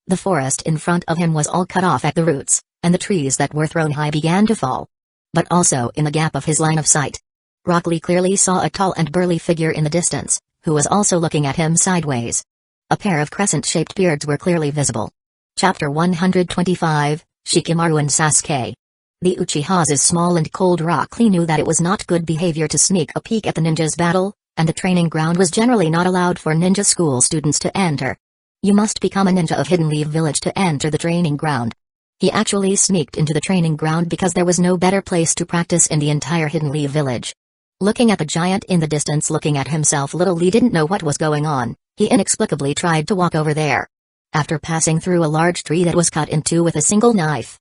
The forest in front of him was all cut off at the roots, and the trees that were thrown high began to fall. But also in the gap of his line of sight, Rock Lee clearly saw a tall and burly figure in the distance, who was also looking at him sideways. A pair of crescent-shaped beards were clearly visible. Chapter 125, Shikamaru and Sasuke. The Uchiha's small and cold Rock Lee knew that it was not good behavior to sneak a peek at the ninjas' battle, and the training ground was generally not allowed for ninja school students to enter. You must become a ninja of Hidden Leaf Village to enter the training ground. He actually sneaked into the training ground because there was no better place to practice in the entire Hidden Leaf Village. Looking at the giant in the distance looking at himself, little Lee didn't know what was going on. He inexplicably tried to walk over there. After passing through a large tree that was cut in 2 with a single knife,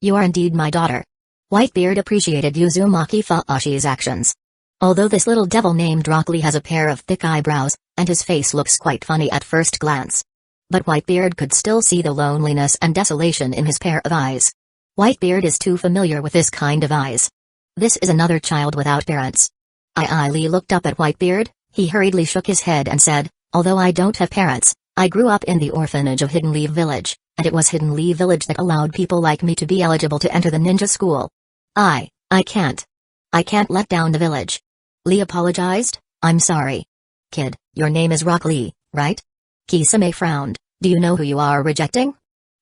You are indeed my daughter. Whitebeard appreciated Uzumaki Fuashi's actions. Although this little devil named Rock Lee has a pair of thick eyebrows, and his face looks quite funny at first glance. But Whitebeard could still see the loneliness and desolation in his pair of eyes. Whitebeard is too familiar with this kind of eyes. This is another child without parents. Lee looked up at Whitebeard. He hurriedly shook his head and said, although I don't have parents, I grew up in the orphanage of Hidden Leaf Village, and it was Hidden Leaf Village that allowed people like me to be eligible to enter the ninja school. I can't. I can't let down the village. Lee apologized. I'm sorry. Kid, your name is Rock Lee, right? Kisame frowned. Do you know who you are rejecting?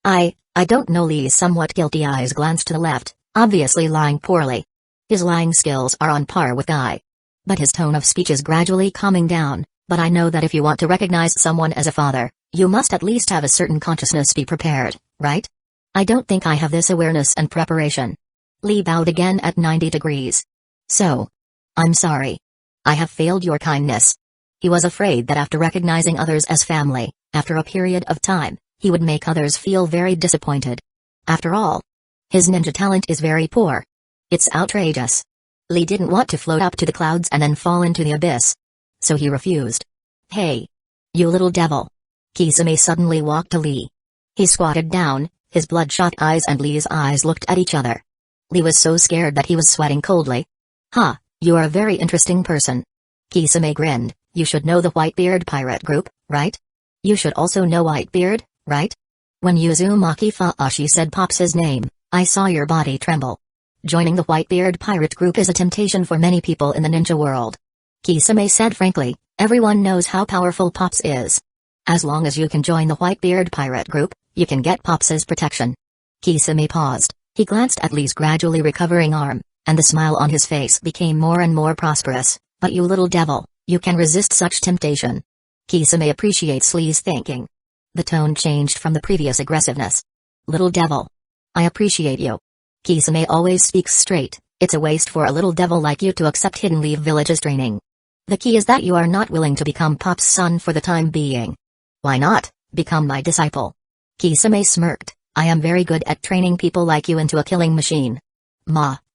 I don't know. Lee's somewhat guilty eyes glanced to the left, obviously lying poorly. His lying skills are on par with Guy. But his tone of speech is gradually calming down. But I know that if you want to recognize someone as a father, you must at least have a certain consciousness. Be prepared, right? I don't think I have this awareness and preparation. Lee bowed again at 90 degrees. So. I'm sorry. I have failed your kindness. He was afraid that after recognizing others as family, after a period of time, he would make others feel very disappointed. After all, his ninja talent is very poor. It's outrageous. Lee didn't want to float up to the clouds and then fall into the abyss. So he refused. Hey! You little devil! Kisame suddenly walked to Lee. He squatted down, his bloodshot eyes and Lee's eyes looked at each other. Lee was so scared that he was sweating coldly. Huh, you are a very interesting person. Kisame grinned. You should know the Whitebeard pirate group, right? You should also know Whitebeard, right? When Uzumaki Fuashi said Pops's name, I saw your body tremble. Joining the Whitebeard pirate group is a temptation for many people in the ninja world. Kisame said frankly, everyone knows how powerful Pops is. As long as you can join the Whitebeard pirate group, you can get Pops's protection. Kisame paused, he glanced at Lee's gradually recovering arm, and the smile on his face became more and more prosperous. But you little devil, you can resist such temptation. Kisame appreciates Lee's thinking. The tone changed from the previous aggressiveness. Little devil. I appreciate you. Kisame always speaks straight, it's a waste for a little devil like you to accept Hidden Leaf Village's training. The key is that you are not willing to become Pop's son for the time being. Why not, become my disciple? Kisame smirked, I am very good at training people like you into a killing machine.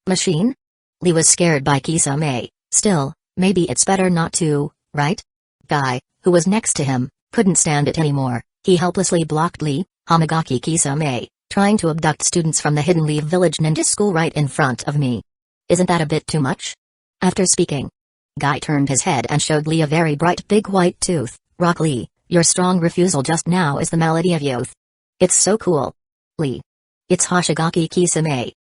Machine? Lee was scared by Kisame, still, maybe it's better not to, right? Guy, who was next to him, couldn't stand it anymore, he helplessly blocked Lee, Hamagaki Kisame, trying to abduct students from the Hidden Leaf Village Ninja School right in front of me. Isn't that a bit too much? After speaking, Guy turned his head and showed Lee a very bright big white tooth. Rock Lee, your strong refusal just now is the malady of youth. It's so cool. Lee. It's Hoshigaki Kisame.